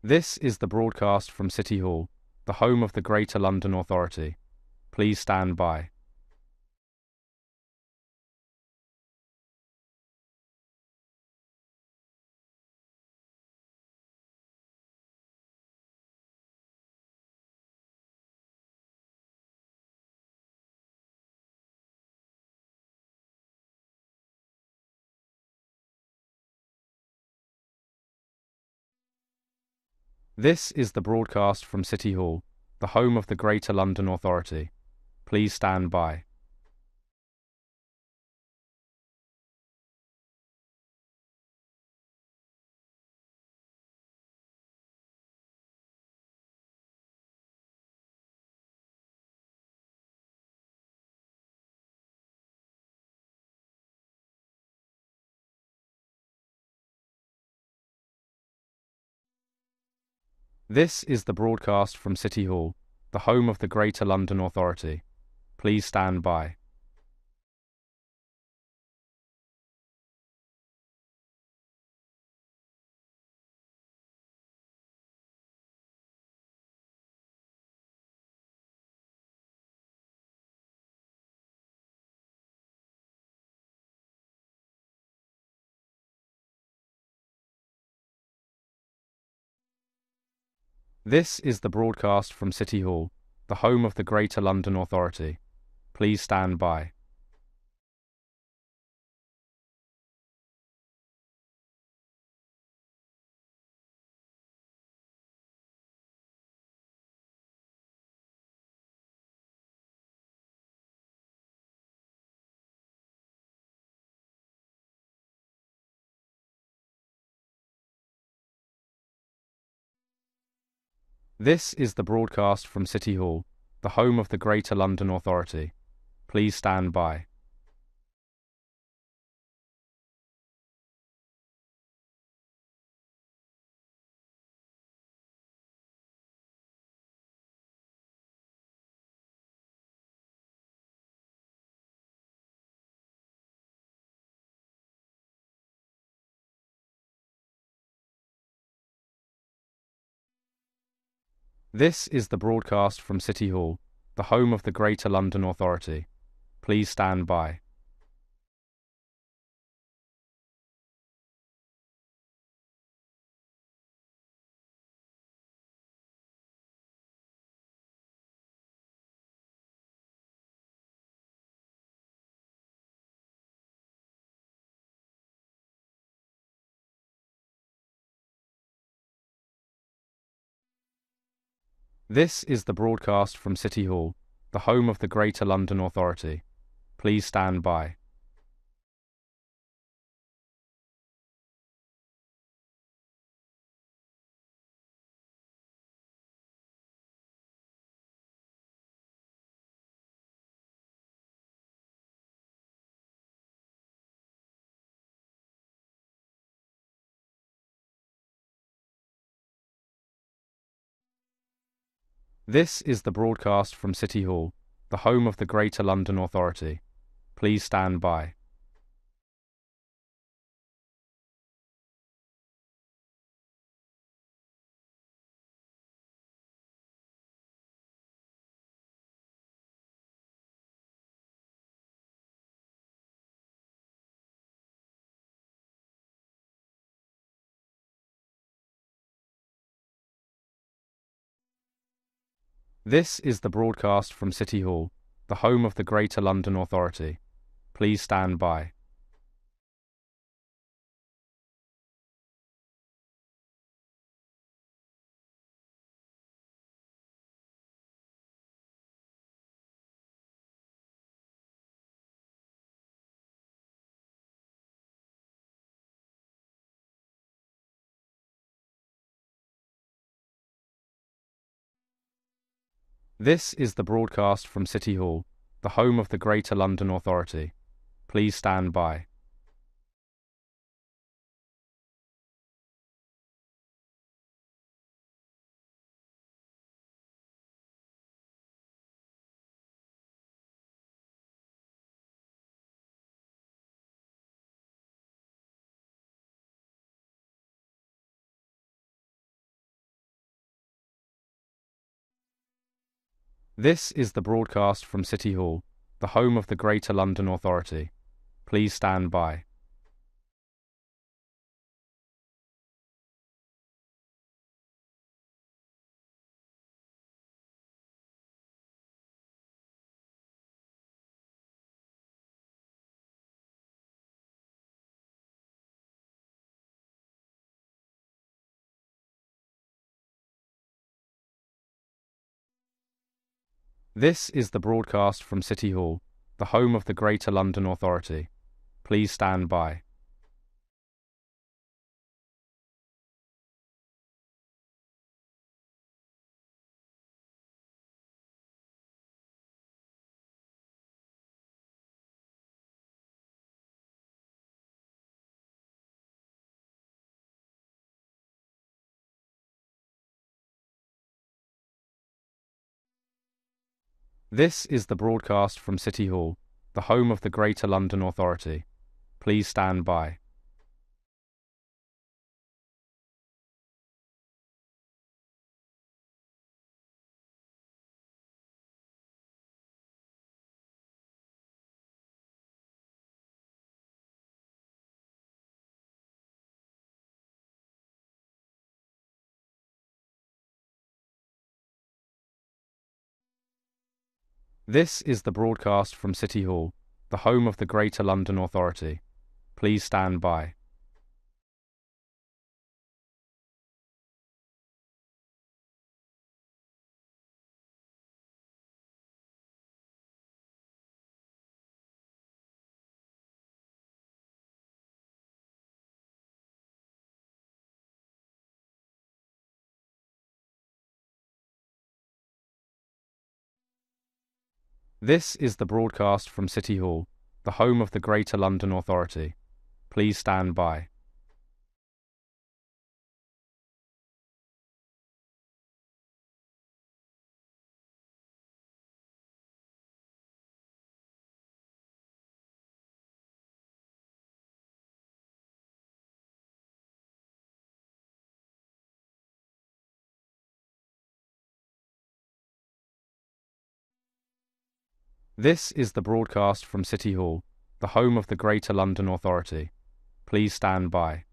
This is the broadcast from City Hall, the home of the Greater London Authority. Please stand by. This is the broadcast from City Hall, the home of the Greater London Authority. Please stand by. This is the broadcast from City Hall, the home of the Greater London Authority. Please stand by. This is the broadcast from City Hall, the home of the Greater London Authority. Please stand by. This is the broadcast from City Hall, the home of the Greater London Authority. Please stand by. This is the broadcast from City Hall, the home of the Greater London Authority. Please stand by. This is the broadcast from City Hall, the home of the Greater London Authority. Please stand by. This is the broadcast from City Hall, the home of the Greater London Authority. Please stand by. This is the broadcast from City Hall, the home of the Greater London Authority. Please stand by. This is the broadcast from City Hall, the home of the Greater London Authority. Please stand by. This is the broadcast from City Hall, the home of the Greater London Authority. Please stand by. This is the broadcast from City Hall, the home of the Greater London Authority. Please stand by. This is the broadcast from City Hall, the home of the Greater London Authority. Please stand by. This is the broadcast from City Hall, the home of the Greater London Authority. Please stand by. This is the broadcast from City Hall, the home of the Greater London Authority. Please stand by. This is the broadcast from City Hall, the home of the Greater London Authority. Please stand by.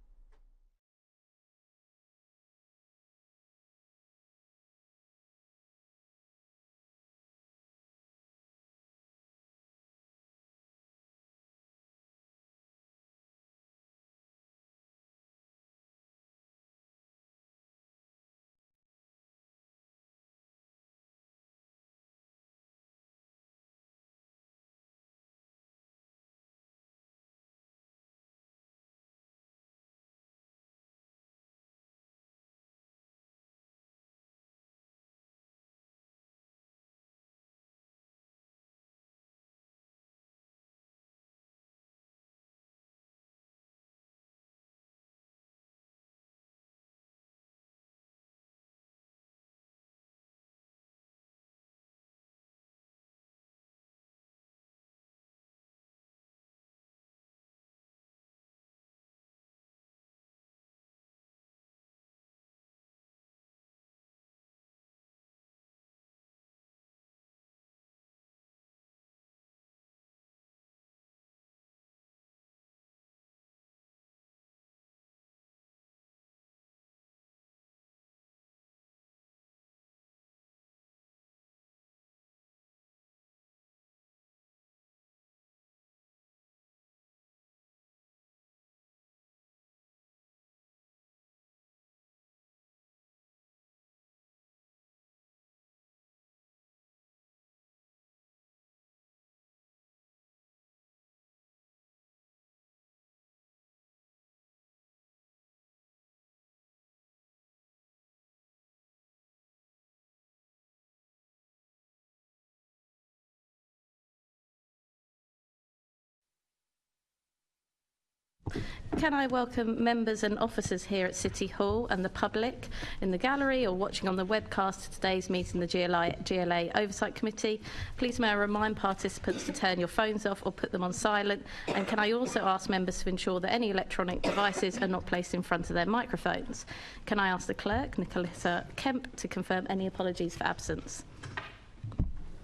Can I welcome members and officers here at City Hall and the public in the gallery or watching on the webcast of today's meeting, the GLA Oversight Committee. Please may I remind participants to turn your phones off or put them on silent, and can I also ask members to ensure that any electronic devices are not placed in front of their microphones. Can I ask the clerk, Nicoletta Kemp, to confirm any apologies for absence?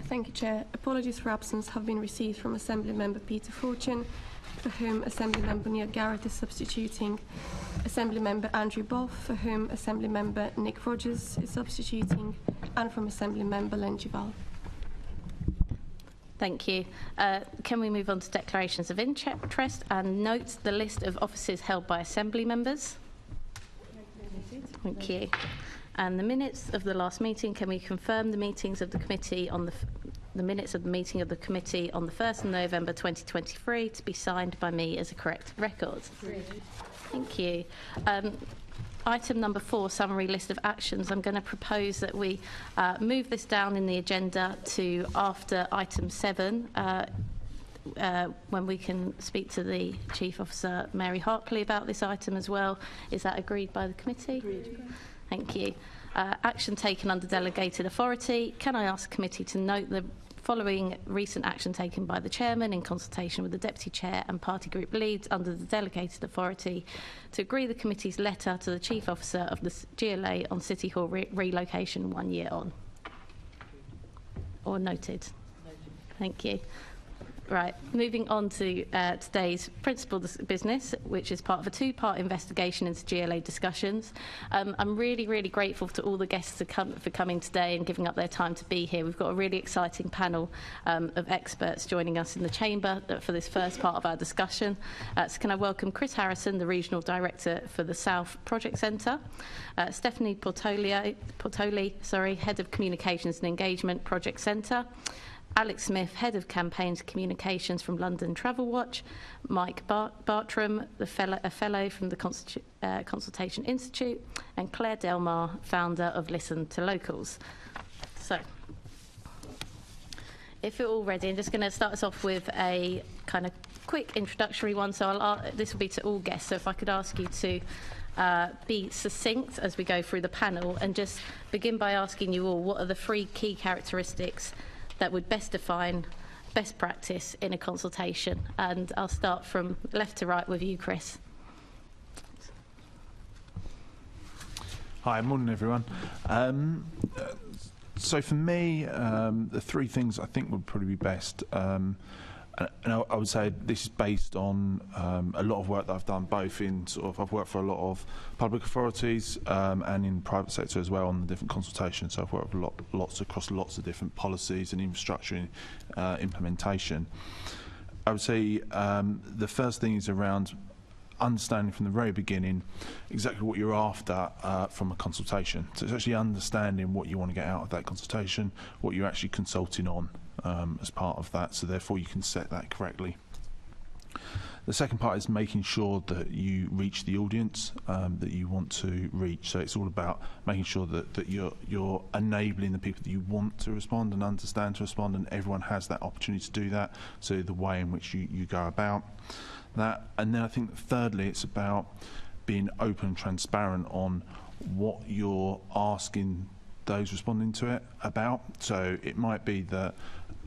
Thank you, Chair. Apologies for absence have been received from Assembly Member Peter Fortune, for whom Assembly Member Neil Garrett is substituting, Assembly Member Andrew Boff, for whom Assembly Member Nick Rogers is substituting, and from Assembly Member Len Duval. Thank you. Can we move on to declarations of interest and note the list of offices held by Assembly members? Thank you. And the minutes of the last meeting, can we confirm the meetings of the committee on the minutes of the meeting of the committee on the 1st of November 2023 to be signed by me as a correct record? Thank you. Item number 4, summary list of actions. I'm going to propose that we move this down in the agenda to after item 7, when we can speak to the Chief Officer, Mary Hartley, about this item as well. Is that agreed by the committee? Agreed. Thank you. Action taken under delegated authority. Can I ask the committee to note the following recent action taken by the Chairman in consultation with the Deputy Chair and Party Group Leads under the delegated authority to agree the committee's letter to the Chief Officer of the GLA on City Hall relocation 1 year on? Or noted? Thank you. Right, moving on to today's principal business, which is part of a 2-part investigation into GLA discussions. I'm really grateful to all the guests for coming today and giving up their time to be here. We've got a really exciting panel of experts joining us in the chamber for this first part of our discussion. So can I welcome Chris Harrison, the Regional Director for the South Project Centre, Stephanie Bortoli, Head of Communications and Engagement, Project Centre, Alex Smith, Head of Campaigns Communications from London TravelWatch, Mike Bartram, a fellow from the Consultation Institute, and Clare Delmar, founder of Listen to Locals. So, if you're all ready, I'm just going to start us off with a kind of quick introductory one. So this will be to all guests. So if I could ask you to be succinct as we go through the panel, and just begin by asking you all, what are the 3 key characteristics that would best define best practice in a consultation? And I'll start from left to right with you, Chris. Hi, morning everyone. So for me, the 3 things I think would probably be best, and I would say this is based on a lot of work that I've done, both in I've worked for a lot of public authorities and in private sector as well on the different consultations. So I've worked with lots across lots of different policies and infrastructure implementation. I would say the first thing is around understanding from the very beginning exactly what you're after from a consultation. So it's actually understanding what you want to get out of that consultation, what you're actually consulting on as part of that, so therefore you can set that correctly. The second part is making sure that you reach the audience that you want to reach. So it's all about making sure that you're enabling the people that you want to respond and understand to respond, and everyone has that opportunity to do that. So the way in which you go about that. And then I think thirdly, it's about being open and transparent on what you're asking those responding to it about. So it might be that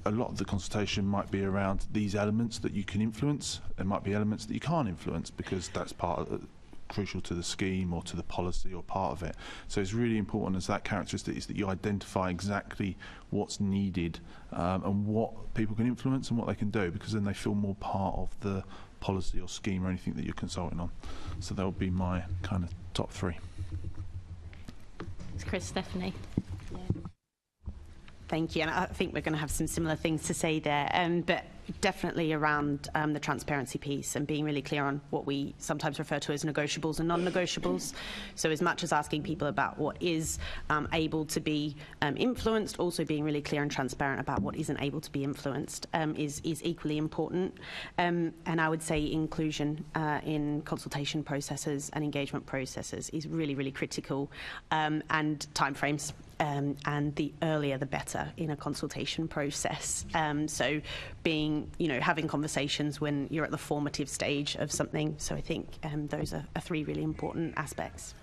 a lot of the consultation might be around these elements that you can influence. There might be elements that you can't influence because that's part of crucial to the scheme or to the policy or part of it. So it's really important as that characteristic is that you identify exactly what's needed and what people can influence and what they can do, because then they feel more part of the policy or scheme or anything that you're consulting on. So that would be my kind of top 3. It's Chris. Stephanie. Thank you, and I think we're going to have some similar things to say there, but definitely around the transparency piece and being really clear on what we sometimes refer to as negotiables and non-negotiables. So as much as asking people about what is able to be influenced, also being really clear and transparent about what isn't able to be influenced is equally important. And I would say inclusion in consultation processes and engagement processes is really critical, and timeframes. And the earlier the better in a consultation process. So being, having conversations when you're at the formative stage of something. So I think those are 3 really important aspects.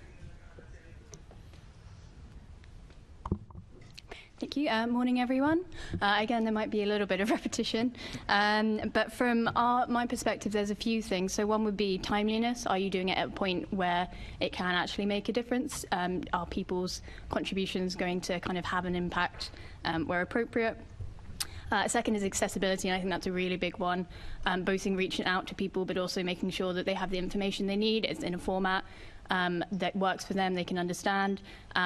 Thank you. Morning, everyone. Again, there might be a little bit of repetition, but from my perspective, there's a few things. So one would be timeliness. Are you doing it at a point where it can actually make a difference? Are people's contributions going to kind of have an impact where appropriate? Second is accessibility, and I think that's a really big one, both in reaching out to people but also making sure that they have the information they need. It's in a format that works for them, they can understand,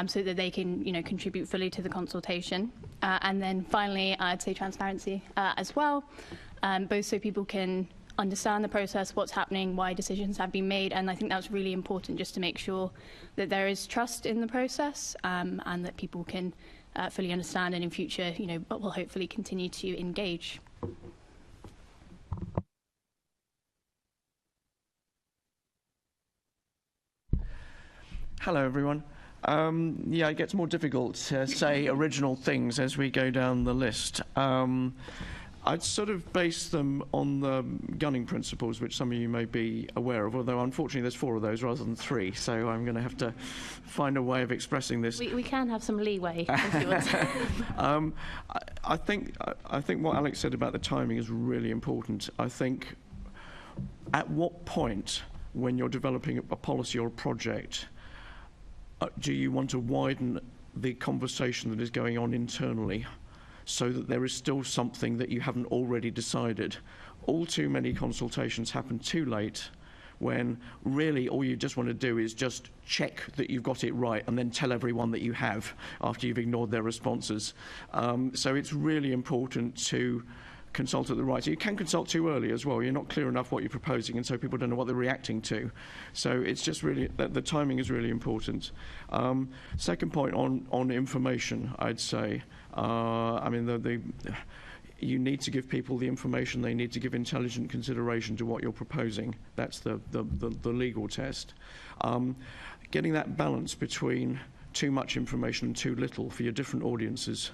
so that they can, contribute fully to the consultation. And then finally, I'd say transparency as well, both so people can understand the process, what's happening, why decisions have been made, and I think that's really important just to make sure that there is trust in the process, and that people can fully understand, and in future, will hopefully continue to engage. Hello, everyone. It gets more difficult to say original things as we go down the list. I'd sort of base them on the gunning principles, which some of you may be aware of, although unfortunately there's 4 of those rather than 3, so I'm going to have to find a way of expressing this. We can have some leeway. If you want. I think what Alex said about the timing is really important. I think at what point, when you're developing a policy or a project, do you want to widen the conversation that is going on internally so that there is still something that you haven't already decided? All too many consultations happen too late, when really all you just want to do is just check that you've got it right and then tell everyone that you have after you've ignored their responses. So it's really important to consult at the right. You can consult too early as well. You're not clear enough what you're proposing, and so people don't know what they're reacting to. So it's just really, the timing is really important. Second point on information, I'd say. You need to give people the information they need to give intelligent consideration to what you're proposing. That's the legal test. Getting that balance between too much information and too little for your different audiences.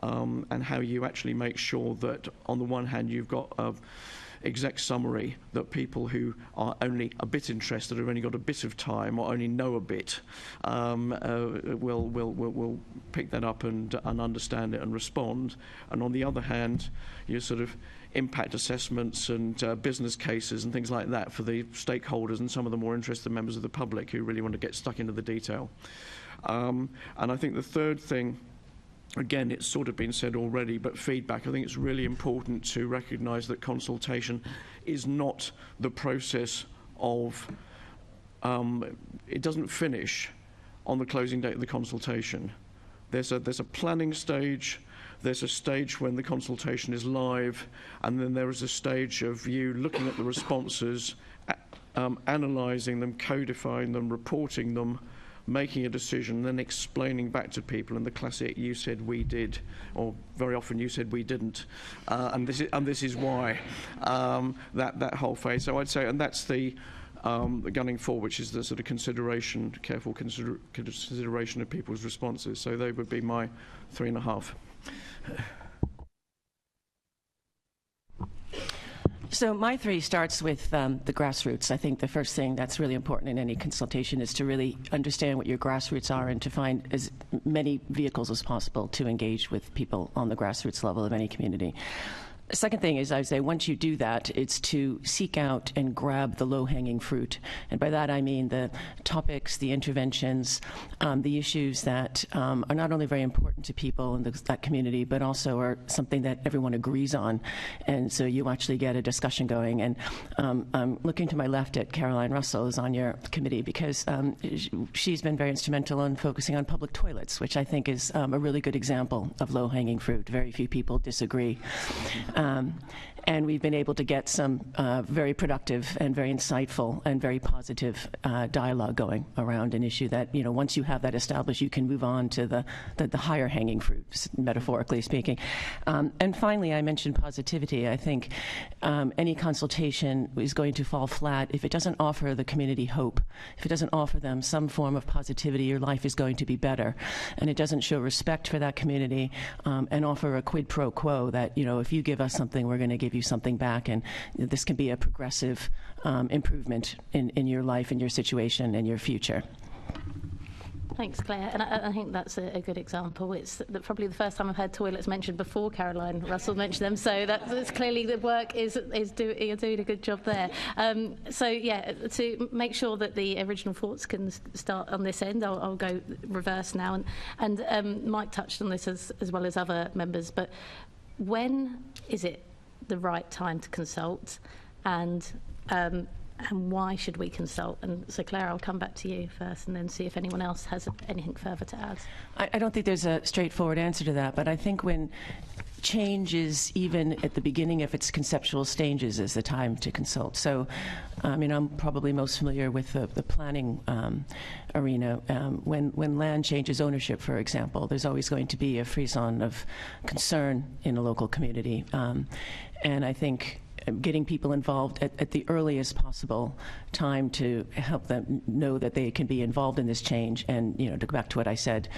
And how you actually make sure that on the one hand you've got an exec summary that people who are only a bit interested, have only got a bit of time or only know a bit, will pick that up and understand it and respond. And on the other hand, your sort of impact assessments and business cases and things like that for the stakeholders and some of the more interested members of the public who really want to get stuck into the detail. And I think the third thing, again, it's sort of been said already, but feedback. I think it's really important to recognise that consultation is not the process of, it doesn't finish on the closing date of the consultation. There's a planning stage, there's a stage when the consultation is live, and then there is a stage of you looking at the responses, analysing them, codifying them, reporting them, making a decision, then explaining back to people, and the classic "you said we did," or very often "you said we didn't," and this is why, that whole phase. So I'd say, and that's the gunning for, which is the sort of consideration, careful consideration of people's responses. So they would be my 3.5. So my 3 starts with the grassroots. I think the first thing that's really important in any consultation is to really understand what your grassroots are and to find as many vehicles as possible to engage with people on the grassroots level of any community. The second thing is, I would say, once you do that, it's to seek out and grab the low-hanging fruit. And by that I mean the topics, the interventions, the issues that are not only very important to people in that community, but also are something that everyone agrees on. And so you actually get a discussion going. And I'm looking to my left at Caroline Russell, who's on your committee, because she's been very instrumental in focusing on public toilets, which I think is a really good example of low-hanging fruit. Very few people disagree. And we've been able to get some very productive and very insightful and very positive dialogue going around an issue that, once you have that established, you can move on to the higher hanging fruit, metaphorically speaking. And finally, I mentioned positivity. I think any consultation is going to fall flat if it doesn't offer the community hope, if it doesn't offer them some form of positivity. Your life is going to be better, and it doesn't show respect for that community and offer a quid pro quo that, if you give us something, we're going to give you something back, and this can be a progressive improvement in your life, in your situation, and your future. Thanks, Claire. And I think that's a good example. It's probably the first time I've heard toilets mentioned before Caroline Russell mentioned them. So that's clearly the work you're doing a good job there. So yeah, to make sure that the original thoughts can start on this end, I'll go reverse now. And Mike touched on this as well as other members, but when is it the right time to consult, and why should we consult? And so, Clare, I'll come back to you first and then see if anyone else has anything further to add. I don't think there's a straightforward answer to that, but I think when change is even at the beginning of its conceptual stages is the time to consult. So, I mean, I'm probably most familiar with the planning arena. When land changes ownership, for example, there's always going to be a frisson of concern in a local community. And I think getting people involved at the earliest possible time to help them know that they can be involved in this change, and, you know, to go back to what I said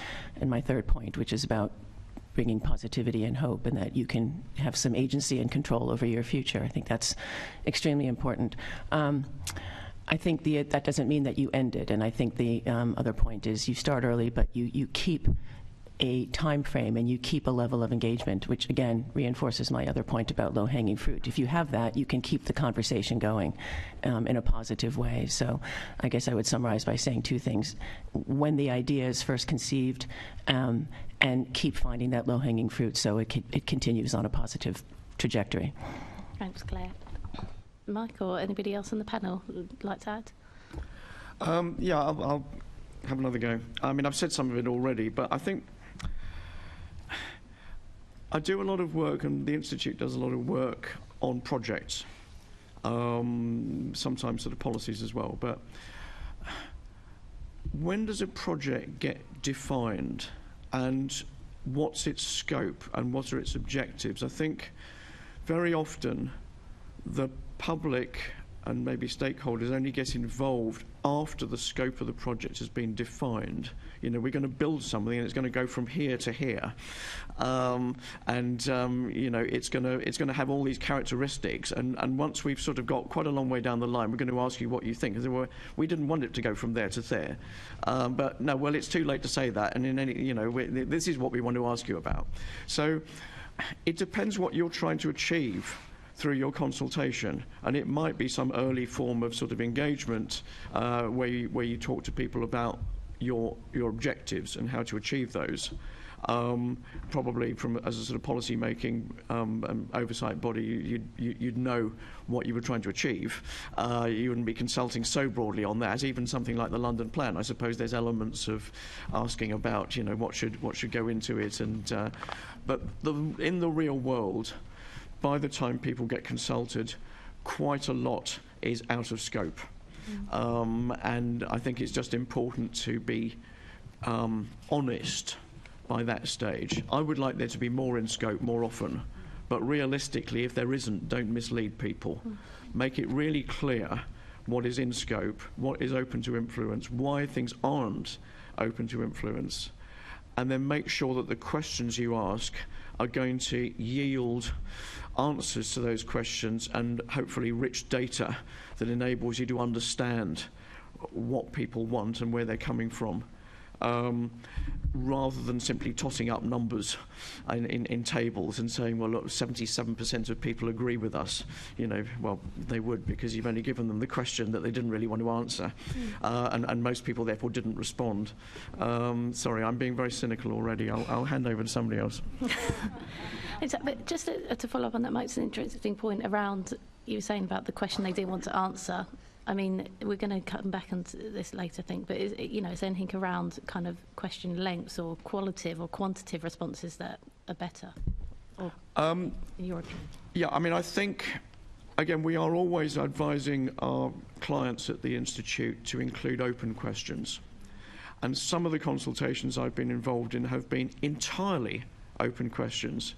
in my third point, which is about bringing positivity and hope, and that you can have some agency and control over your future. I think that's extremely important. I think that doesn't mean that you end it, and I think the other point is you start early, but you keep a time frame and you keep a level of engagement, which again reinforces my other point about low-hanging fruit. If you have that, you can keep the conversation going in a positive way. So I guess I would summarize by saying two things. When the idea is first conceived, and keep finding that low-hanging fruit so it continues on a positive trajectory. Thanks, Clare. Mike or anybody else on the panel would like to add? Yeah, I'll have another go. I mean, I've said some of it already, but I think I do a lot of work, and the Institute does a lot of work on projects, sometimes sort of policies as well. But when does a project get defined, and what's its scope, and what are its objectives? I think very often the public and maybe stakeholders only get involved after the scope of the project has been defined. You know, we're going to build something and it's going to go from here to here, you know, it's going to have all these characteristics. And once we've sort of got quite a long way down the line, we're going to ask you what you think. We didn't want it to go from there to there, but no, well, it's too late to say that. And in any, you know, this is what we want to ask you about. So it depends what you're trying to achieve through your consultation, and it might be some early form of sort of engagement where you talk to people about your objectives and how to achieve those. Probably as a sort of policy making oversight body, you'd know what you were trying to achieve. You wouldn't be consulting so broadly on that. Even something like the London Plan, I suppose there's elements of asking about, you know, what should go into it, and but in the real world, by the time people get consulted, quite a lot is out of scope. And I think it's just important to be honest by that stage. I would like there to be more in scope more often, but realistically, if there isn't, don't mislead people. Make it really clear what is in scope, what is open to influence, why things aren't open to influence, and then make sure that the questions you ask are going to yield answers to those questions, and hopefully rich data that enables you to understand what people want and where they're coming from, rather than simply tossing up numbers in tables and saying, well, look, 77% of people agree with us. You know, well, they would, because you've only given them the question that they didn't really want to answer, and most people therefore didn't respond. Sorry, I'm being very cynical already. I'll hand over to somebody else. But just to follow up on that, Mike's an interesting point around, you were saying about the question they didn't want to answer. I mean, we're going to come back onto this later, I think, but is there anything around kind of question lengths or qualitative or quantitative responses that are better, or in your opinion? Yeah, I mean, I think, again, we are always advising our clients at the Institute to include open questions. And some of the consultations I've been involved in have been entirely open questions.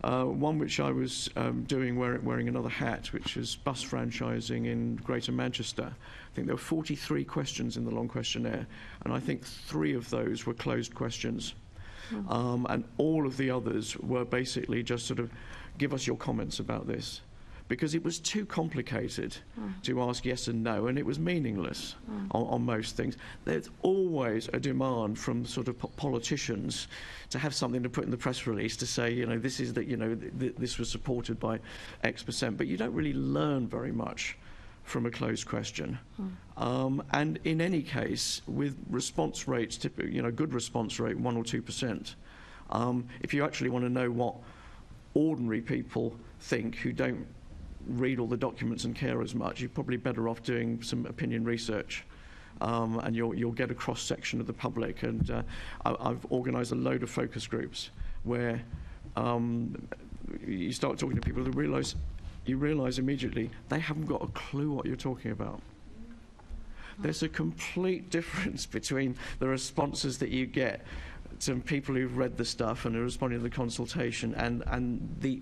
One which I was doing wearing another hat, which was bus franchising in Greater Manchester. I think there were 43 questions in the long questionnaire, and I think 3 of those were closed questions. And all of the others were basically just sort of, give us your comments about this. Because it was too complicated to ask yes and no, and it was meaningless on most things. There's always a demand from sort of politicians to have something to put in the press release to say, you know, this is that, you know, this was supported by X%, but you don't really learn very much from a closed question. And in any case, with response rates, typically, you know, good response rate, 1 or 2%, if you actually want to know what ordinary people think who don't read all the documents and care as much, you're probably better off doing some opinion research. And you'll get a cross-section of the public. And I've organised a load of focus groups where you start talking to people who you realise immediately they haven't got a clue what you're talking about. There's a complete difference between the responses that you get to people who've read the stuff and are responding to the consultation and the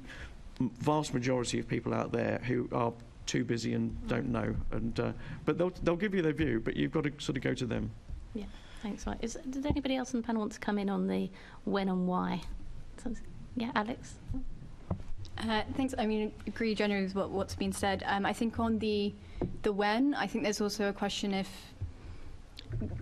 vast majority of people out there who are too busy and don't know. And but they'll give you their view, but you've got to sort of go to them. Yeah, thanks, Mike. Does anybody else on the panel want to come in on the when and why? Yeah, Alex? Thanks. I mean, I agree generally with what's been said. I think on the when, I think there's also a question if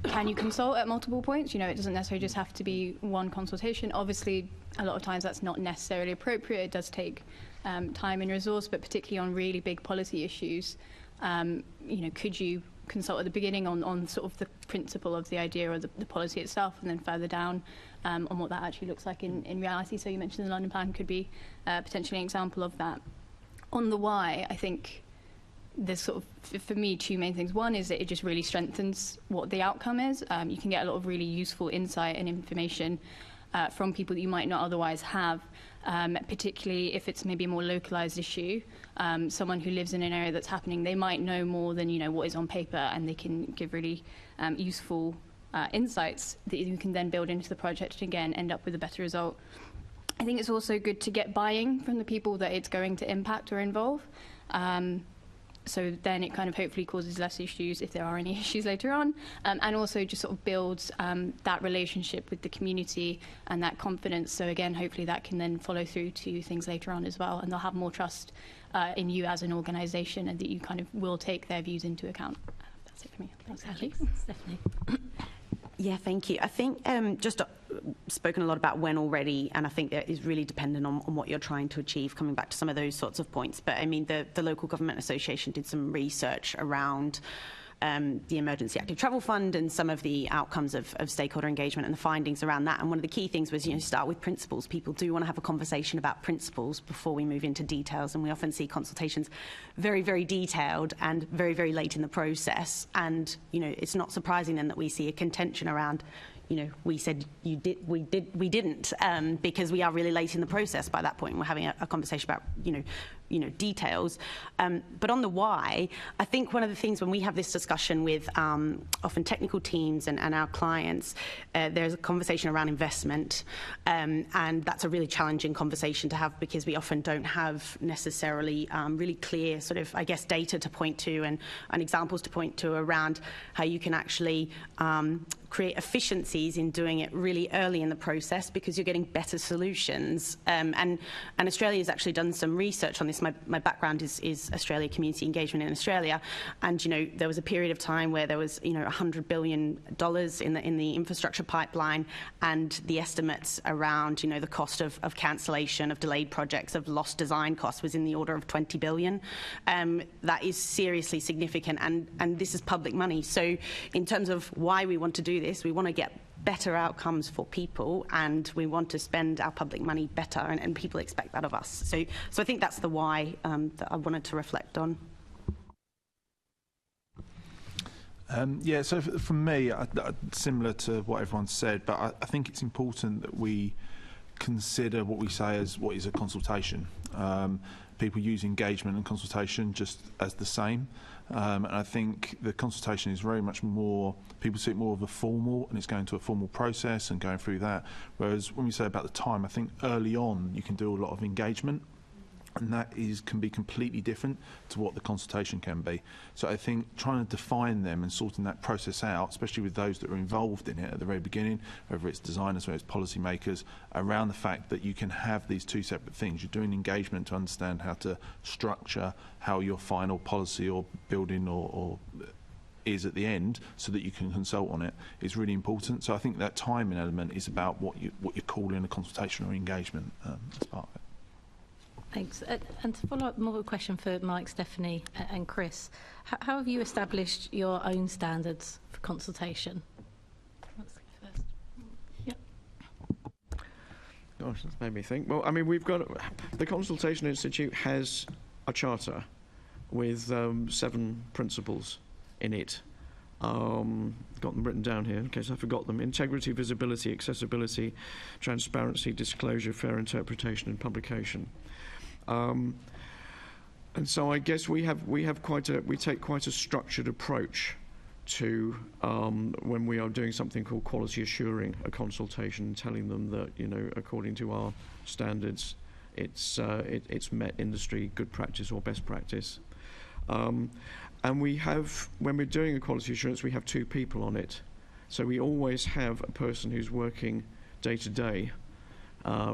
can you consult at multiple points? You know, it doesn't necessarily just have to be one consultation. Obviously, a lot of times that's not necessarily appropriate. It does take time and resource, but particularly on really big policy issues, you know, could you consult at the beginning on sort of the principle of the idea or the policy itself, and then further down on what that actually looks like in reality? So you mentioned the London Plan could be potentially an example of that. On the why, I think there's sort of, for me, two main things. One is that it just really strengthens what the outcome is. You can get a lot of really useful insight and information from people that you might not otherwise have, particularly if it's maybe a more localised issue. Someone who lives in an area that's happening, they might know more than, you know, what is on paper, and they can give really useful insights that you can then build into the project and, again, end up with a better result. I think it's also good to get buy-in from the people that it's going to impact or involve. So then it kind of hopefully causes less issues if there are any issues later on, and also just sort of builds that relationship with the community and that confidence. So again, hopefully that can then follow through to things later on as well, and they'll have more trust in you as an organisation, and that you kind of will take their views into account. That's it for me. Thanks, Alex. Stephanie. Yeah, thank you. I think just spoken a lot about when already, and I think that is really dependent on what you're trying to achieve, coming back to some of those sorts of points. But I mean, the Local Government Association did some research around the Emergency Active Travel Fund and some of the outcomes of stakeholder engagement and the findings around that. And one of the key things was, you know, start with principles. People do want to have a conversation about principles before we move into details, and we often see consultations very, very detailed and very, very late in the process. And, you know, it's not surprising then that we see a contention around, you know, we said you did, we didn't, because we are really late in the process by that point. We're having a conversation about, you know, details. But on the why, I think one of the things when we have this discussion with often technical teams and our clients, there's a conversation around investment, and that's a really challenging conversation to have, because we often don't have necessarily really clear sort of, I guess, data to point to and examples to point to around how you can actually create efficiencies in doing it really early in the process, because you're getting better solutions. And Australia has actually done some research on this. My background is Australia community engagement in Australia, and, you know, there was a period of time where there was, you know, $100 billion in the infrastructure pipeline, and the estimates around, you know, the cost of cancellation, of delayed projects, of lost design costs was in the order of $20 billion. That is seriously significant, and this is public money. So in terms of why we want to do this, we want to get better outcomes for people, and we want to spend our public money better, and people expect that of us. So I think that's the why that I wanted to reflect on. Yeah, so for me, similar to what everyone said, but I think it's important that we consider what we say as what is a consultation. People use engagement and consultation just as the same. And I think the consultation is very much more, people see it more of a formal, and it's going to a formal process and going through that. Whereas when we say about the time, I think early on you can do a lot of engagement, and that can be completely different to what the consultation can be. So I think trying to define them and sorting that process out, especially with those that are involved in it at the very beginning, whether it's designers, whether it's policymakers, around the fact that you can have these two separate things. You're doing engagement to understand how to structure how your final policy or building or is at the end, so that you can consult on it, is really important. So I think that timing element is about what you're calling a consultation or engagement as part of it. Thanks. And to follow up, more of a question for Mike, Stephanie and Chris. How have you established your own standards for consultation? Let's go first. Yep. gosh, that's made me think. Well, I mean, we've got the Consultation Institute has a charter with 7 principles in it. Got them written down here in case I forgot them: integrity, visibility, accessibility, transparency, disclosure, fair interpretation, and publication. And so I guess we take quite a structured approach to when we are doing something called quality assuring a consultation, telling them that, you know, according to our standards, it's met industry good practice or best practice. And we have, when we're doing a quality assurance, we have 2 people on it. So we always have a person who's working day to day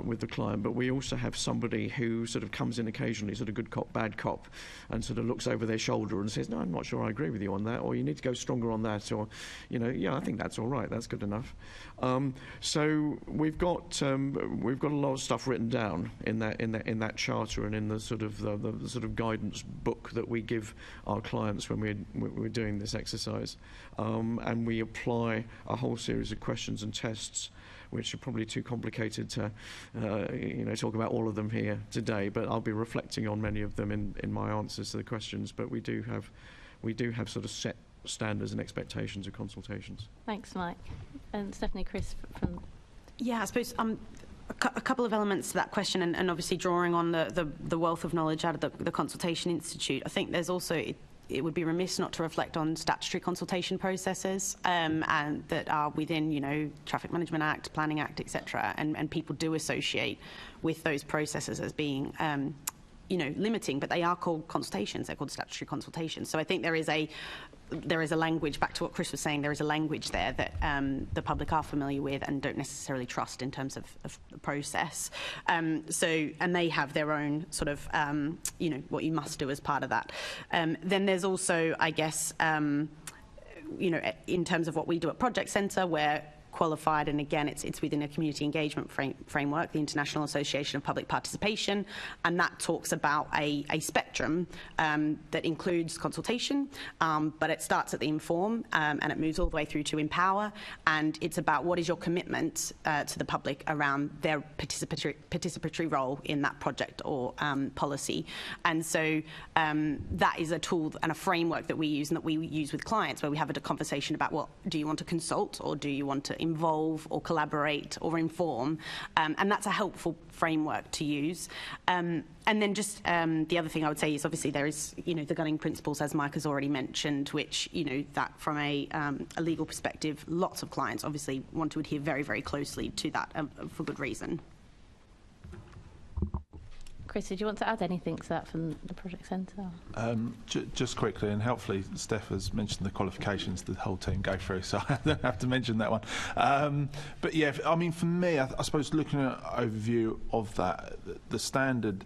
with the client, but we also have somebody who sort of comes in occasionally, sort of good cop, bad cop, and sort of looks over their shoulder and says, no, I'm not sure I agree with you on that, or you need to go stronger on that, or, you know, yeah, I think that's all right, that's good enough. So we've got a lot of stuff written down in that charter and in the sort of guidance book that we give our clients when we're doing this exercise, and we apply a whole series of questions and tests, which are probably too complicated to, talk about all of them here today. But I'll be reflecting on many of them in my answers to the questions. But we do have sort of set standards and expectations of consultations. Thanks, Mike. And Stephanie, Chris from. Yeah, I suppose a couple of elements to that question, and obviously drawing on the wealth of knowledge out of the Consultation Institute. I think there's also. It would be remiss not to reflect on statutory consultation processes and that are within, Traffic Management Act, Planning Act, etc. And people do associate with those processes as being, limiting, but they are called consultations. They're called statutory consultations. So I think there is a language, back to what Chris was saying, there is a language there that the public are familiar with and don't necessarily trust in terms of the process. And they have their own sort of, what you must do as part of that. Then there's also, I guess, in terms of what we do at Project Centre, where qualified, and again it's within a community engagement framework, the International Association of Public Participation, and that talks about a spectrum that includes consultation, but it starts at the inform and it moves all the way through to empower, and it's about what is your commitment to the public around their participatory role in that project or policy. And so that is a tool and a framework that we use and that we use with clients, where we have a conversation about, well, do you want to consult or do you want to involve or collaborate or inform, and that's a helpful framework to use. And then just the other thing I would say is obviously there is, the guiding principles, as Mike has already mentioned, which, that from a legal perspective, lots of clients obviously want to adhere very, very closely to that for good reason. Chris, did you want to add anything to that from the Project Centre? Just quickly, and helpfully Steph has mentioned the qualifications the whole team go through, so I don't have to mention that one. But yeah, I mean, for me, I suppose looking at an overview of that, the standard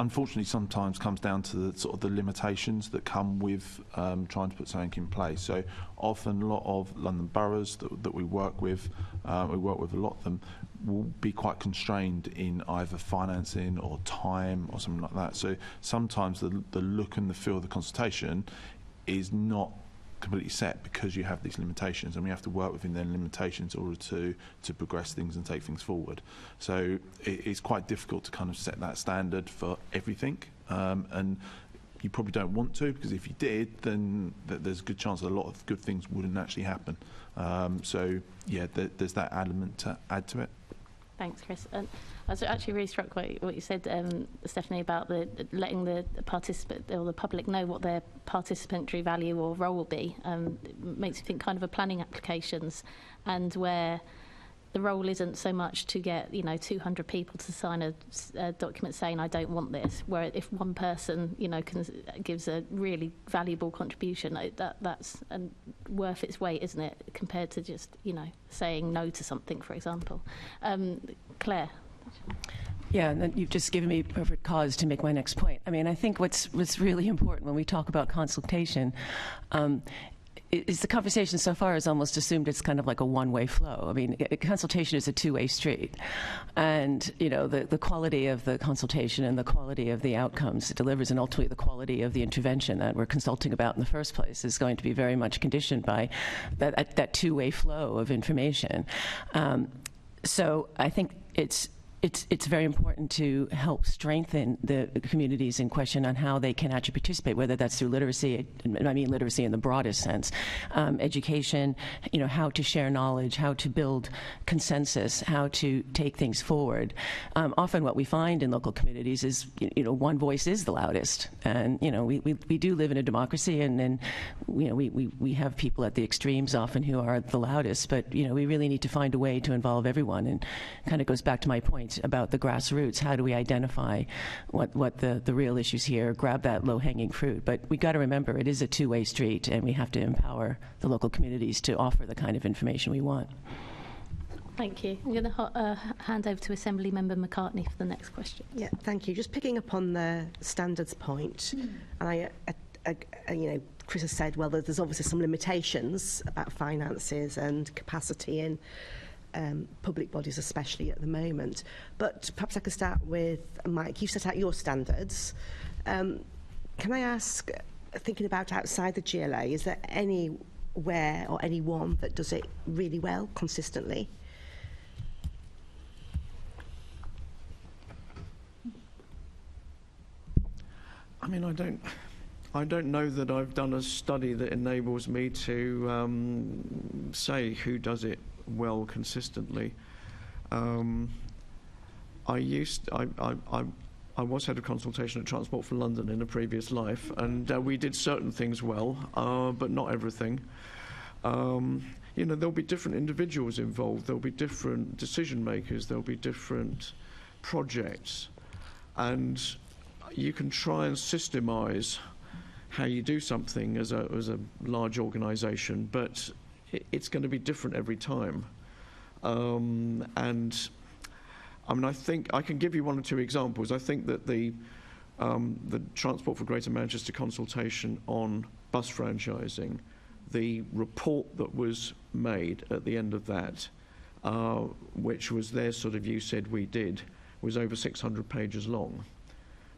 unfortunately sometimes comes down to the sort of the limitations that come with trying to put something in place. So often a lot of London boroughs that we work with a lot of them, will be quite constrained in either financing or time or something like that. So sometimes the look and the feel of the consultation is not completely set because you have these limitations, and we have to work within their limitations in order to progress things and take things forward. So it's quite difficult to kind of set that standard for everything, and you probably don't want to, because if you did, then there's a good chance that a lot of good things wouldn't actually happen. So yeah, there's that element to add to it. Thanks, Chris. And I was actually really struck by what you said, Stephanie, about letting the participant or the public know what their participatory value or role will be. It makes me think kind of of planning applications, and where the role isn't so much to get 200 people to sign a document saying I don't want this. Where if one person gives a really valuable contribution, that's worth its weight, isn't it? Compared to just saying no to something, for example. Claire. Yeah, and you've just given me perfect cause to make my next point. I mean, I think what's really important when we talk about consultation is the conversation so far has almost assumed it's kind of like a one-way flow. I mean, consultation is a two-way street. And, the quality of the consultation and the quality of the outcomes it delivers, and ultimately the quality of the intervention that we're consulting about in the first place, is going to be very much conditioned by that two-way flow of information. So I think it's it's very important to help strengthen the communities in question on how they can actually participate, whether that's through literacy, and I mean literacy in the broadest sense, education, how to share knowledge, how to build consensus, how to take things forward. Often what we find in local communities is, one voice is the loudest, and we do live in a democracy, and we have people at the extremes often who are the loudest, but we really need to find a way to involve everyone, and kind of goes back to my point about the grassroots. How do we identify what the real issues here, grab that low-hanging fruit? But we got to remember it is a two-way street, and we have to empower the local communities to offer the kind of information we want. Thank you. I'm going to hand over to Assembly Member McCartney for the next question. Yeah, thank you. Just picking up on the standards point, and Chris has said, well, there's obviously some limitations about finances and capacity in public bodies, especially at the moment. But perhaps I could start with Mike. You've set out your standards. Can I ask, thinking about outside the GLA, is there anywhere or anyone that does it really well, consistently? I mean, I don't know that I've done a study that enables me to say who does it well consistently. I was head of consultation at Transport for London in a previous life, and we did certain things well, but not everything. There'll be different individuals involved, there'll be different decision makers, there'll be different projects, and you can try and systemize how you do something as a large organisation, but it's going to be different every time. And I mean, I think I can give you one or two examples. I think that the Transport for Greater Manchester consultation on bus franchising, the report that was made at the end of that, which was their sort of "you said we did," was over 600 pages long.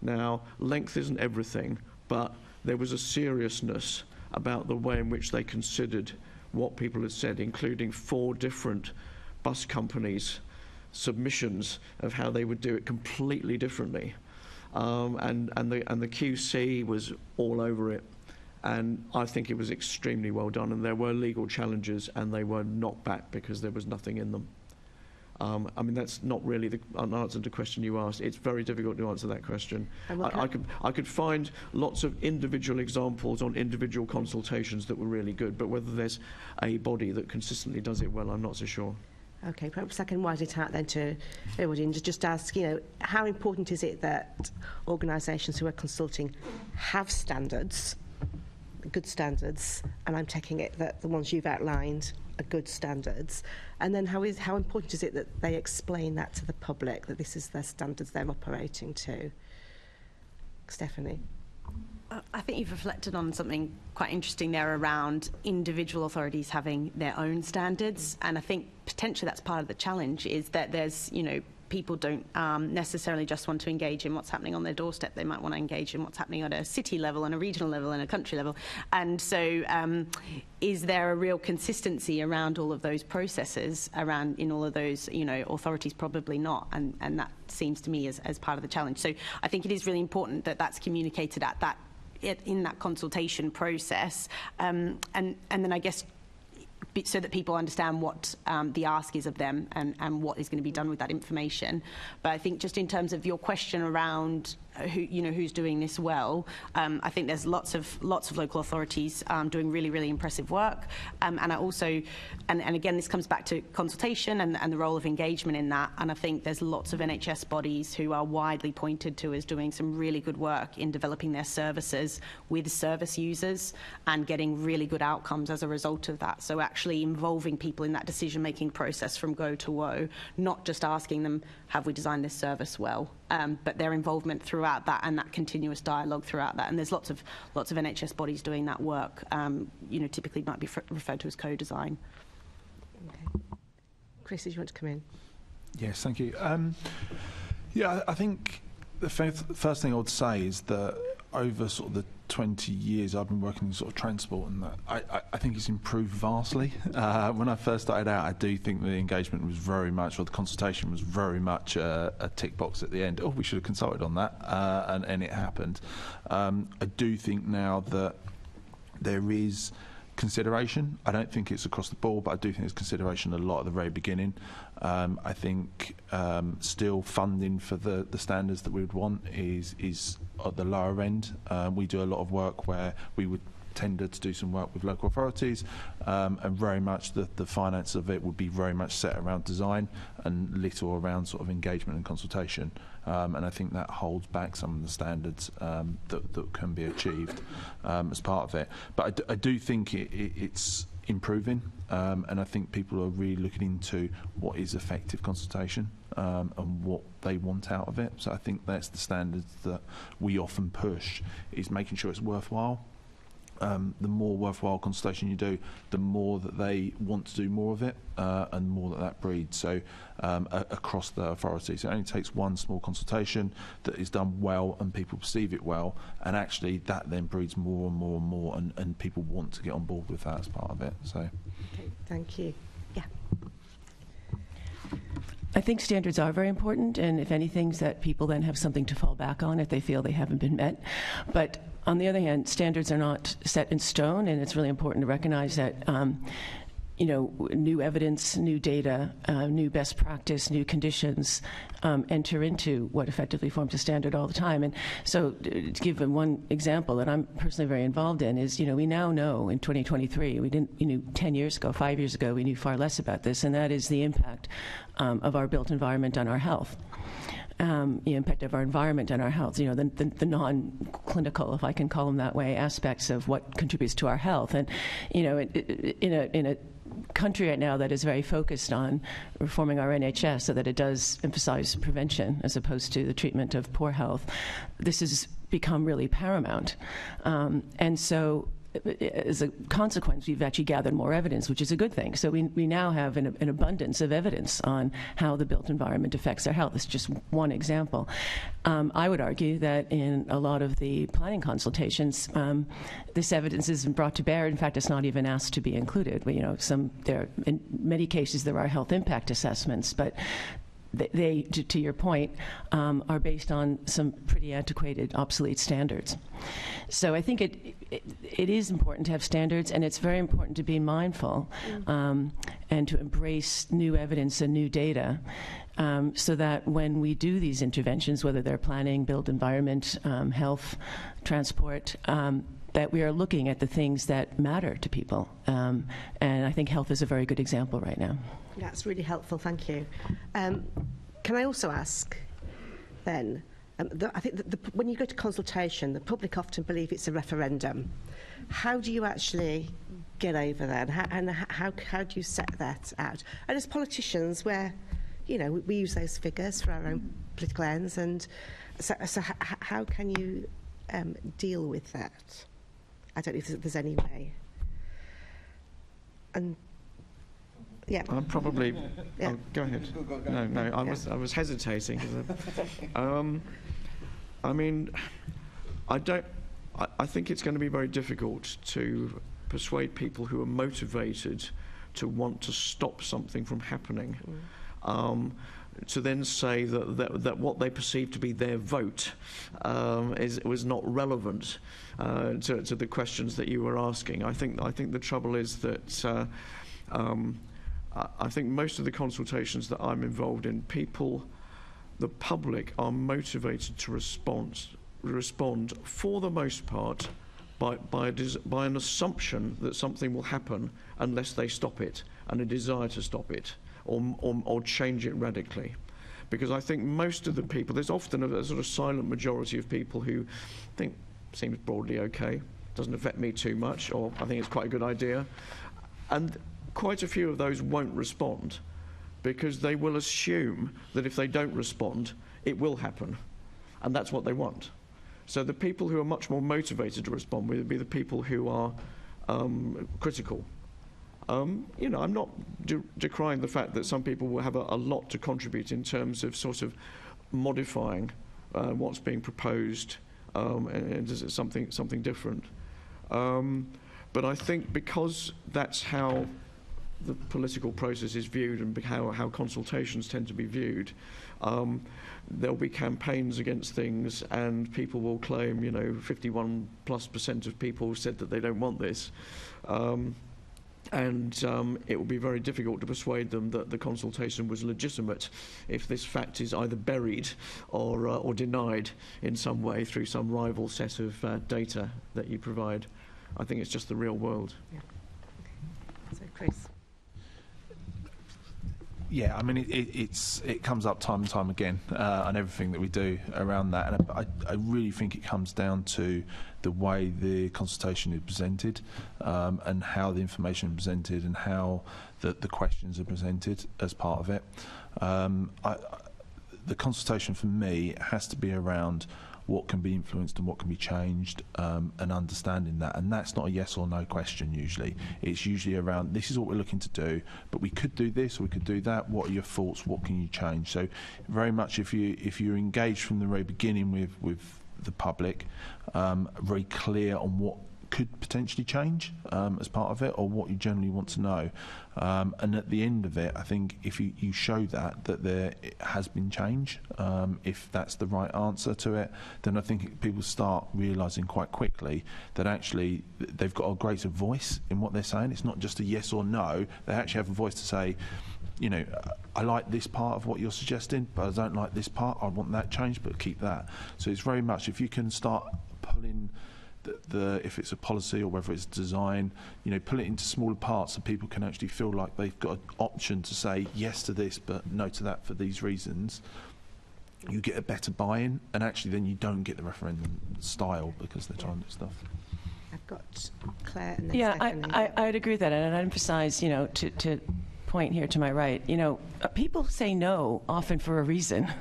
Now, length isn't everything, but there was a seriousness about the way in which they considered what people had said, including 4 different bus companies' submissions of how they would do it completely differently. And the QC was all over it. And I think it was extremely well done. And there were legal challenges, and they were knocked back because there was nothing in them. I mean, that's not really an answer to the question you asked. It's very difficult to answer that question. I could find lots of individual examples on individual consultations that were really good, but whether there's a body that consistently does it well, I'm not so sure. Okay, perhaps I can widen it out then to everybody and just ask, how important is it that organisations who are consulting have standards, good standards, and I'm taking it that the ones you've outlined are good standards, and then how important is it that they explain that to the public, that this is their standards they're operating to? Stephanie? I think you've reflected on something quite interesting there around individual authorities having their own standards, and I think potentially that's part of the challenge, is that there's, people don't necessarily just want to engage in what's happening on their doorstep. They might want to engage in what's happening at a city level and a regional level and a country level. And so is there a real consistency around all of those processes, in all of those authorities? Probably not. And that seems to me as part of the challenge. So I think it is really important that that's communicated in that consultation process. And then I guess so that people understand what the ask is of them and what is going to be done with that information. But I think just in terms of your question around who's doing this well, I think there's lots of local authorities doing really, really impressive work. And I also, and again, this comes back to consultation and the role of engagement in that. And I think there's lots of NHS bodies who are widely pointed to as doing some really good work in developing their services with service users and getting really good outcomes as a result of that. So actually involving people in that decision-making process from go to woe, not just asking them, have we designed this service well? But their involvement throughout that and that continuous dialogue throughout that. And there's lots of NHS bodies doing that work. Typically might be referred to as co-design. Okay. Chris, did you want to come in? Yes, thank you. I think the first thing I would say is that over sort of the 20 years I've been working in sort of transport, and I think it's improved vastly. When I first started out, I do think the engagement was very much, or the consultation was very much a tick box at the end. Oh, we should have consulted on that, and it happened. I do think now that there is consideration. I don't think it's across the board, but I do think there's consideration a lot at the very beginning. I think still funding for the standards that we would want is at the lower end. We do a lot of work where we would tender to do some work with local authorities, and very much the finance of it would be very much set around design and little around sort of engagement and consultation. And I think that holds back some of the standards that can be achieved as part of it. But I do think it's improving, and I think people are really looking into what is effective consultation and what they want out of it. So I think that's the standards that we often push, is making sure it's worthwhile. The more worthwhile consultation you do, the more that they want to do more of it, and more that breeds. So across the authority, so it only takes one small consultation that is done well and people perceive it well, and actually that then breeds more and more and more, and people want to get on board with that as part of it. So, okay, thank you. Yeah. I think standards are very important, and if anything, that people then have something to fall back on if they feel they haven't been met. But on the other hand, standards are not set in stone, and it's really important to recognize that new evidence, new data, new best practice, new conditions enter into what effectively forms a standard all the time. And so to give one example that I'm personally very involved in is, we now know in 2023, we didn't, 10 years ago, 5 years ago, we knew far less about this, and that is the impact of our built environment on our health. The impact of our environment and our health, the non-clinical, if I can call them that way, aspects of what contributes to our health. And, in a country right now that is very focused on reforming our NHS so that it does emphasize prevention as opposed to the treatment of poor health, this has become really paramount. And so as a consequence, we've actually gathered more evidence, which is a good thing. So we now have an abundance of evidence on how the built environment affects our health. It's just one example. I would argue that in a lot of the planning consultations, this evidence isn't brought to bear. In fact, it's not even asked to be included. In many cases, there are health impact assessments, but they, to your point, are based on some pretty antiquated, obsolete standards. So I think it is important to have standards, and it's very important to be mindful and to embrace new evidence and new data, so that when we do these interventions, whether they're planning, built environment, health, transport, that we are looking at the things that matter to people. And I think health is a very good example right now. That's really helpful, thank you. Can I also ask, then, I think that when you go to consultation, the public often believe it's a referendum. How do you actually get over that, and how do you set that out? And as politicians, we use those figures for our own political ends, and so how can you deal with that? I don't know if there's any way. And yeah. I'm probably. Yeah. Oh, go ahead. No. I was hesitating. I mean, I think it's going to be very difficult to persuade people who are motivated to want to stop something from happening, to then say that what they perceive to be their vote was not relevant to the questions that you were asking. I think the trouble is that I think most of the consultations that I'm involved in, the public are motivated to respond for the most part by an assumption that something will happen unless they stop it, and a desire to stop it or change it radically. Because I think most of the people, there's often a sort of silent majority of people who think seems broadly okay, doesn't affect me too much, or I think it's quite a good idea. And quite a few of those won't respond because they will assume that if they don't respond, it will happen. And that's what they want. So the people who are much more motivated to respond will be the people who are critical. I'm not decrying the fact that some people will have a lot to contribute in terms of sort of modifying what's being proposed and is it something different? But I think because that's how the political process is viewed and how consultations tend to be viewed, there'll be campaigns against things, and people will claim, 51+% of people said that they don't want this. And it will be very difficult to persuade them that the consultation was legitimate if this fact is either buried or denied in some way through some rival set of data that you provide. I think it's just the real world. Yeah. So, Chris. Yeah, I mean, it comes up time and time again on everything that we do around that, and I really think it comes down to the way the consultation is presented, and how the information is presented, and how the questions are presented as part of it. The consultation for me has to be around what can be influenced and what can be changed, and understanding that. And that's not a yes or no question usually. It's usually around, this is what we're looking to do, but we could do this or we could do that. What are your thoughts? What can you change? So very much if you're engaged from the very beginning with the public, very clear on what could potentially change as part of it, or what you generally want to know. And at the end of it, I think if you show that there has been change, if that's the right answer to it, then I think people start realising quite quickly that actually they've got a greater voice in what they're saying. It's not just a yes or no. They actually have a voice to say, I like this part of what you're suggesting, but I don't like this part. I want that changed, but keep that. So it's very much, if you can start pulling if it's a policy or whether it's design, pull it into smaller parts so people can actually feel like they've got an option to say yes to this but no to that for these reasons, you get a better buy-in, and actually then you don't get the referendum style because they're trying to do stuff. I've got Claire and then Stephanie. I'd agree with that, and I'd emphasize, to point here to my right, people say no often for a reason.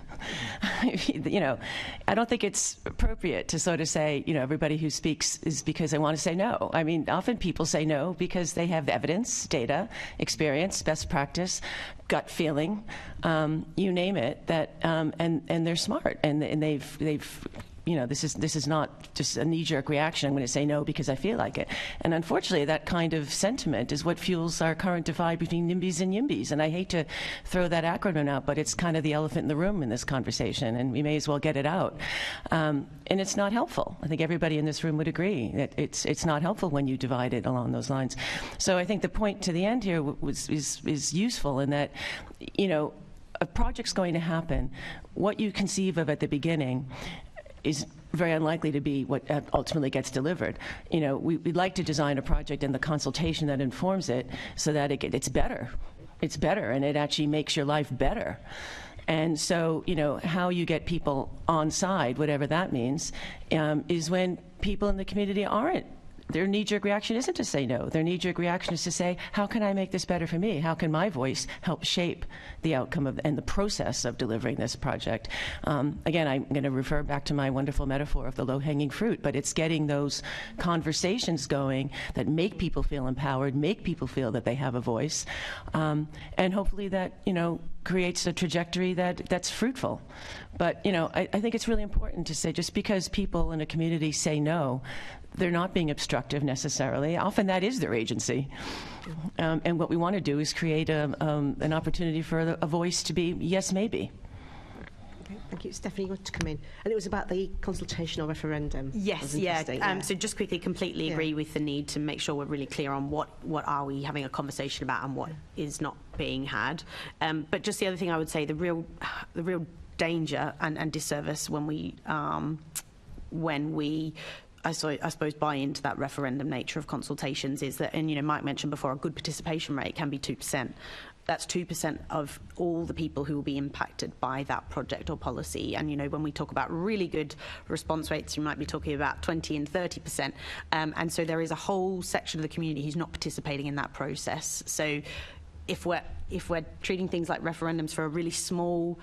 I don't think it's appropriate to sort of say, everybody who speaks is because they want to say no. I mean, often people say no because they have evidence, data, experience, best practice, gut feeling, you name it, that and they're smart, and they've this is not just a knee-jerk reaction. I'm going to say no because I feel like it. And unfortunately, that kind of sentiment is what fuels our current divide between NIMBYs and YIMBYs. And I hate to throw that acronym out, but it's kind of the elephant in the room in this conversation, and we may as well get it out. And it's not helpful. I think everybody in this room would agree that it's not helpful when you divide it along those lines. So I think the point to the end here is useful in that, a project's going to happen. What you conceive of at the beginning is very unlikely to be what ultimately gets delivered. We'd like to design a project and the consultation that informs it so that it's better. It's better, and it actually makes your life better. And so, how you get people on side, whatever that means, is when people in the community aren't. Their knee-jerk reaction isn't to say no. Their knee-jerk reaction is to say, how can I make this better for me? How can my voice help shape the outcome and the process of delivering this project? Again, I'm going to refer back to my wonderful metaphor of the low-hanging fruit, but it's getting those conversations going that make people feel empowered, make people feel that they have a voice, and hopefully that, creates a trajectory that's fruitful. But, I think it's really important to say, just because people in a community say no, they're not being obstructive necessarily. Often that is their agency. And what we want to do is create an opportunity for a voice to be yes, maybe. Okay, thank you. Stephanie, you want to come in? And it was about the consultation or referendum. Yes, So just quickly, completely agree with the need to make sure we're really clear on what are we having a conversation about and what is not being had. But just the other thing I would say, the real danger and disservice when we I suppose buy into that referendum nature of consultations is that, and Mike mentioned before, a good participation rate can be 2%. That's 2% of all the people who will be impacted by that project or policy. And when we talk about really good response rates, you might be talking about 20 and 30%. And so there is a whole section of the community who's not participating in that process. So if we're treating things like referendums for a really small,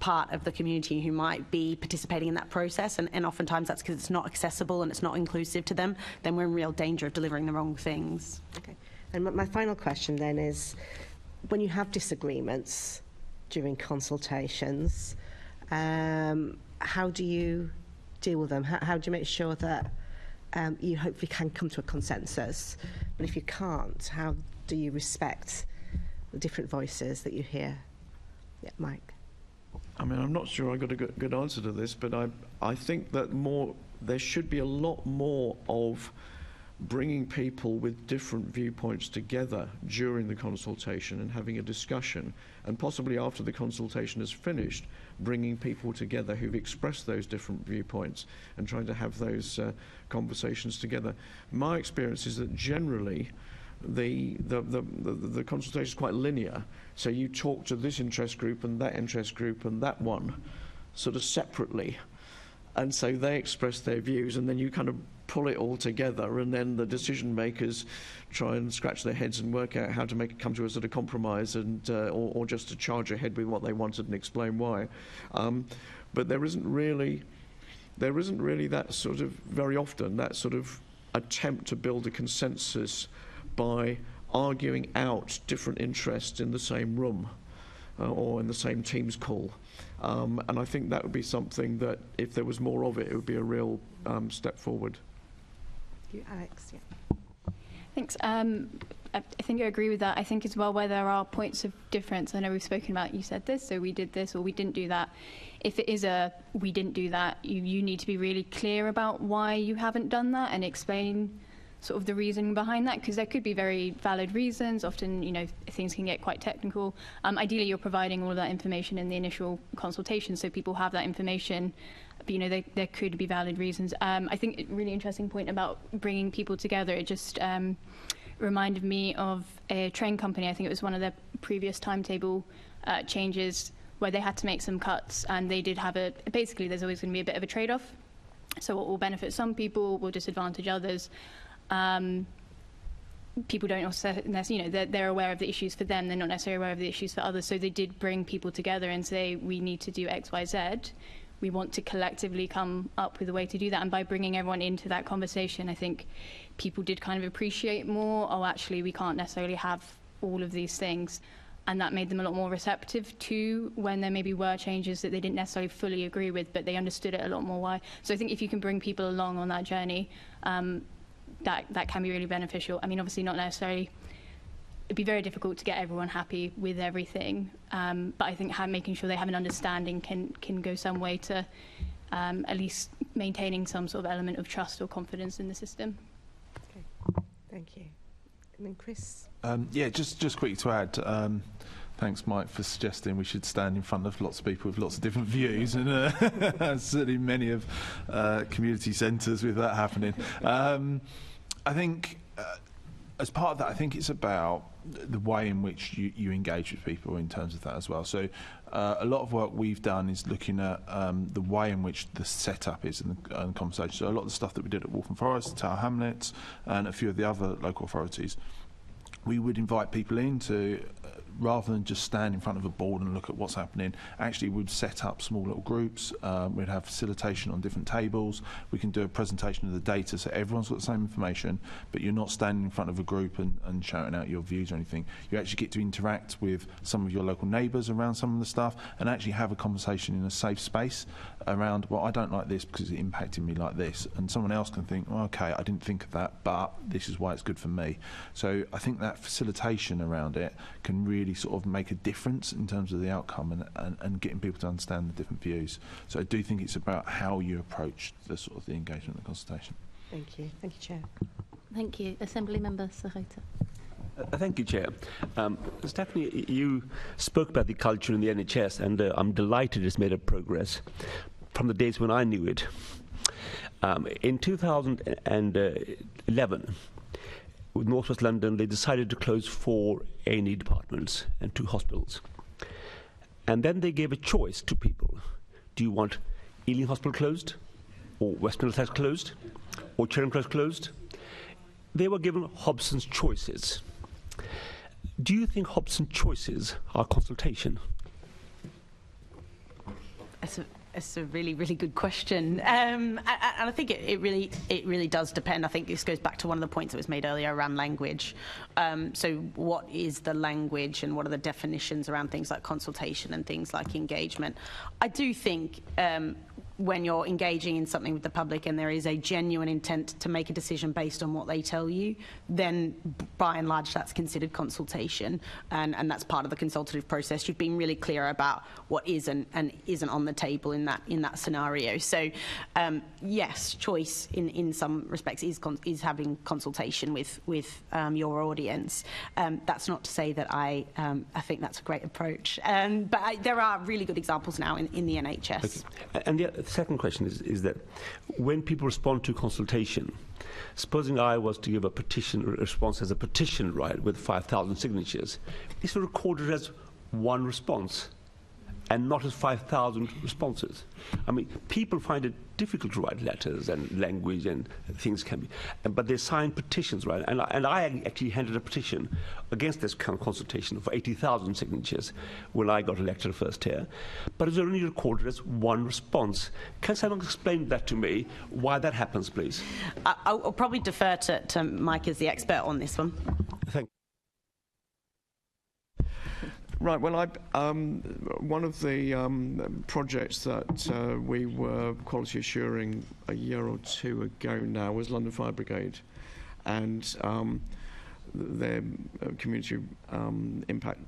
part of the community who might be participating in that process, and oftentimes that's because it's not accessible and it's not inclusive to them, then we're in real danger of delivering the wrong things. Okay. And my final question then is, when you have disagreements during consultations, how do you deal with them? How do you make sure that you hopefully can come to a consensus? But if you can't, how do you respect the different voices that you hear? Yeah, Mike. I mean, I'm not sure I got a good answer to this, but I think that there should be a lot more of bringing people with different viewpoints together during the consultation and having a discussion, and possibly after the consultation is finished, bringing people together who've expressed those different viewpoints and trying to have those conversations together. My experience is that generally the consultation is quite linear, so you talk to this interest group and that one sort of separately, and so they express their views, and then you kind of pull it all together, and then the decision makers try and scratch their heads and work out how to come to a sort of compromise, and or just to charge ahead with what they wanted and explain why. But there isn't really that sort of, very often, that sort of attempt to build a consensus by arguing out different interests in the same room or in the same Teams call. And I think that would be something that, if there was more of it, it would be a real step forward. You, Alex, yeah. Thanks. I think I agree with that. I think as well, where there are points of difference, I know we've spoken about, you said this, so we did this, or we didn't do that. If it is a we didn't do that, you need to be really clear about why you haven't done that and explain sort of the reason behind that, because there could be very valid reasons. Often, you know, things can get quite technical. Ideally, you're providing all of that information in the initial consultation, so people have that information. But, you know, there could be valid reasons. I think a really interesting point about bringing people together, it just reminded me of a train company. I think it was one of their previous timetable changes where they had to make some cuts, and they did have basically there's always going to be a bit of a trade-off. So what will benefit some people will disadvantage others. People don't also, you know, they're aware of the issues for them, they're not necessarily aware of the issues for others, so they did bring people together and say, we need to do X, Y, Z. We want to collectively come up with a way to do that, and by bringing everyone into that conversation, I think people did kind of appreciate more, oh, actually, we can't necessarily have all of these things, and that made them a lot more receptive to when there maybe were changes that they didn't necessarily fully agree with, but they understood it a lot more why. So I think if you can bring people along on that journey, that can be really beneficial. I mean, obviously not necessarily, it'd be very difficult to get everyone happy with everything, but I think making sure they have an understanding can go some way to at least maintaining some sort of element of trust or confidence in the system. Okay, thank you. And then Chris? Yeah, just quickly to add, thanks, Mike, for suggesting we should stand in front of lots of people with lots of different views, and certainly many of community centres with that happening. I think as part of that, I think it's about the way in which you engage with people in terms of that as well. So a lot of work we've done is looking at the way in which the setup is in the conversation. So a lot of the stuff that we did at Waltham Forest, Tower Hamlets, and a few of the other local authorities, we would invite people in to, rather than just stand in front of a board and look at what's happening, actually we'd set up small little groups, we'd have facilitation on different tables, we can do a presentation of the data so everyone's got the same information, but you're not standing in front of a group and shouting out your views or anything. You actually get to interact with some of your local neighbours around some of the stuff and actually have a conversation in a safe space around, well, I don't like this because it impacted me like this, and someone else can think, well, okay, I didn't think of that, but this is why it's good for me. So I think that facilitation around it can really sort of make a difference in terms of the outcome and getting people to understand the different views. So I do think it's about how you approach the sort of the engagement and consultation. Thank you. Thank you, Chair. Thank you. Assembly Member Serrata. Thank you, Chair. Stephanie, you spoke about the culture in the NHS, and I'm delighted it's made a progress from the days when I knew it. In 2011, with North West London, they decided to close 4 A&E departments and 2 hospitals. And then they gave a choice to people. Do you want Ealing Hospital closed, or West Middlesex closed, or Charing Cross closed? They were given Hobson's choices. Do you think Hobson's choices are consultation? It's a really, really good question, and I think it really does depend. I think this goes back to one of the points that was made earlier around language. So what is the language and what are the definitions around things like consultation and things like engagement? I do think when you're engaging in something with the public and there is a genuine intent to make a decision based on what they tell you, then by and large that's considered consultation, and that's part of the consultative process. You've been really clear about what is and isn't on the table in that scenario. So yes, choice in some respects is having consultation with your audience. That's not to say that I think that's a great approach, but there are really good examples now in the NHS. Okay. And the second question is that when people respond to consultation, supposing I was to give a petition response as a petition, right, with 5,000 signatures, it's recorded as one response and not as 5,000 responses. I mean, people find it difficult to write letters and language and things can be, but they sign petitions, right? And I actually handed a petition against this consultation for 80,000 signatures when I got elected first here, but it was only recorded as one response. Can someone explain that to me, why that happens, please? I'll probably defer to Mike as the expert on this one. Thank you. Right, well, one of the projects that we were quality assuring a year or two ago now was London Fire Brigade, and their community impact,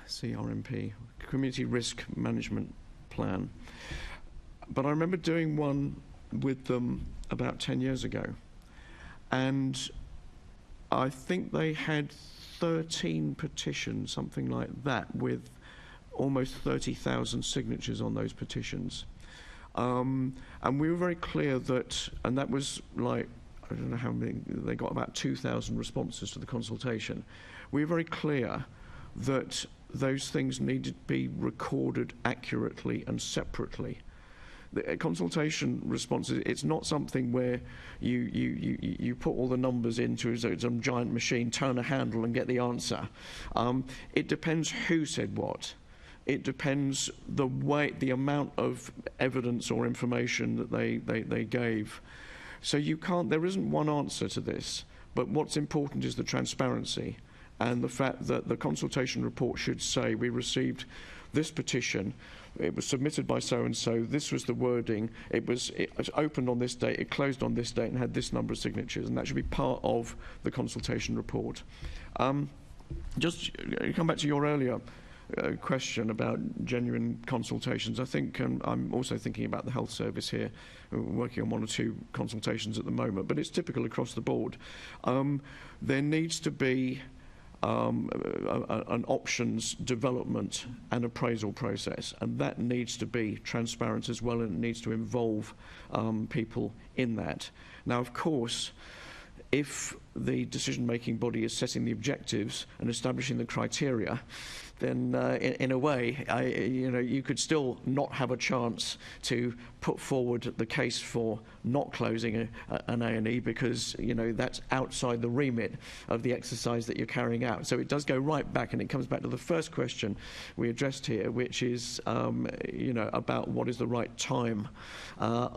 CRMP, community risk management plan. But I remember doing one with them about 10 years ago, and I think they had 13 petitions, something like that, with almost 30,000 signatures on those petitions. And we were very clear that, and that was like, I don't know how many, they got about 2,000 responses to the consultation. We were very clear that those things needed to be recorded accurately and separately. The consultation responses, it's not something where you put all the numbers into some giant machine, turn a handle and get the answer. It depends who said what. It depends the amount of evidence or information that they gave. So there isn't one answer to this, but what's important is the transparency and the fact that the consultation report should say we received this petition, it was submitted by so-and-so, this was the wording, it was opened on this date, it closed on this date and had this number of signatures, and that should be part of the consultation report. Just come back to your earlier question about genuine consultations. I think I'm also thinking about the health service here. We're working on one or two consultations at the moment, but it's typical across the board. There needs to be an options development and appraisal process, and that needs to be transparent as well, and it needs to involve people in that. Now, of course, if the decision-making body is setting the objectives and establishing the criteria, then in a way, you could still not have a chance to put forward the case for not closing an A&E because, that's outside the remit of the exercise that you're carrying out. So it does go right back, and it comes back to the first question we addressed here, which is, about what is the right time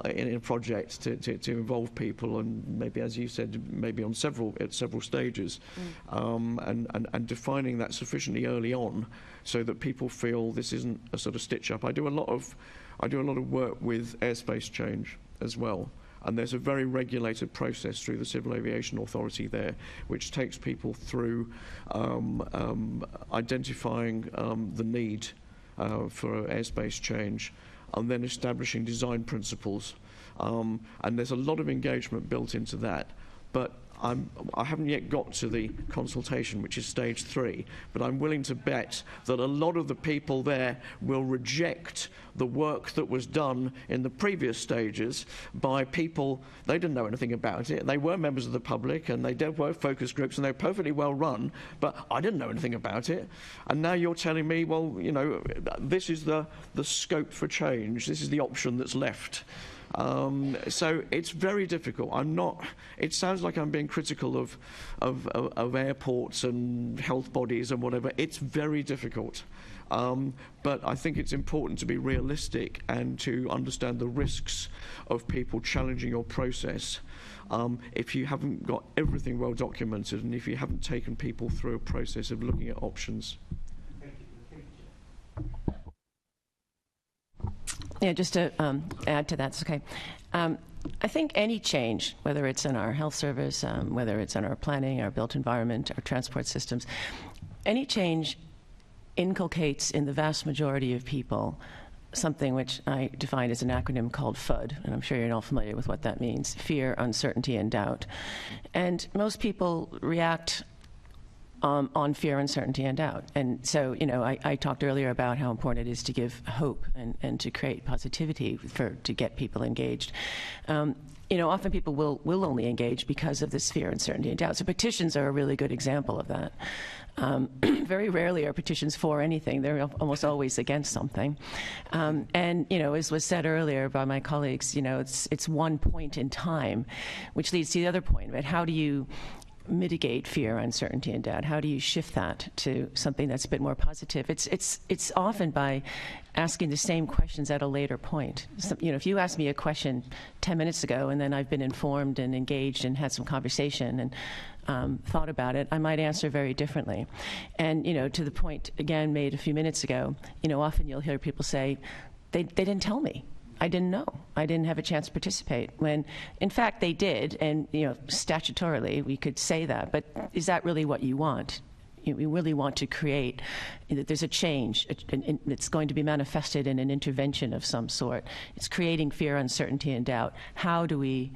in a project to involve people, and maybe, as you said, maybe at several stages, and defining that sufficiently early on so that people feel this isn't a sort of stitch up. I do a lot of work with airspace change as well, and there's a very regulated process through the Civil Aviation Authority there, which takes people through identifying the need for airspace change, and then establishing design principles. And there's a lot of engagement built into that, but I haven't yet got to the consultation, which is stage 3, but I'm willing to bet that a lot of the people there will reject the work that was done in the previous stages by people, they didn't know anything about it, they were members of the public, and they were focus groups, and they were perfectly well run, but I didn't know anything about it. And now you're telling me, well, this is the scope for change, this is the option that's left. So it's very difficult. It sounds like I'm being critical of airports and health bodies and whatever. It's very difficult. But I think it's important to be realistic and to understand the risks of people challenging your process if you haven't got everything well documented, and if you haven't taken people through a process of looking at options. Yeah, just to add to that, okay. I think any change, whether it's in our health service, whether it's in our planning, our built environment, our transport systems, any change inculcates in the vast majority of people something which I define as an acronym called FUD, and I'm sure you're all familiar with what that means: fear, uncertainty, and doubt. And most people react on fear, uncertainty, and doubt. And so, I talked earlier about how important it is to give hope and to create positivity to get people engaged. Often people will only engage because of this fear, uncertainty, and doubt. So petitions are a really good example of that. Very rarely are petitions for anything. They're almost always against something. And, as was said earlier by my colleagues, it's one point in time, which leads to the other point. But how do you mitigate fear, uncertainty, and doubt? How do you shift that to something that's a bit more positive? It's often by asking the same questions at a later point. So, if you asked me a question 10 minutes ago and then I've been informed and engaged and had some conversation and thought about it, I might answer very differently. And, to the point, again, made a few minutes ago, often you'll hear people say, they didn't tell me. I didn't know. I didn't have a chance to participate. When, in fact, they did, and statutorily we could say that. But is that really what you want? We really want to create that there's a change. It's going to be manifested in an intervention of some sort. It's creating fear, uncertainty, and doubt. How do we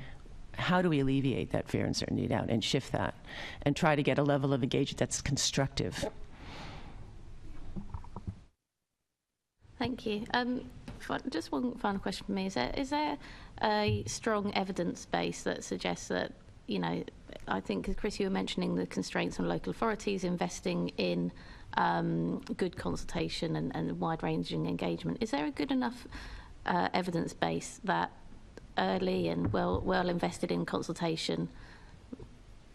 alleviate that fear, uncertainty, and doubt, and shift that, and try to get a level of engagement that's constructive? Thank you. Just one final question for me. Is there a strong evidence base that suggests that, I think, Chris, you were mentioning the constraints on local authorities investing in good consultation and wide-ranging engagement. Is there a good enough evidence base that early and well invested in consultation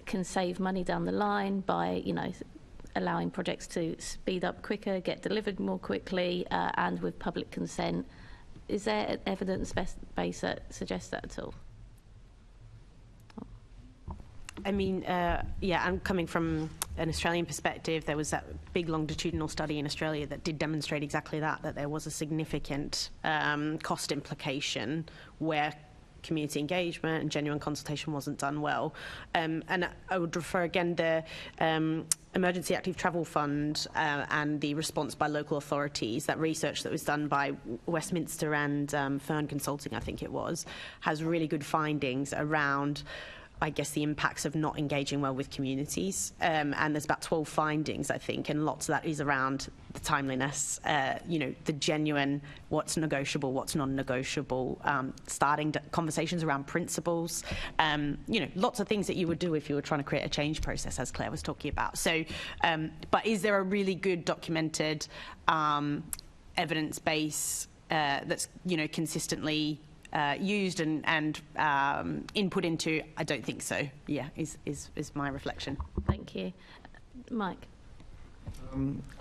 can save money down the line by, allowing projects to speed up quicker, get delivered more quickly, and with public consent? Is there an evidence base that suggests that at all? I mean, I'm coming from an Australian perspective. There was that big longitudinal study in Australia that did demonstrate exactly that there was a significant cost implication where community engagement and genuine consultation wasn't done well. And I would refer again the Emergency Active Travel Fund and the response by local authorities, that research that was done by Westminster and Fern Consulting, I think it was, has really good findings around, I guess, the impacts of not engaging well with communities. And there's about 12 findings, I think, and lots of that is around the timeliness, the genuine, what's negotiable, what's non-negotiable, starting conversations around principles, lots of things that you would do if you were trying to create a change process, as Claire was talking about. So, but is there a really good documented evidence base that's, consistently used and input into? I don't think so. Yeah, is my reflection. Thank you. Mike?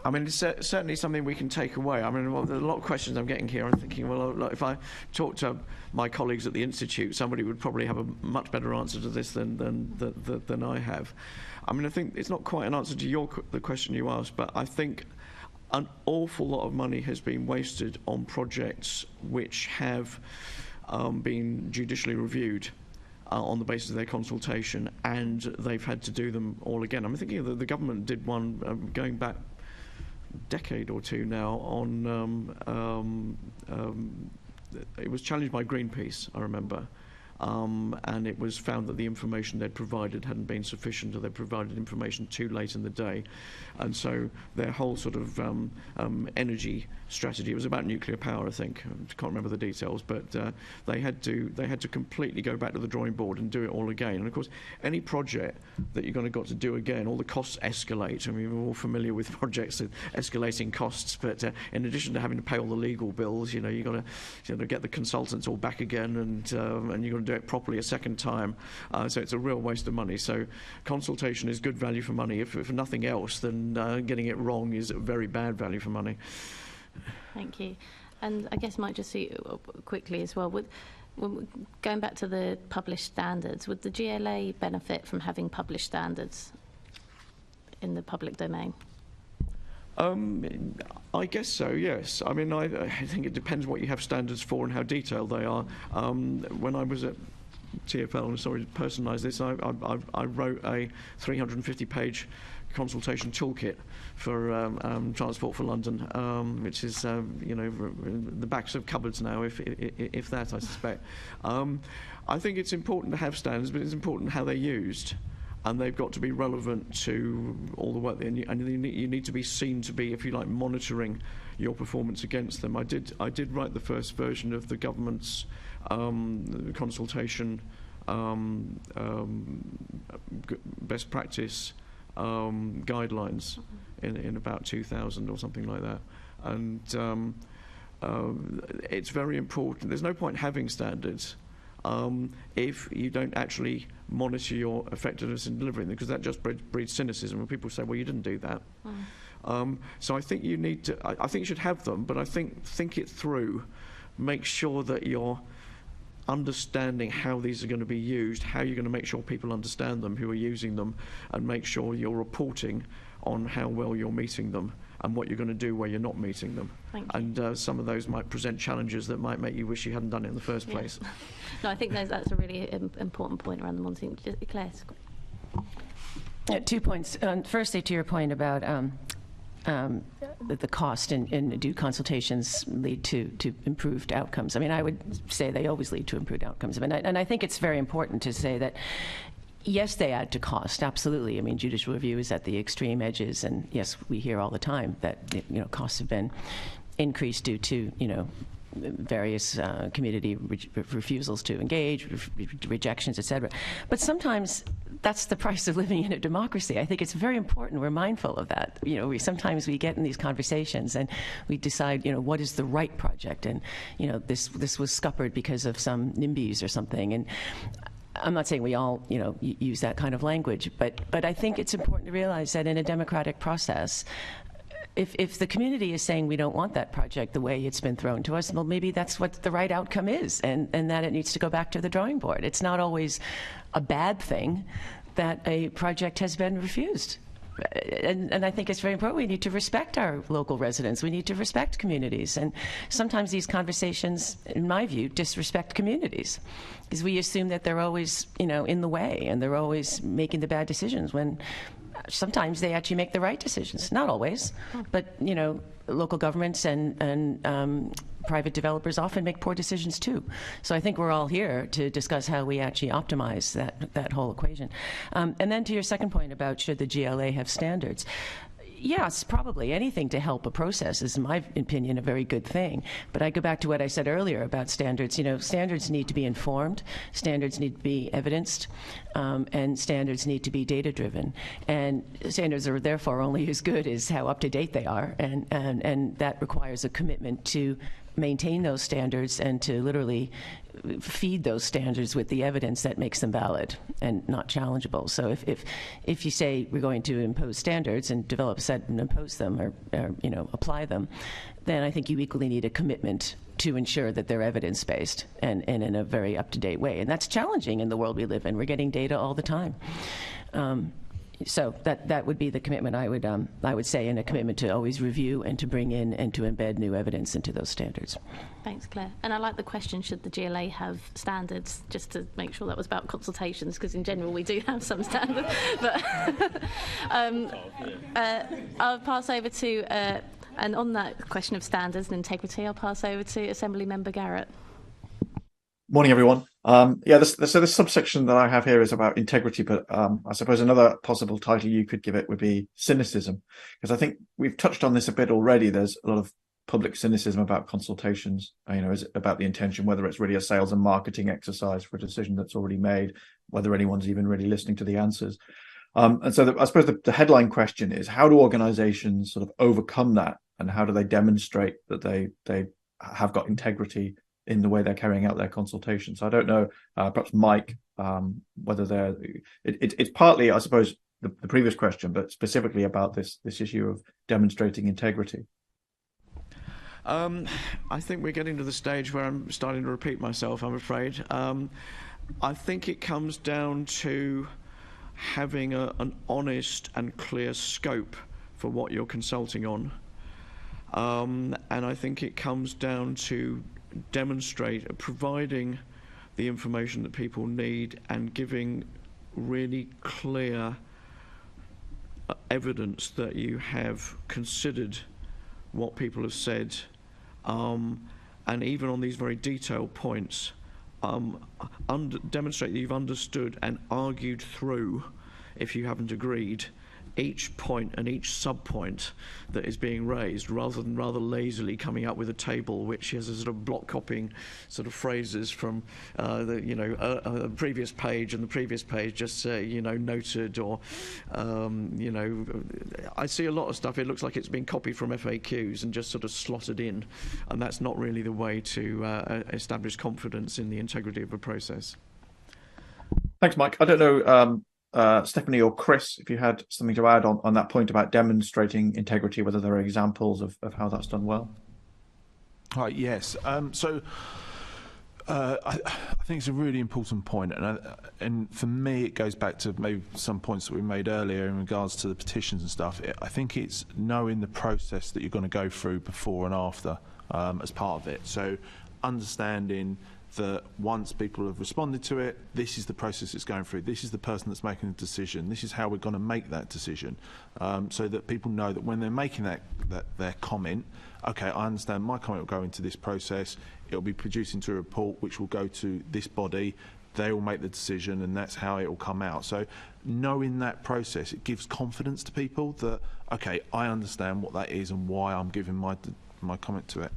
I mean, it's certainly something we can take away. I mean, there are a lot of questions I'm getting here. I'm thinking, well, look, if I talk to my colleagues at the Institute, somebody would probably have a much better answer to this than I have. I mean, I think it's not quite an answer to the question you asked, but I think an awful lot of money has been wasted on projects which have been judicially reviewed on the basis of their consultation, and they've had to do them all again. I'm thinking that the government did one going back a decade or two now on, it was challenged by Greenpeace, I remember, and it was found that the information they'd provided hadn't been sufficient, or they'd provided information too late in the day. And so their whole sort of energy strategy, it was about nuclear power, I think, I can't remember the details, but they had to completely go back to the drawing board and do it all again. And of course, any project that you're got to do again, all the costs escalate. I mean, we're all familiar with projects with escalating costs, but in addition to having to pay all the legal bills, you've got to get the consultants all back again, and you've got to do it properly a second time. So it's a real waste of money. So consultation is good value for money. If nothing else, then getting it wrong is very bad value for money. Thank you. And I guess, Mike, just quickly as well, going back to the published standards, would the GLA benefit from having published standards in the public domain? I guess so, yes. I mean, I think it depends what you have standards for and how detailed they are. When I was at TfL, I'm sorry to personalise this, I wrote a 350-page consultation toolkit for Transport for London, which is, the backs of cupboards now, if that, I suspect. I think it's important to have standards, but it's important how they're used. And they've got to be relevant to all the work, and you need to be seen to be, if you like, monitoring your performance against them. I did write the first version of the government's consultation best practice guidelines in about 2000 or something like that, and it's very important. There's no point having standards if you don't actually monitor your effectiveness in delivering them, because that just breeds cynicism when people say, well, you didn't do that. So I think you need to, I think you should have them, but I think it through, make sure that you're understanding how these are going to be used, how you're going to make sure people understand them who are using them, and make sure you're reporting on how well you're meeting them and what you're going to do where you're not meeting them. And some of those might present challenges that might make you wish you hadn't done it in the first place. No, I think that's a really important point around the monitoring. Claire. 2 points. Firstly, to your point about the cost and do consultations lead to improved outcomes? I mean, I would say they always lead to improved outcomes. I mean, and I think it's very important to say that, yes, they add to cost, absolutely. I mean, judicial review is at the extreme edges, and yes, we hear all the time that costs have been increased due to various community refusals to engage, rejections, etc. But sometimes that's the price of living in a democracy. I think it's very important we're mindful of that. Sometimes we get in these conversations and we decide, what is the right project, and this was scuppered because of some NIMBYs or something. And I'm not saying we all, use that kind of language, but I think it's important to realize that in a democratic process, if the community is saying we don't want that project the way it's been thrown to us, well, maybe that's what the right outcome is, and that it needs to go back to the drawing board. It's not always a bad thing that a project has been refused. And I think it's very important. We need to respect our local residents. We need to respect communities. And sometimes these conversations, in my view, disrespect communities, because we assume that they're always, in the way, and they're always making the bad decisions, when sometimes they actually make the right decisions. Not always, but local governments and private developers often make poor decisions too. So I think we're all here to discuss how we actually optimize that whole equation. And then to your second point about should the GLA have standards. Yes, probably. Anything to help a process is, in my opinion, a very good thing. But I go back to what I said earlier about standards. Standards need to be informed, standards need to be evidenced, and standards need to be data-driven. And standards are therefore only as good as how up-to-date they are, and that requires a commitment to maintain those standards and to literally feed those standards with the evidence that makes them valid and not challengeable. So if you say we're going to impose standards and develop a set and impose them or apply them, then I think you equally need a commitment to ensure that they're evidence-based and in a very up-to-date way. And that's challenging in the world we live in. We're getting data all the time. So that would be the commitment I would say, and a commitment to always review and to bring in and to embed new evidence into those standards. Thanks, Claire. And I like the question, should the GLA have standards, just to make sure that was about consultations, because in general we do have some standards. But I'll pass over to, and on that question of standards and integrity, I'll pass over to Assembly Member Garrett. Morning, everyone. So this subsection that I have here is about integrity, but I suppose another possible title you could give it would be cynicism, because I think we've touched on this a bit already. There's a lot of public cynicism about consultations, is it about the intention, whether it's really a sales and marketing exercise for a decision that's already made, whether anyone's even really listening to the answers. And so I suppose the headline question is, how do organizations sort of overcome that, and how do they demonstrate that they have got integrity in the way they're carrying out their consultation? So I don't know, perhaps Mike, whether it's partly, I suppose, the previous question, but specifically about this issue of demonstrating integrity. I think we're getting to the stage where I'm starting to repeat myself, I'm afraid. I think it comes down to having an honest and clear scope for what you're consulting on. And I think it comes down to providing the information that people need and giving really clear evidence that you have considered what people have said, and even on these very detailed points, demonstrate that you've understood and argued through, if you haven't agreed, each point and each sub-point that is being raised, rather than lazily coming up with a table which has a sort of block copying sort of phrases from the previous page, and the previous page just noted, or I see a lot of stuff, it looks like it's been copied from FAQs and just sort of slotted in, and that's not really the way to establish confidence in the integrity of a process. Thanks, Mike. I don't know, Stephanie or Chris, if you had something to add on that point about demonstrating integrity, whether there are examples of how that's done well. Right, yes. So I think it's a really important point, and for me it goes back to maybe some points that we made earlier in regards to the petitions and stuff. I think it's knowing the process that you're going to go through before and after as part of it. So understanding that once people have responded to it, this is the process it's going through, this is the person that's making the decision, this is how we're going to make that decision, so that people know that when they're making their comment, okay, I understand my comment will go into this process, it'll be produced into a report which will go to this body, they will make the decision, and that's how it will come out. So knowing that process, it gives confidence to people that, okay, I understand what that is and why I'm giving my comment to it.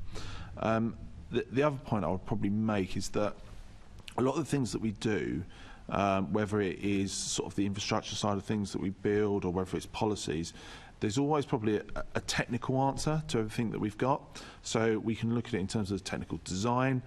The other point I would probably make is that a lot of the things that we do, whether it is sort of the infrastructure side of things that we build or whether it's policies, there's always probably a technical answer to everything that we've got. So we can look at it in terms of technical design,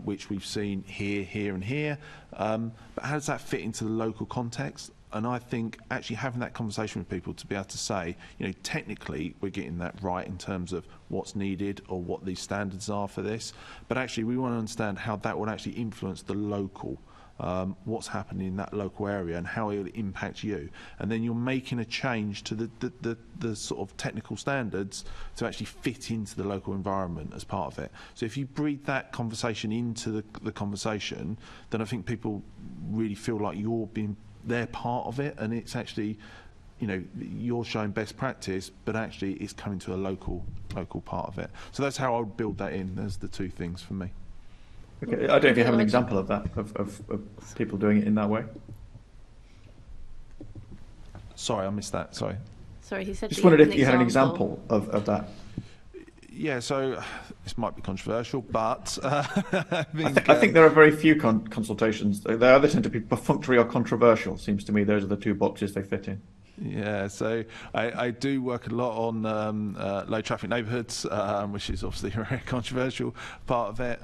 which we've seen here, and here. But how does that fit into the local context? And I think actually having that conversation with people to be able to say, technically we're getting that right in terms of what's needed or what these standards are for this, but actually we want to understand how that would actually influence the local, what's happening in that local area and how it will impact you. And then you're making a change to the sort of technical standards to actually fit into the local environment as part of it. So if you breathe that conversation into the conversation, then I think people really feel like they're part of it, and it's actually, you're showing best practice, but actually it's coming to a local part of it. So that's how I would build that in. There's the two things for me. Okay. I don't know if you have an example of that, of people doing it in that way. Sorry, I missed that. Sorry, he said. Just wondered if you had an example of that. Yeah, so this might be controversial, but I think there are very few consultations. They either tend to be perfunctory or controversial. Seems to me those are the two boxes they fit in. Yeah, so I do work a lot on low traffic neighbourhoods, which is obviously a very controversial part of it.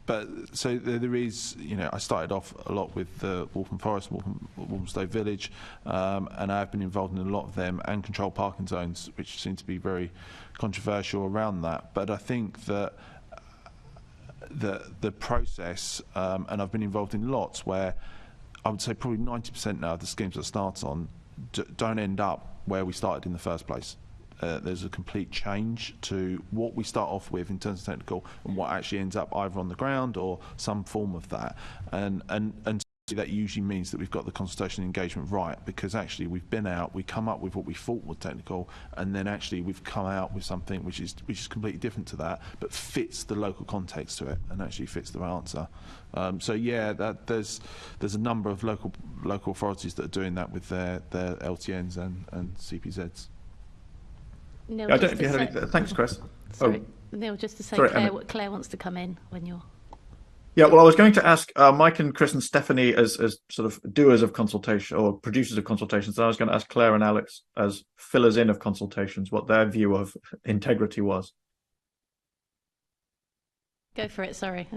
But so there is, I started off a lot with Waltham Forest, Walthamstow Village, and I've been involved in a lot of them, and controlled parking zones, which seem to be very controversial around that. But I think that the process, and I've been involved in lots where I would say probably 90% now of the schemes that start on don't end up where we started in the first place. There's a complete change to what we start off with in terms of technical and what actually ends up either on the ground or some form of that. And that usually means that we've got the consultation engagement right, because actually we've been out, we come up with what we thought was technical, and then actually we've come out with something which is completely different to that, but fits the local context to it and actually fits the answer. So yeah, there's a number of local authorities that are doing that with their LTNs and CPZs. Neil, I don't know if you had any. Thanks, Chris. Sorry, Neil, just to say, sorry, Claire wants to come in when you're. Yeah, well, I was going to ask Mike and Chris and Stephanie as sort of doers of consultation or producers of consultations. And I was going to ask Claire and Alex as fillers in of consultations what their view of integrity was. Go for it. Sorry, I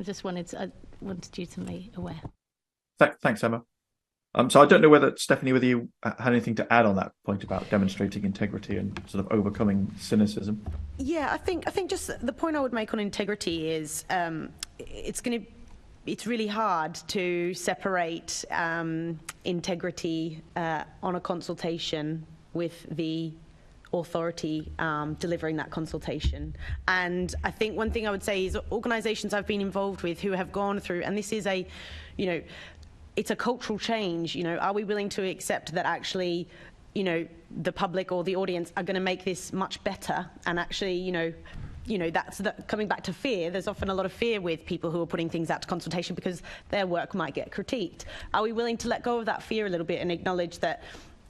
wanted you to be aware. Thanks, Emma. So I don't know whether you had anything to add on that point about demonstrating integrity and sort of overcoming cynicism. Yeah, I think just the point I would make on integrity is it's really hard to separate integrity on a consultation with the authority delivering that consultation. And I think one thing I would say is organisations I've been involved with who have gone through, and this is a, you know, it's a cultural change. You know, are we willing to accept that actually, you know, the public or the audience are going to make this much better? And actually, you know, that's coming back to fear. There's often a lot of fear with people who are putting things out to consultation because their work might get critiqued. Are we willing to let go of that fear a little bit and acknowledge that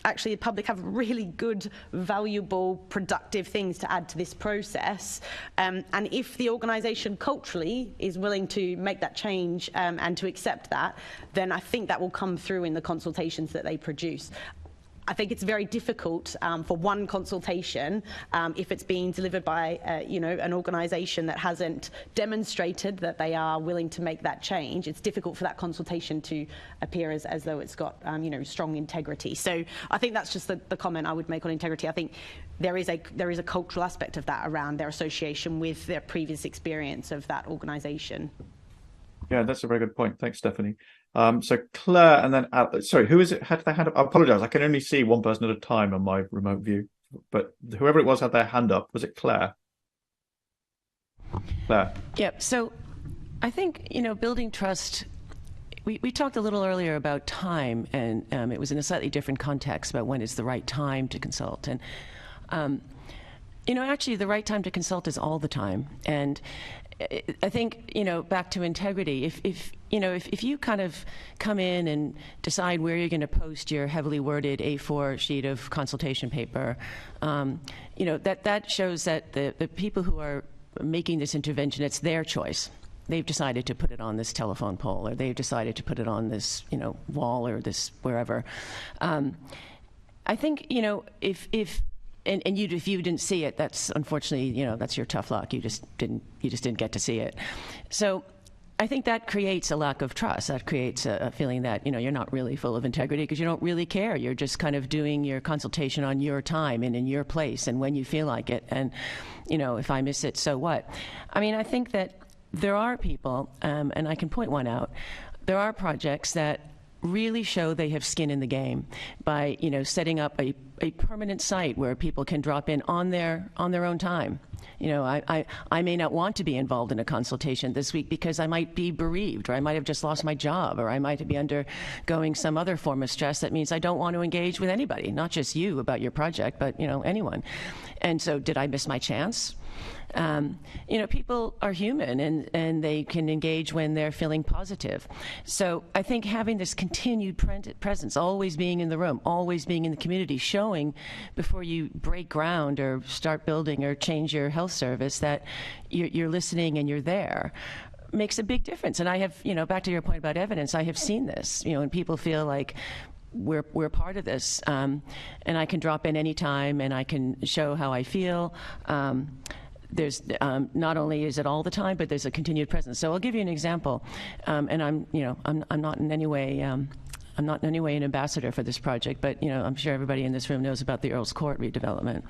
actually the public have really good, valuable, productive things to add to this process? And if the organisation culturally is willing to make that change and to accept that, then I think that will come through in the consultations that they produce. I think it's very difficult for one consultation, if it's being delivered by, you know, an organisation that hasn't demonstrated that they are willing to make that change. It's difficult for that consultation to appear as though it's got, you know, strong integrity. So I think that's just the comment I would make on integrity. I think there is a cultural aspect of that around their association with their previous experience of that organisation. Yeah, that's a very good point. Thanks, Stephanie. So Claire, and then sorry, who is it had their hand up? I apologise. I can only see one person at a time on my remote view, but whoever it was had their hand up. Was it Claire? Claire. Yeah. So I think, you know, building trust. We talked a little earlier about time, and it was in a slightly different context about when is the right time to consult. And you know, actually, the right time to consult is all the time. And I think, you know, back to integrity, if you kind of come in and decide where you're going to post your heavily worded A4 sheet of consultation paper, you know, that shows that the people who are making this intervention, it's their choice. They've decided to put it on this telephone pole, or they've decided to put it on this, you know, wall, or this wherever. I think, you know, if you didn't see it, that's unfortunately, you know, that's your tough luck. You just didn't get to see it. So I think that creates a lack of trust. That creates a feeling that, you know, you're not really full of integrity because you don't really care. You're just kind of doing your consultation on your time and in your place and when you feel like it. And, you know, if I miss it, so what? I mean, I think that there are people, and I can point one out, there are projects that really show they have skin in the game by, you know, setting up a permanent site where people can drop in on their own time. You know, I may not want to be involved in a consultation this week because I might be bereaved, or I might have just lost my job, or I might be undergoing some other form of stress that means I don't want to engage with anybody, not just you about your project, but, you know, anyone. And so did I miss my chance? You know, people are human, and they can engage when they're feeling positive. So I think having this continued presence, always being in the room, always being in the community, showing before you break ground or start building or change your health service that you're listening and you're there, makes a big difference. And I have, you know, back to your point about evidence, I have seen this, you know, and people feel like we're part of this, and I can drop in any time and I can show how I feel. There's not only is it all the time, but there's a continued presence. So I'll give you an example, and I'm not in any way an ambassador for this project, but, you know, I'm sure everybody in this room knows about the Earl's Court redevelopment,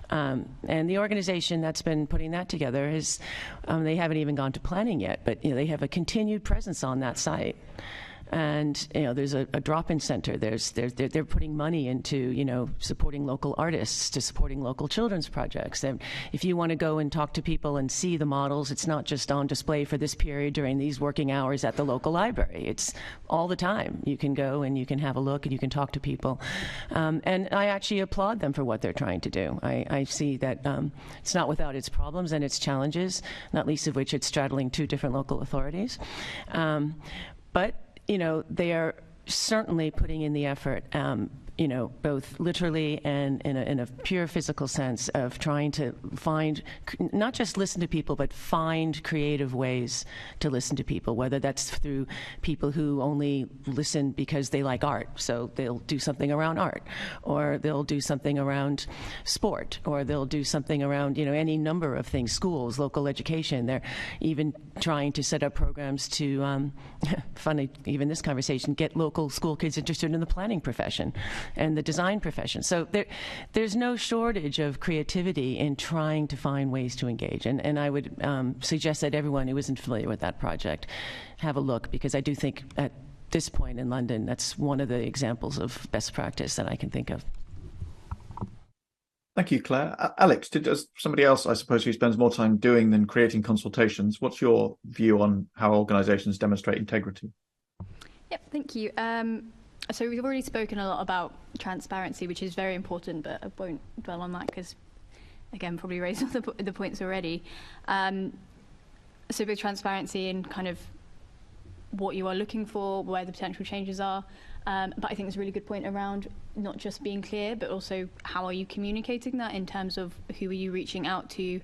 and the organization that's been putting that together is they haven't even gone to planning yet, but, you know, they have a continued presence on that site. And, you know, there's a drop-in center. They're putting money into, you know, supporting local artists, to supporting local children's projects. And if you want to go and talk to people and see the models, it's not just on display for this period during these working hours at the local library. It's all the time. You can go and you can have a look and you can talk to people. And I actually applaud them for what they're trying to do. I see that it's not without its problems and its challenges, not least of which it's straddling two different local authorities. But you know, they are certainly putting in the effort, you know, both literally and in a pure physical sense of trying to find, not just listen to people, but find creative ways to listen to people, whether that's through people who only listen because they like art, so they'll do something around art, or they'll do something around sport, or they'll do something around, you know, any number of things, schools, local education. They're even trying to set up programs to, funny, even this conversation, get local school kids interested in the planning profession and the design profession. So there's no shortage of creativity in trying to find ways to engage. And I would suggest that everyone who isn't familiar with that project have a look, because I do think at this point in London, that's one of the examples of best practice that I can think of. Thank you, Claire. Alex, does somebody else, I suppose, who spends more time doing than creating consultations, what's your view on how organisations demonstrate integrity? Yep, thank you. So we've already spoken a lot about transparency, which is very important, but I won't dwell on that because, again, probably raised all the points already. So with transparency and kind of what you are looking for, where the potential changes are. But I think there's a really good point around not just being clear, but also how are you communicating that in terms of who are you reaching out to?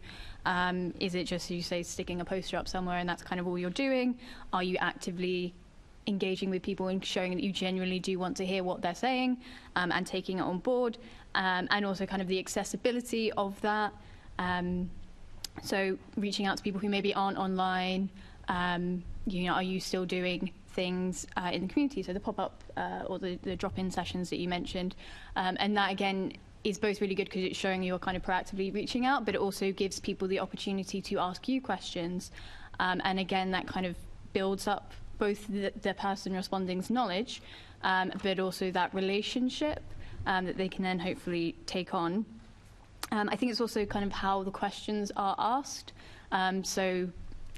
Is it just, you say, sticking a poster up somewhere and that's kind of all you're doing? Are you actively engaging with people and showing that you genuinely do want to hear what they're saying and taking it on board? And also kind of the accessibility of that. So reaching out to people who maybe aren't online, you know, are you still doing things in the community, so the pop-up or the drop-in sessions that you mentioned, and that again is both really good because it's showing you're kind of proactively reaching out, but it also gives people the opportunity to ask you questions, and again that kind of builds up both the person responding's knowledge, but also that relationship that they can then hopefully take on. I think it's also kind of how the questions are asked, so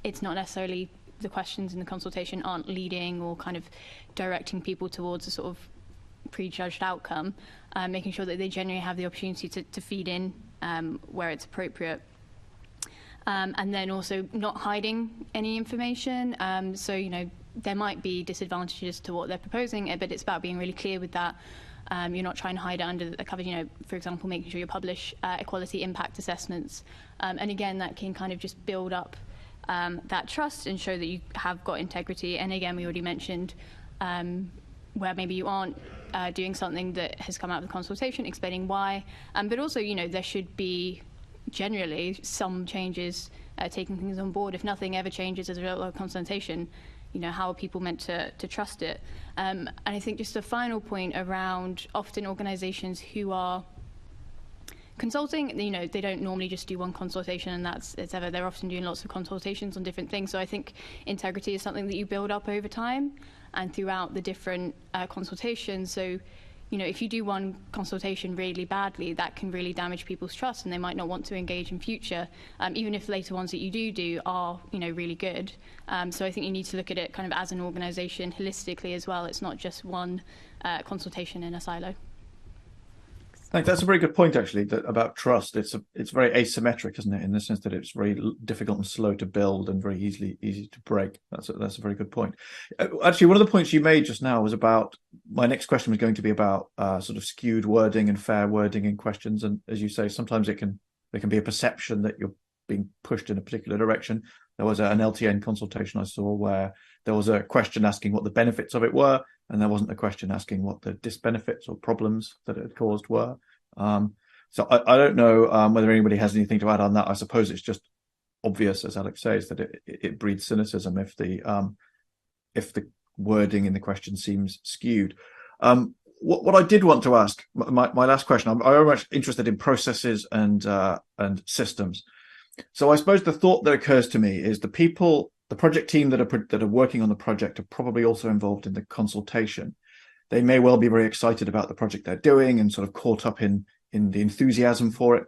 it's not necessarily the questions in the consultation aren't leading or kind of directing people towards a sort of prejudged outcome, making sure that they genuinely have the opportunity to feed in where it's appropriate. And then also not hiding any information. So, you know, there might be disadvantages to what they're proposing, but it's about being really clear with that. You're not trying to hide it under the cover, you know, for example, making sure you publish equality impact assessments. And again, that can kind of just build up that trust and show that you have got integrity. And again, we already mentioned where maybe you aren't doing something that has come out of the consultation, explaining why. But also, you know, there should be generally some changes, taking things on board. If nothing ever changes as a result of consultation, you know, how are people meant to trust it? And I think just a final point around often organisations who are consulting, you know, they don't normally just do one consultation and that's it's ever. They're often doing lots of consultations on different things. So I think integrity is something that you build up over time and throughout the different consultations. So, you know, if you do one consultation really badly, that can really damage people's trust and they might not want to engage in future, even if later ones that you do are, you know, really good. So I think you need to look at it kind of as an organisation holistically as well. It's not just one consultation in a silo. Thanks. That's a very good point, actually, about trust. It's very asymmetric, isn't it, in the sense that it's very difficult and slow to build and very easy to break. That's a very good point. Actually, one of the points you made just now was about, my next question was going to be about sort of skewed wording and fair wording in questions. And as you say, sometimes there can be a perception that you're being pushed in a particular direction. There was an LTN consultation I saw where there was a question asking what the benefits of it were, and there wasn't a question asking what the disbenefits or problems that it had caused were. So I don't know whether anybody has anything to add on that. I suppose it's just obvious, as Alex says, that it breeds cynicism if the wording in the question seems skewed. What I did want to ask, my last question, I'm very much interested in processes and systems. So I suppose the thought that occurs to me is the project team that are working on the project are probably also involved in the consultation. They may well be very excited about the project they're doing and sort of caught up in the enthusiasm for it,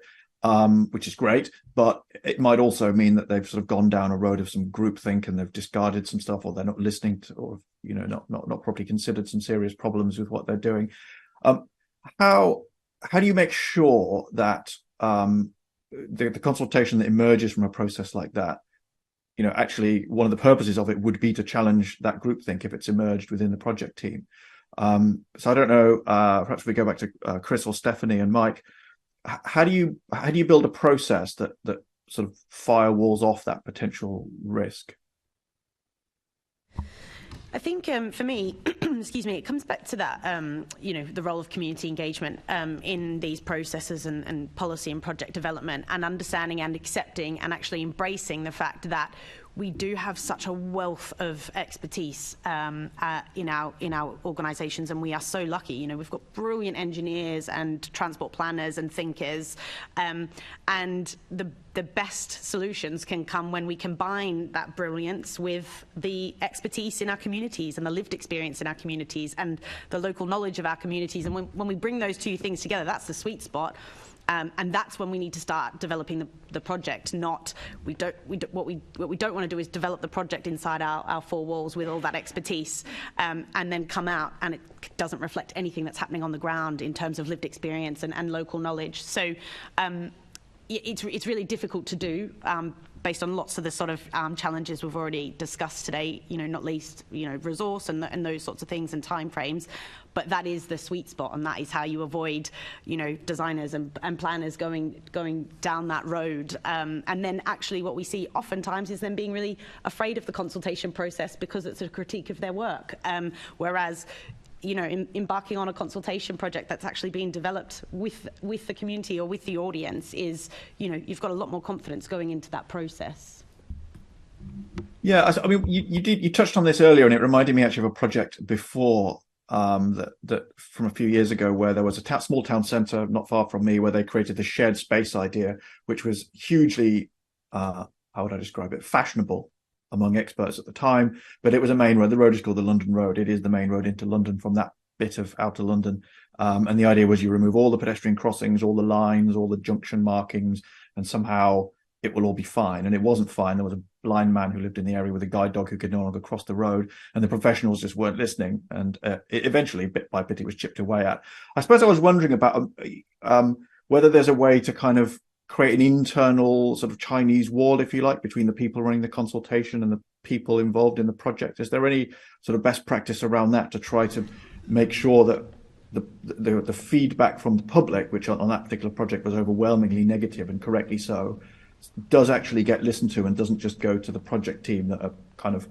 which is great. But it might also mean that they've sort of gone down a road of some groupthink and they've discarded some stuff, or they're not listening to, or you know, not properly considered some serious problems with what they're doing. How do you make sure that the consultation that emerges from a process like that, you know, actually one of the purposes of it would be to challenge that groupthink if it's emerged within the project team? So I don't know, perhaps we go back to Chris or Stephanie and Mike. How do you build a process that sort of firewalls off that potential risk? I think for me, excuse me, it comes back to that, you know, the role of community engagement in these processes and policy and project development, and understanding and accepting and actually embracing the fact that we do have such a wealth of expertise in our organisations, and we are so lucky. You know, we've got brilliant engineers and transport planners and thinkers, and the best solutions can come when we combine that brilliance with the expertise in our communities and the lived experience in our communities and the local knowledge of our communities. And when we bring those two things together, that's the sweet spot. And that's when we need to start developing the project. Not what we don't want to do is develop the project inside our four walls with all that expertise, and then come out and it doesn't reflect anything that's happening on the ground in terms of lived experience and local knowledge. So it's really difficult to do. Based on lots of the sort of challenges we've already discussed today, not least, resource and those sorts of things and timeframes. But that is the sweet spot, and that is how you avoid, designers and planners going down that road. And then actually what we see oftentimes is them being really afraid of the consultation process because it's a critique of their work. Whereas, embarking on a consultation project that's actually being developed with the community or with the audience is, you've got a lot more confidence going into that process. Yeah, I mean, you touched on this earlier, and it reminded me actually of a project before that from a few years ago, where there was a small town centre not far from me, where they created the shared space idea, which was hugely, how would I describe it, fashionable among experts at the time. But it was a main road. The road is called the London Road. It is the main road into London from that bit of outer London. And the idea was you remove all the pedestrian crossings, all the lines, all the junction markings, and somehow it will all be fine. And it wasn't fine. There was a blind man who lived in the area with a guide dog who could no longer cross the road, and the professionals just weren't listening. And eventually, bit by bit, it was chipped away at. I suppose I was wondering about whether there's a way to kind of create an internal sort of Chinese wall, if you like, between the people running the consultation and the people involved in the project. Is there any sort of best practice around that to try to make sure that the feedback from the public, which on that particular project was overwhelmingly negative, and correctly so, does actually get listened to and doesn't just go to the project team that are kind of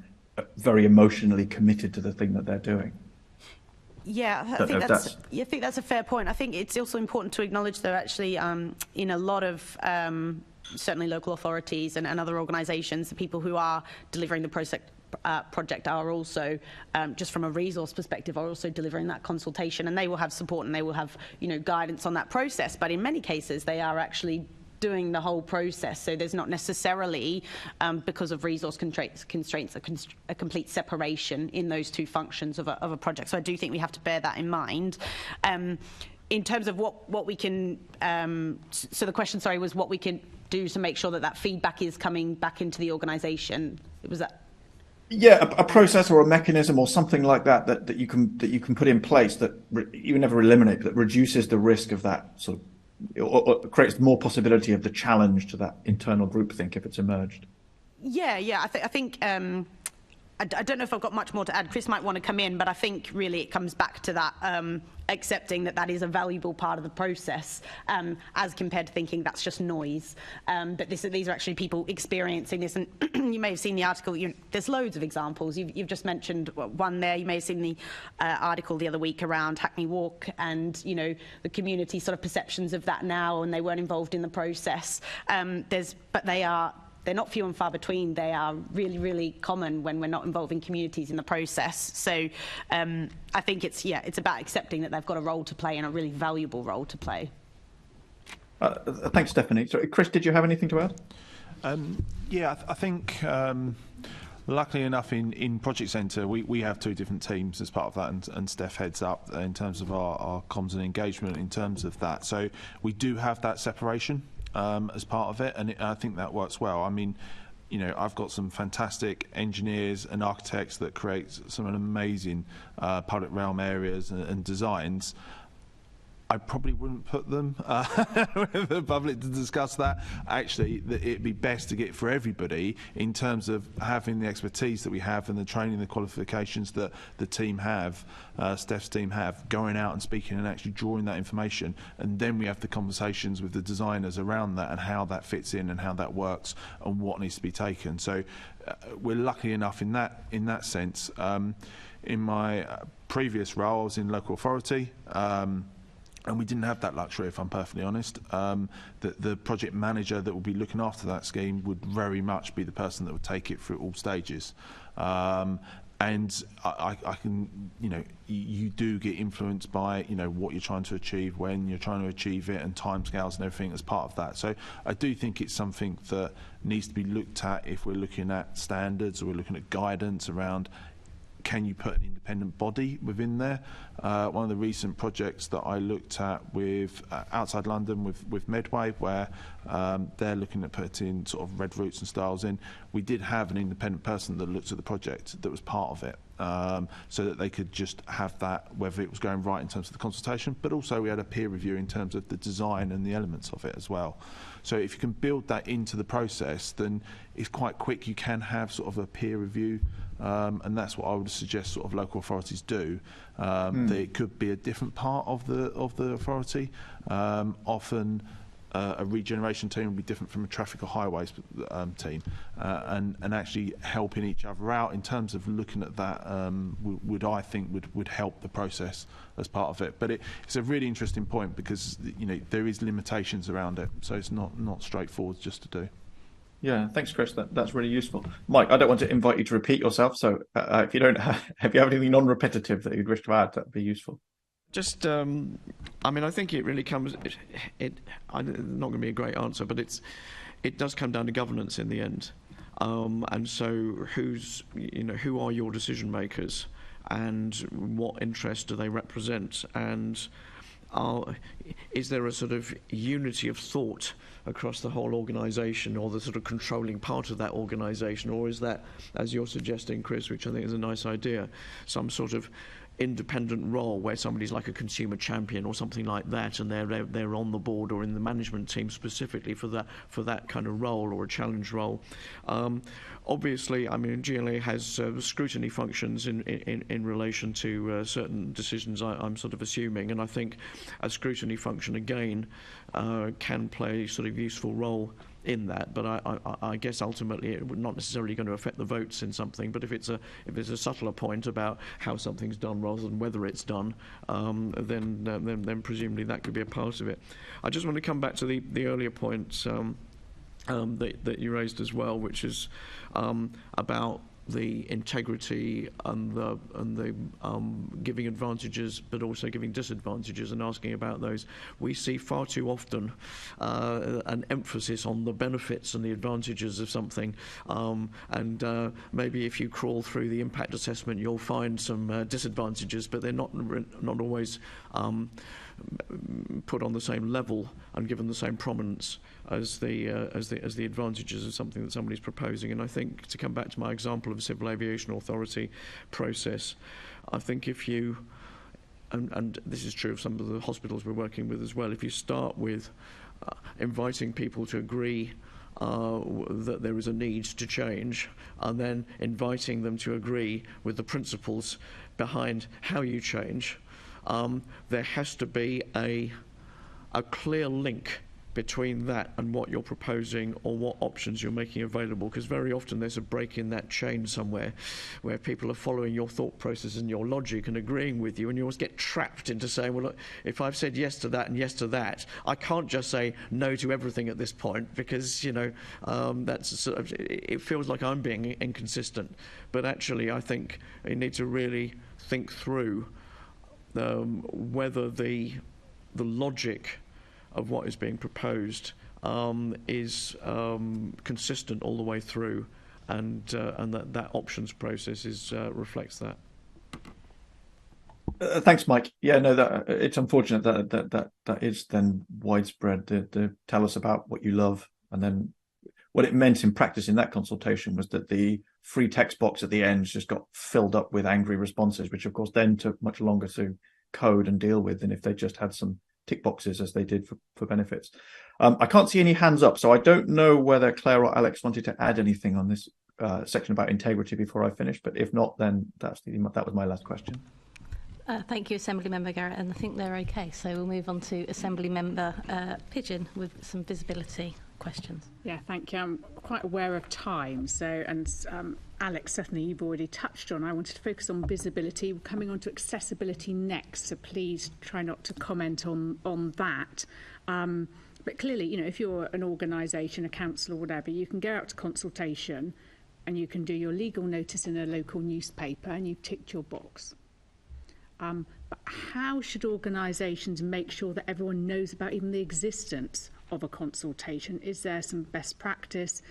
very emotionally committed to the thing that they're doing? Yeah, I think that's a fair point. I think it's also important to acknowledge, though, actually, in a lot of certainly local authorities and other organisations, the people who are delivering the project are also, just from a resource perspective, are also delivering that consultation, and they will have support and they will have guidance on that process. But in many cases, they are actually doing the whole process, so there's not necessarily, because of resource constraints, a complete separation in those two functions of a project. So I do think we have to bear that in mind. In terms of what we can, so the question, sorry, was what we can do to make sure that feedback is coming back into the organisation. Was that? Yeah, a process or a mechanism or something like that you can put in place that you never eliminate, but that reduces the risk of that sort of, or creates more possibility of the challenge to that internal groupthink if it's emerged. Yeah. I think I don't know if I've got much more to add. Chris might want to come in, but I think really it comes back to that accepting that is a valuable part of the process, as compared to thinking that's just noise. But these are actually people experiencing this, and you may have seen the article. There's loads of examples. You've just mentioned one there. You may have seen the article the other week around Hackney Walk and the community sort of perceptions of that now, and they weren't involved in the process. But they're not few and far between. They are really, really common when we're not involving communities in the process. So I think it's about accepting that they've got a role to play and a really valuable role to play. Thanks, Stephanie. So, Chris, did you have anything to add? I think luckily enough in Project Centre we have two different teams as part of that, and Steph heads up in terms of our comms and engagement in terms of that. So we do have that separation as part of it, and I think that works well. I mean, I've got some fantastic engineers and architects that create some amazing public realm areas and designs. I probably wouldn't put them with the public to discuss that. Actually, it'd be best to get for everybody in terms of having the expertise that we have and the training, the qualifications that the team have, Steph's team have, going out and speaking and actually drawing that information. And then we have the conversations with the designers around that and how that fits in and how that works and what needs to be taken. So we're lucky enough in that sense. In my previous role, I was in local authority. And we didn't have that luxury, if I'm perfectly honest. The project manager that would be looking after that scheme would very much be the person that would take it through all stages. And I can, you do get influenced by, what you're trying to achieve, when you're trying to achieve it, and timescales and everything as part of that. So I do think it's something that needs to be looked at if we're looking at standards or we're looking at guidance around can you put an independent body within there? One of the recent projects that I looked at with outside London with Medway, where they're looking at putting sort of red routes and styles in, we did have an independent person that looked at the project that was part of it, so that they could just have that, whether it was going right in terms of the consultation, but also we had a peer review in terms of the design and the elements of it as well. So if you can build that into the process, then it's quite quick. You can have sort of a peer review, and that's what I would suggest sort of local authorities do. That it could be a different part of the authority. Often a regeneration team would be different from a traffic or highways team, and actually helping each other out in terms of looking at that I think would help the process as part of it. But it's a really interesting point, because there is limitations around it, so it's not straightforward just to do. Yeah, thanks, Chris. That's really useful. Mike, I don't want to invite you to repeat yourself, so if you don't if you have anything non-repetitive that you'd wish to add, that'd be useful. Just, I mean, I think it really comes. I'm not going to be a great answer, but it does come down to governance in the end, and so who are your decision makers, and what interest do they represent, and is there a sort of unity of thought across the whole organisation, or the sort of controlling part of that organisation, or is that, as you're suggesting, Chris, which I think is a nice idea, some sort of independent role where somebody's like a consumer champion or something like that, and they're on the board or in the management team specifically for that kind of role, or a challenge role. Obviously, I mean, GLA has scrutiny functions in relation to certain decisions, I'm sort of assuming, and I think a scrutiny function again can play a sort of useful role in that, but I guess ultimately it would not necessarily going to affect the votes in something. But if it's a subtler point about how something's done rather than whether it's done, then presumably that could be a part of it. I just want to come back to the earlier points that you raised as well, which is about the integrity and the giving advantages but also giving disadvantages, and asking about those. We see far too often an emphasis on the benefits and the advantages of something, and maybe if you crawl through the impact assessment you'll find some disadvantages, but they're not always put on the same level and given the same prominence as the advantages of something that somebody's proposing. And I think, to come back to my example of a civil aviation authority process, I think if you, and this is true of some of the hospitals we're working with as well, if you start with inviting people to agree that there is a need to change, and then inviting them to agree with the principles behind how you change, there has to be a clear link between that and what you're proposing or what options you're making available, because very often there's a break in that chain somewhere where people are following your thought process and your logic and agreeing with you, and you always get trapped into saying, well, look, if I've said yes to that and yes to that, I can't just say no to everything at this point, because that's sort of, it feels like I'm being inconsistent. But actually I think you need to really think through whether the logic of what is being proposed is consistent all the way through, and that options process reflects that. Thanks, Mike. Yeah, no, that it's unfortunate that is then widespread. To tell us about what you love, and then what it meant in practice in that consultation was that the free text box at the end just got filled up with angry responses, which of course then took much longer to code and deal with than if they just had some tick boxes as they did for benefits. I can't see any hands up, so I don't know whether Claire or Alex wanted to add anything on this section about integrity before I finish, but if not, then that was my last question. Thank you, Assembly Member Garrett, and I think they're okay. So we'll move on to Assembly Member Pigeon with some visibility questions. Yeah, thank you. I'm quite aware of time, and Alex, certainly you've already touched on. I wanted to focus on visibility. We're coming on to accessibility next, so please try not to comment on that. But clearly, if you're an organisation, a council or whatever, you can go out to consultation and you can do your legal notice in a local newspaper and you've ticked your box. But how should organisations make sure that everyone knows about even the existence of a consultation? Is there some best practice?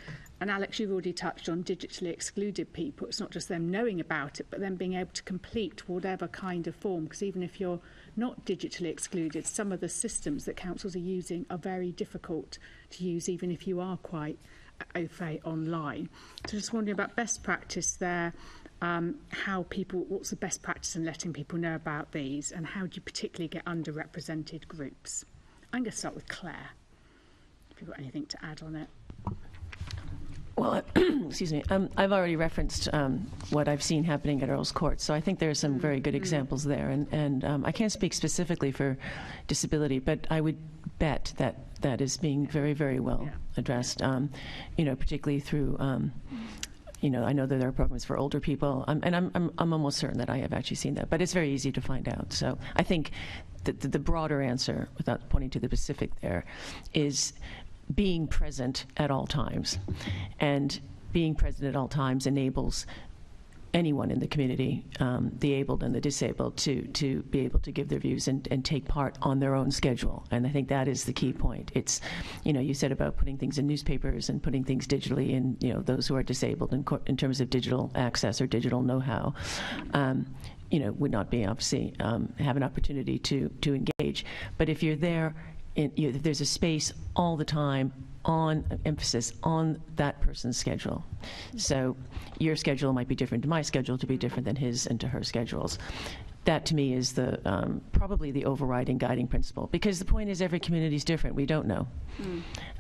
And Alex, you've already touched on digitally excluded people. It's not just them knowing about it, but then being able to complete whatever kind of form, because even if you're not digitally excluded, some of the systems that councils are using are very difficult to use, even if you are quite au fait online. So just wondering about best practice there, what's the best practice in letting people know about these, and how do you particularly get underrepresented groups? I'm going to start with Clare, if you've got anything to add on it. Well, excuse me. I've already referenced what I've seen happening at Earl's Court, so I think there are some very good examples there. And I can't speak specifically for disability, but I would bet that that is being very, very well addressed. Particularly through. I know that there are programs for older people, and I'm almost certain that I have actually seen that. But it's very easy to find out. So I think the broader answer, without pointing to the specific there, is being present at all times. And being present at all times enables anyone in the community, the abled and the disabled, to be able to give their views and take part on their own schedule. And I think that is the key point. It's, you said about putting things in newspapers and putting things digitally in, those who are disabled in terms of digital access or digital know-how, would not be obviously have an opportunity to engage. But if you're there, there's a space all the time on emphasis on that person's schedule. So your schedule might be different to my schedule, to be different than his and to her schedules. That to me is the probably the overriding guiding principle, because the point is every community is different. We don't know.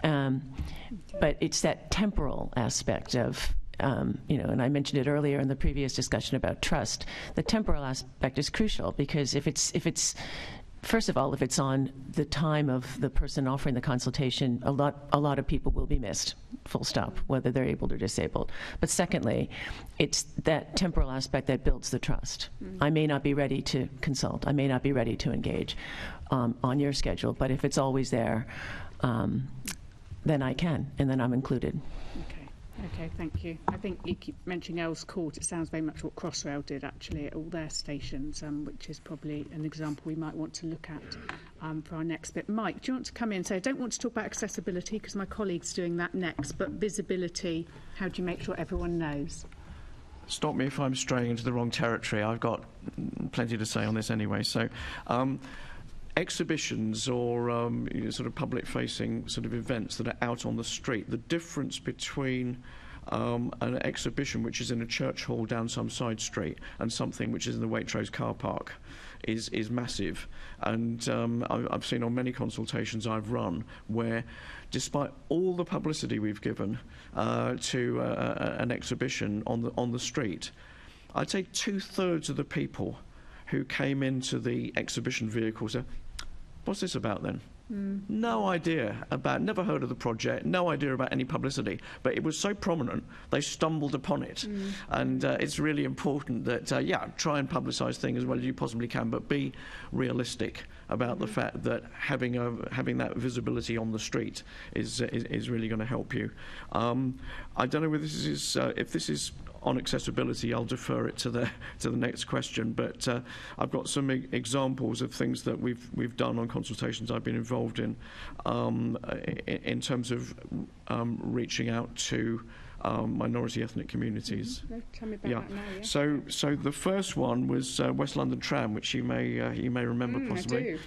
But it's that temporal aspect of and I mentioned it earlier in the previous discussion about trust. The temporal aspect is crucial, because if it's first of all, if it's on the time of the person offering the consultation, a lot of people will be missed, full stop, whether they're able or disabled. But secondly, it's that temporal aspect that builds the trust. I may not be ready to consult. I may not be ready to engage on your schedule, but if it's always there, then I can, and then I'm included. Okay, thank you. I think you keep mentioning Earl's Court. It sounds very much what Crossrail did, actually, at all their stations, which is probably an example we might want to look at for our next bit. Mike, do you want to come in and say, I don't want to talk about accessibility because my colleague's doing that next, but visibility, how do you make sure everyone knows? Stop me if I'm straying into the wrong territory. I've got plenty to say on this anyway. So, exhibitions or sort of public-facing sort of events that are out on the street, the difference between an exhibition which is in a church hall down some side street and something which is in the Waitrose car park is massive. And I've seen on many consultations I've run where, despite all the publicity we've given to an exhibition on the street, I'd say 2/3 of the people who came into the exhibition vehicle said, what's this about then? No idea about, never heard of the project, no idea about any publicity, but it was so prominent they stumbled upon it. And it's really important that, try and publicise things as well as you possibly can, but be realistic about the fact that having that visibility on the street is really going to help you. I don't know whether this is if this is on accessibility, I'll defer it to the next question. But I've got some examples of things that we've done on consultations I've been involved in terms of reaching out to minority ethnic communities. Tell me about that now. Yeah. So the first one was West London Tram, which you may remember possibly.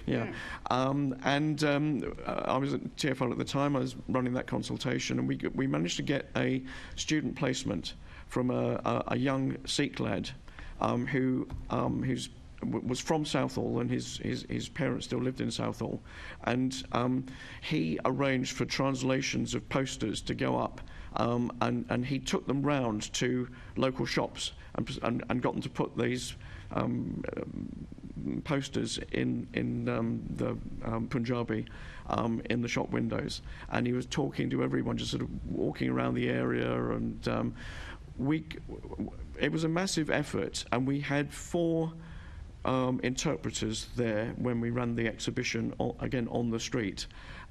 I do. I was at TfL at the time. I was running that consultation, and we managed to get a student placement from a young Sikh lad who was from Southall, and his parents still lived in Southall, and he arranged for translations of posters to go up, and he took them round to local shops and got them to put these posters in the Punjabi in the shop windows, and he was talking to everyone, just sort of walking around the area, and it was a massive effort, and we had 4 interpreters there when we ran the exhibition again on the street,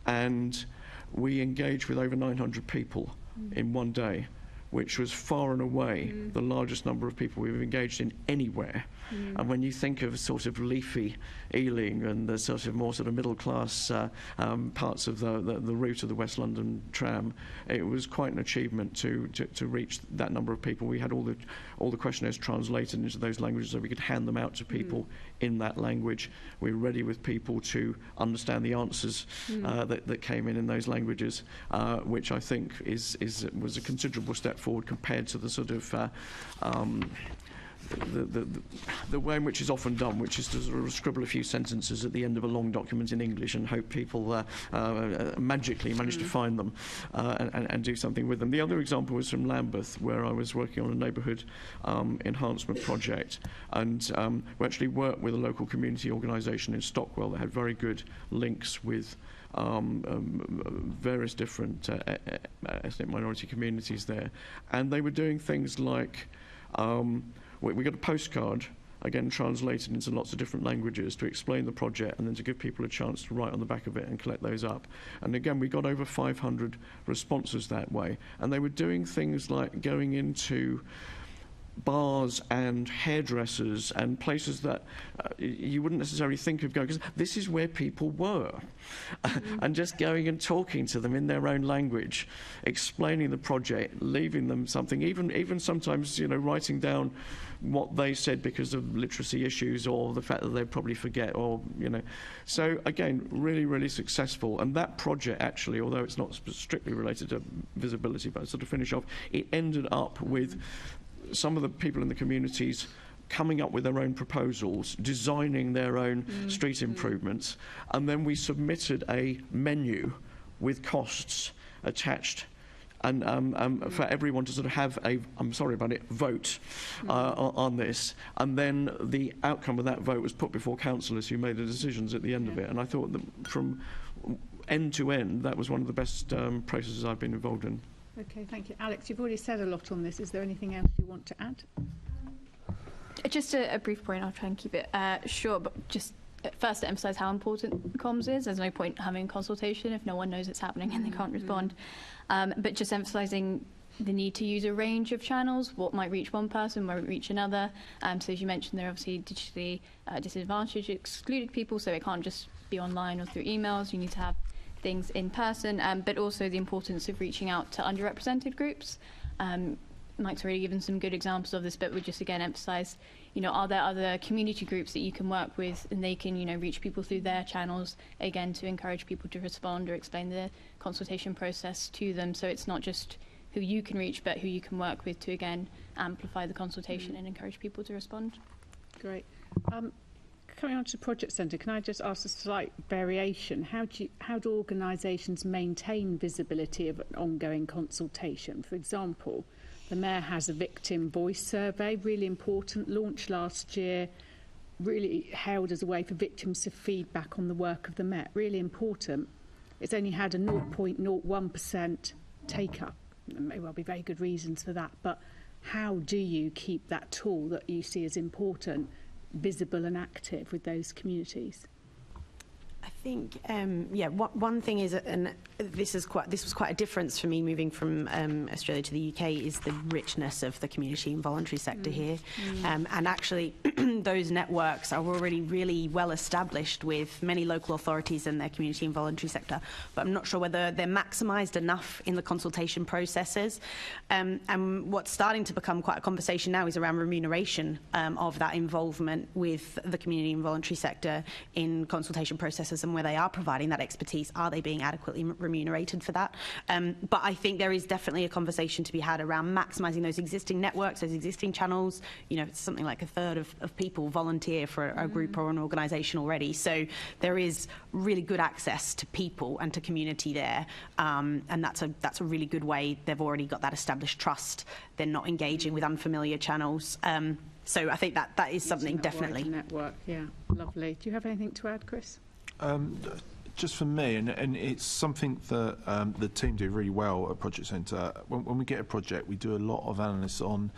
and we engaged with over 900 people in one day which was far and away the largest number of people we've engaged in anywhere. And when you think of sort of leafy Ealing and the sort of more sort of middle class parts of the route of the West London tram, it was quite an achievement to reach that number of people. We had all the questionnaires translated into those languages so we could hand them out to people in that language. We were ready with people to understand the answers that came in those languages, which I think was a considerable step forward compared to the sort of the way in which it's often done, which is to sort of scribble a few sentences at the end of a long document in English and hope people magically manage to find them and do something with them. The other example was from Lambeth, where I was working on a neighbourhood enhancement project, and we actually worked with a local community organisation in Stockwell that had very good links with various different ethnic minority communities there, and they were doing things like we got a postcard, again translated into lots of different languages, to explain the project and then to give people a chance to write on the back of it and collect those up. And again, we got over 500 responses that way. And they were doing things like going into bars and hairdressers and places that you wouldn't necessarily think of going, because this is where people were. And just going and talking to them in their own language, explaining the project, leaving them something, even sometimes, you know, writing down what they said because of literacy issues or the fact that they'd probably forget, or, you know. So again, really, really successful. And that project actually, although it's not strictly related to visibility, but sort of finish off, it ended up with some of the people in the communities coming up with their own proposals, designing their own street improvements, and then we submitted a menu with costs attached, and for everyone to sort of have a, I'm sorry about it, vote on this. And then the outcome of that vote was put before councillors who made the decisions at the end of it. And I thought that from end to end, that was one of the best processes I've been involved in. Okay, thank you. Alex, you've already said a lot on this. Is there anything else you want to add? Just a brief point. I'll try and keep it short, but just first to emphasise how important comms is. There's no point having consultation if no one knows it's happening and they can't respond. But just emphasising the need to use a range of channels, what might reach one person, might reach another. So as you mentioned, there are obviously digitally disadvantaged, excluded people, so it can't just be online or through emails. You need to have things in person, but also the importance of reaching out to underrepresented groups. Mike's already given some good examples of this, but would just again emphasise, you know, are there other community groups that you can work with and they can, you know, reach people through their channels, again, to encourage people to respond or explain the consultation process to them. So it's not just who you can reach, but who you can work with to, again, amplify the consultation and encourage people to respond. Great. Coming on to Project Centre, can I just ask a slight variation? How do organisations maintain visibility of an ongoing consultation? For example, the Mayor has a victim voice survey, really important, launched last year, really hailed as a way for victims to feedback on the work of the Met, really important. It's only had a 0.01% take-up. There may well be very good reasons for that, but how do you keep that tool that you see as important visible and active with those communities? I think, one thing is, and this was quite a difference for me moving from Australia to the UK, is the richness of the community and voluntary sector here. And actually, those networks are already really well established with many local authorities and their community and voluntary sector, but I'm not sure whether they're maximised enough in the consultation processes. And what's starting to become quite a conversation now is around remuneration of that involvement with the community and voluntary sector in consultation processes, and where they are providing that expertise, are they being adequately remunerated for that? But I think there is definitely a conversation to be had around maximising those existing networks, those existing channels. You know, it's something like a third of people volunteer for a group or an organisation already. So there is really good access to people and to community there. And that's a really good way. They've already got that established trust. They're not engaging with unfamiliar channels. So I think that is something definitely. Network, yeah, lovely. Do you have anything to add, Chris? Just for me, and it's something that the team do really well at Project Centre. When we get a project, we do a lot of analysis on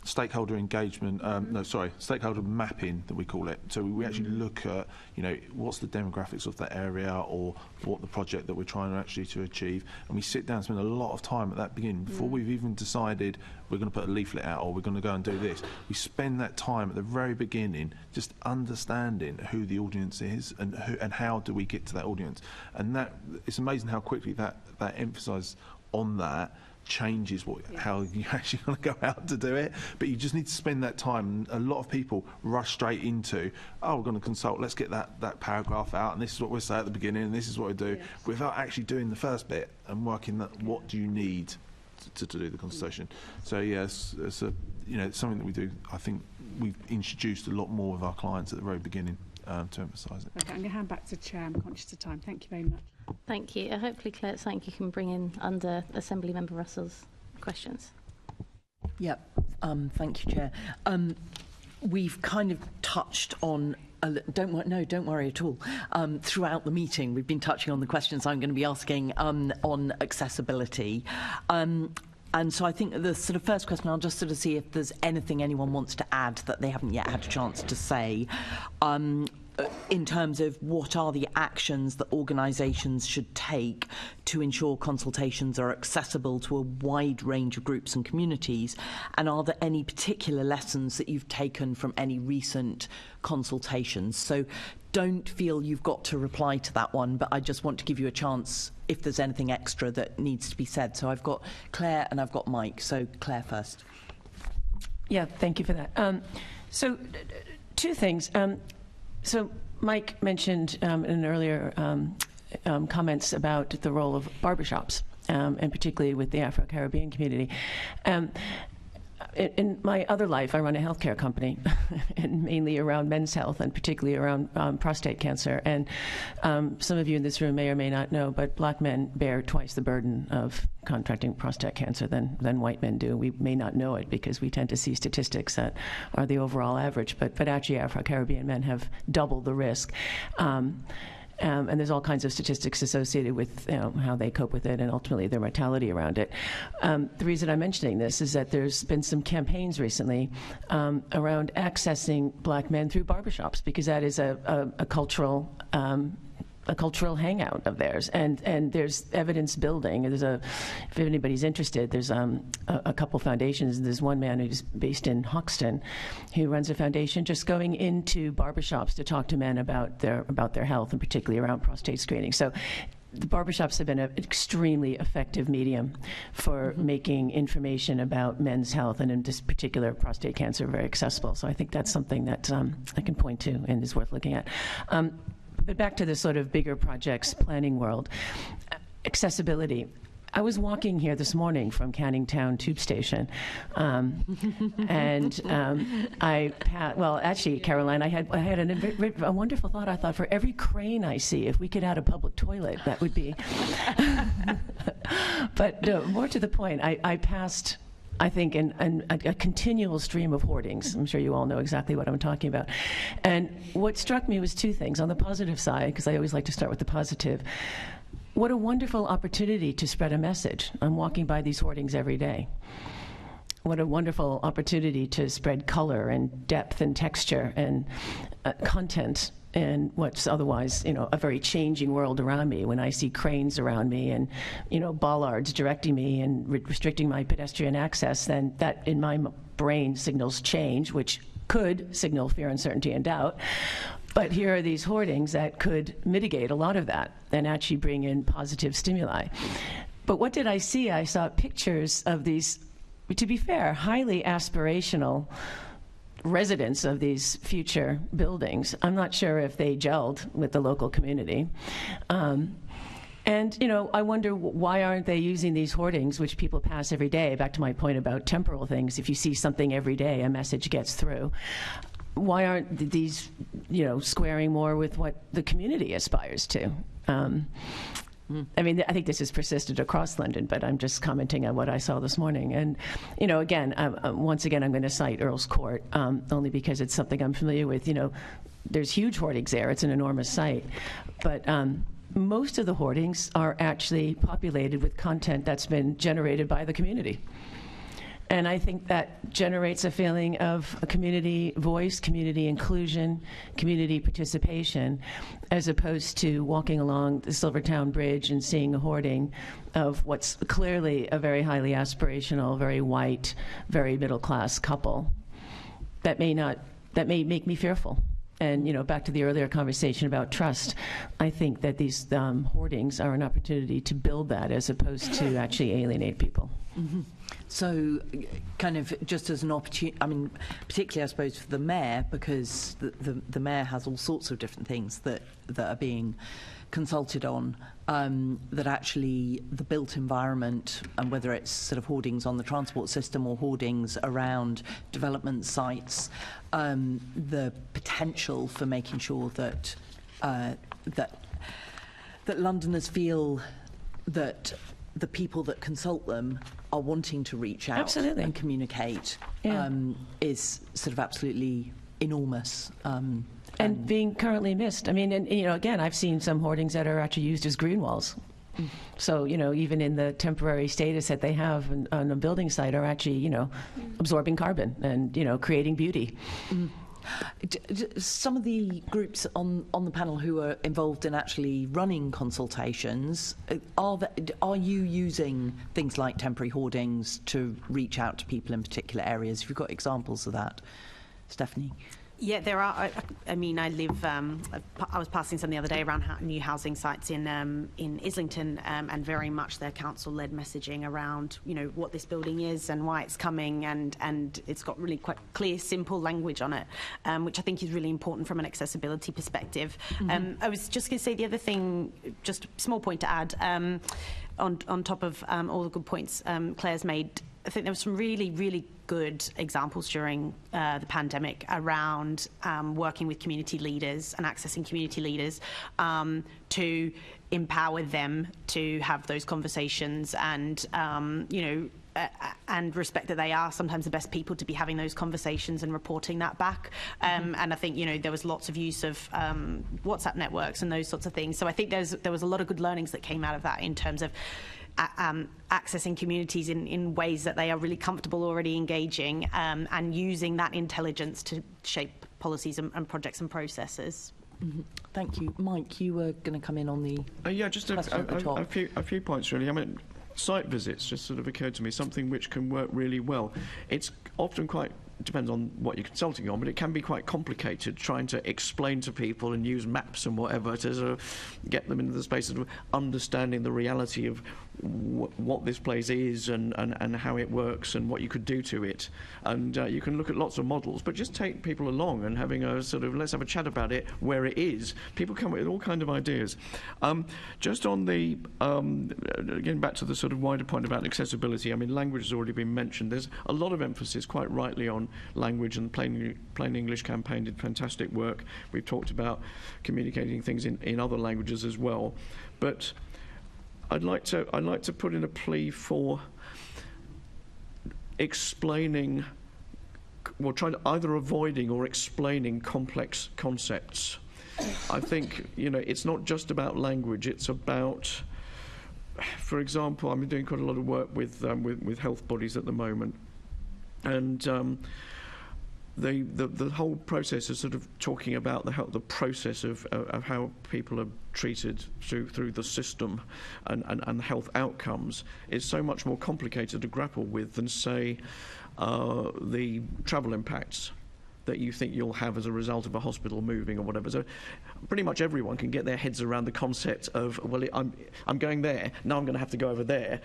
stakeholder engagement, stakeholder mapping that we call it. So we actually look at, what's the demographics of that area or what the project that we're trying to achieve, and we sit down and spend a lot of time at that beginning before we've even decided we're going to put a leaflet out or we're going to go and do this. We spend that time at the very beginning just understanding who the audience is and how do we get to that audience. And that it's amazing how quickly that emphasis on that changes how you actually want to go out to do it. But you just need to spend that time. A lot of people rush straight into, we're going to consult, let's get that paragraph out, and this is what we'll say at the beginning, and this is what we do, without actually doing the first bit and working that what do you need to do the consultation. So yes, it's something that we do. I think we've introduced a lot more with our clients at the very beginning to emphasise it. Okay, I'm going to hand back to Chair. I'm conscious of time. Thank you very much. Thank you. Hopefully, Claire, it's something you can bring in under Assembly Member Russell's questions. Yep. Thank you, Chair. We've kind of touched on. Don't worry at all. Throughout the meeting, we've been touching on the questions I'm going to be asking on accessibility. And so I think the sort of first question, I'll just sort of see if there's anything anyone wants to add that they haven't yet had a chance to say. In terms of what are the actions that organisations should take to ensure consultations are accessible to a wide range of groups and communities, and are there any particular lessons that you've taken from any recent consultations? So don't feel you've got to reply to that one, but I just want to give you a chance if there's anything extra that needs to be said. So I've got Claire and I've got Mike. So Claire first. Yeah, thank you for that. So two things. So Mike mentioned in earlier comments about the role of barbershops, and particularly with the Afro-Caribbean community. In my other life, I run a healthcare company, and mainly around men's health, and particularly around prostate cancer. And some of you in this room may or may not know, but black men bear twice the burden of contracting prostate cancer than white men do. We may not know it because we tend to see statistics that are the overall average, but actually Afro-Caribbean men have double the risk. And there's all kinds of statistics associated with how they cope with it and ultimately their mortality around it. The reason I'm mentioning this is that there's been some campaigns recently around accessing black men through barbershops, because that is a cultural hangout of theirs, and there's evidence building. If anybody's interested, there's a couple foundations. There's one man who's based in Hoxton who runs a foundation just going into barbershops to talk to men about their health, and particularly around prostate screening. So the barbershops have been an extremely effective medium for making information about men's health, and in this particular prostate cancer, very accessible. So I think that's something that I can point to and is worth looking at. But back to the sort of bigger projects planning world, accessibility. I was walking here this morning from Canning Town Tube Station, and actually, Caroline, I had a wonderful thought. I thought, for every crane I see, if we could add a public toilet, that would be. But no, more to the point, I passed, I think, a continual stream of hoardings. I'm sure you all know exactly what I'm talking about. And what struck me was two things. On the positive side, because I always like to start with the positive, what a wonderful opportunity to spread a message. I'm walking by these hoardings every day. What a wonderful opportunity to spread color and depth and texture and content in what's otherwise, a very changing world around me. When I see cranes around me and, bollards directing me and restricting my pedestrian access, then that in my brain signals change, which could signal fear, uncertainty, and doubt. But here are these hoardings that could mitigate a lot of that and actually bring in positive stimuli. But what did I see? I saw pictures of these, to be fair, highly aspirational residents of these future buildings. I'm not sure if they gelled with the local community. And, I wonder, why aren't they using these hoardings, which people pass every day? Back to my point about temporal things. If you see something every day, a message gets through. Why aren't these, squaring more with what the community aspires to? I mean, I think this has persisted across London, but I'm just commenting on what I saw this morning. And, again, once again, I'm going to cite Earl's Court, only because it's something I'm familiar with. There's huge hoardings there. It's an enormous site. But most of the hoardings are actually populated with content that's been generated by the community. And I think that generates a feeling of a community voice, community inclusion, community participation, as opposed to walking along the Silvertown Bridge and seeing a hoarding of what's clearly a very highly aspirational, very white, very middle-class couple. That may make me fearful. And, you know, back to the earlier conversation about trust, I think that these hoardings are an opportunity to build that as opposed to actually alienate people. Mm-hmm. So, kind of just as an opportunity, I mean, particularly, I suppose, for the mayor, because the mayor has all sorts of different things that are being consulted on, that actually the built environment, and whether it's sort of hoardings on the transport system or hoardings around development sites, the potential for making sure that that Londoners feel that the people that consult them are wanting to reach out Absolutely. and communicate, is sort of absolutely enormous. And being currently missed. I mean, and you know, again, I've seen some hoardings that are actually used as green walls. So, you know, even in the temporary status that they have on a building site are actually, you know, absorbing carbon and, you know, creating beauty. Some of the groups on the panel who are involved in actually running consultations, are you using things like temporary hoardings to reach out to people in particular areas? Have you got examples of that, Stephanie? Yeah, there are. I mean, I was passing some the other day around new housing sites in Islington, and very much their council-led messaging around, you know, what this building is and why it's coming, and it's got really quite clear, simple language on it, which I think is really important from an accessibility perspective. Mm-hmm. I was just going to say the other thing, just a small point to add, on top of all the good points Claire's made. I think there were some really, really good examples during the pandemic around working with community leaders and accessing community leaders to empower them to have those conversations and, you know, and respect that they are sometimes the best people to be having those conversations and reporting that back. And I think, you know, there was lots of use of WhatsApp networks and those sorts of things. So I think there was a lot of good learnings that came out of that in terms of accessing communities in ways that they are really comfortable already engaging, and using that intelligence to shape policies and projects and processes. Mm-hmm. Thank you. Mike, you were going to come in on the just a few points, really. I mean, site visits just sort of occurred to me, something which can work really well. It's often quite, depends on what you're consulting on, but it can be quite complicated trying to explain to people and use maps and whatever to sort of get them into the space of understanding the reality of what this place is and how it works and what you could do to it. And you can look at lots of models, but just take people along and having a sort of, let's have a chat about it, where it is. People come up with all kinds of ideas. Just on the, getting back to the sort of wider point about accessibility, I mean, language has already been mentioned. There's a lot of emphasis, quite rightly, on language, and Plain English campaign did fantastic work. We've talked about communicating things in other languages as well. But I'd like to put in a plea for explaining, well, trying to either avoiding or explaining complex concepts. I think, you know, it's not just about language. It's about, for example, I'm doing quite a lot of work with health bodies at the moment, and the whole process of sort of talking about the process of how people are treated through the system and health outcomes is so much more complicated to grapple with than, say, the travel impacts that you think you'll have as a result of a hospital moving or whatever. So pretty much everyone can get their heads around the concept of, well, I'm going there, now I'm going to have to go over there.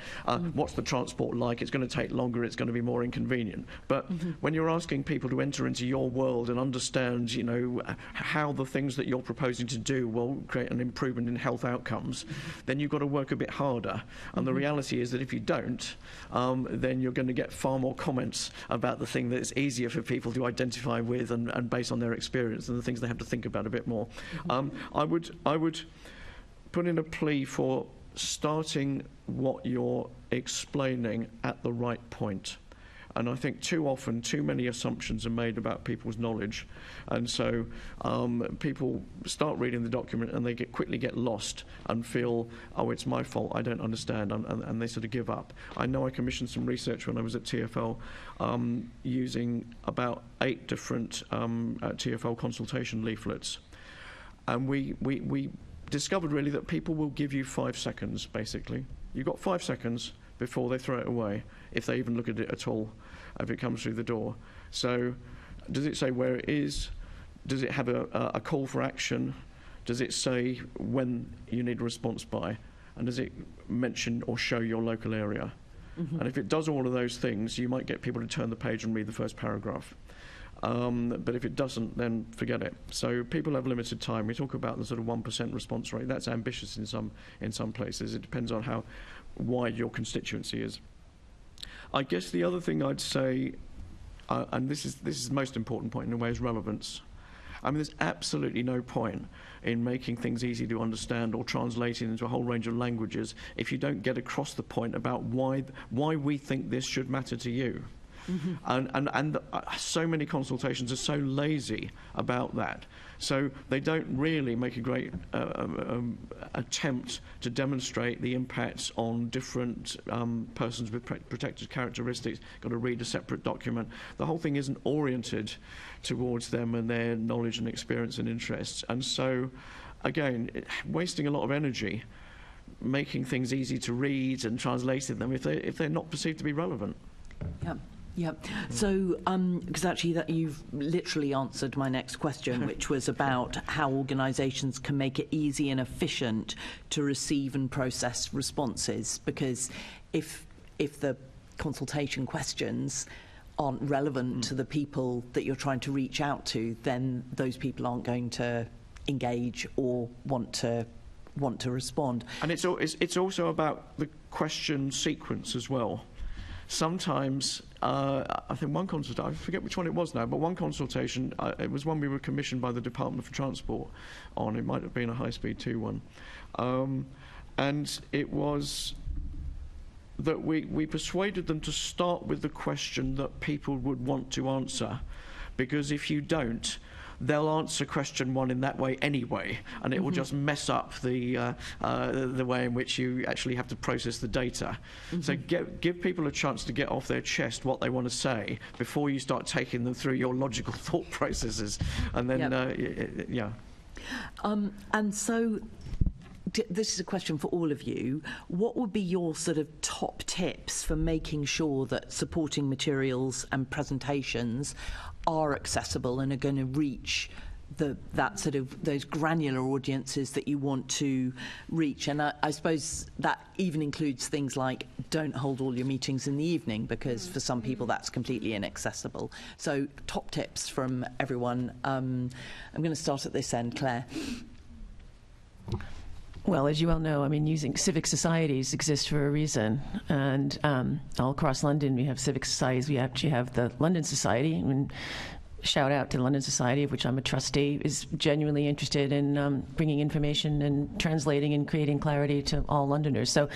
What's the transport like? It's going to take longer, it's going to be more inconvenient. But when you're asking people to enter into your world and understand, you know, how the things that you're proposing to do will create an improvement in health outcomes, then you've got to work a bit harder. And the reality is that if you don't, then you're going to get far more comments about the thing that's easier for people to identify with and based on their experience and the things they have to think about a bit more. I would put in a plea for starting what you're explaining at the right point. And I think too often, too many assumptions are made about people's knowledge. And so people start reading the document and they quickly get lost and feel, oh, it's my fault, I don't understand, and they sort of give up. I know I commissioned some research when I was at TfL using about 8 different TfL consultation leaflets. And we discovered really that people will give you 5 seconds, basically. You've got 5 seconds before they throw it away, if they even look at it at all, if it comes through the door. So does it say where it is? Does it have a call for action? Does it say when you need a response by? And does it mention or show your local area? Mm-hmm. And if it does all of those things, you might get people to turn the page and read the first paragraph. But if it doesn't, then forget it. So people have limited time. We talk about the sort of 1% response rate. That's ambitious in some places. It depends on how wide your constituency is. I guess the other thing I'd say, and this is the most important point in a way, is relevance. I mean, there's absolutely no point in making things easy to understand or translating into a whole range of languages if you don't get across the point about why we think this should matter to you. Mm-hmm. And so many consultations are so lazy about that. So they don't really make a great attempt to demonstrate the impacts on different persons with protected characteristics. Got to read a separate document. The whole thing isn't oriented towards them and their knowledge and experience and interests. And so, again, wasting a lot of energy making things easy to read and translating them if they're not perceived to be relevant. Yeah. Yeah. So, because actually that you've literally answered my next question, which was about how organisations can make it easy and efficient to receive and process responses. Because if the consultation questions aren't relevant to the people that you're trying to reach out to, then those people aren't going to engage or want to respond. And it's also about the question sequence as well. Sometimes, I think one consultation, I forget which one it was now, but one consultation, it was one we were commissioned by the Department for Transport on. It might have been a high-speed 2 one. And it was that we persuaded them to start with the question that people would want to answer, because if you don't, they'll answer question 1 in that way anyway, and it will just mess up the way in which you actually have to process the data. So give people a chance to get off their chest what they want to say before you start taking them through your logical thought processes, and then yeah. And so, this is a question for all of you. What would be your sort of top tips for making sure that supporting materials and presentations are accessible and are going to reach that sort of those granular audiences that you want to reach? And I suppose that even includes things like don't hold all your meetings in the evening, because for some people that's completely inaccessible. So top tips from everyone. I'm going to start at this end. Claire. Well, as you all know, I mean, using civic societies exist for a reason, and all across London we have civic societies. We actually have the London Society, and shout out to the London Society, of which I'm a trustee, is genuinely interested in bringing information and translating and creating clarity to all Londoners. So,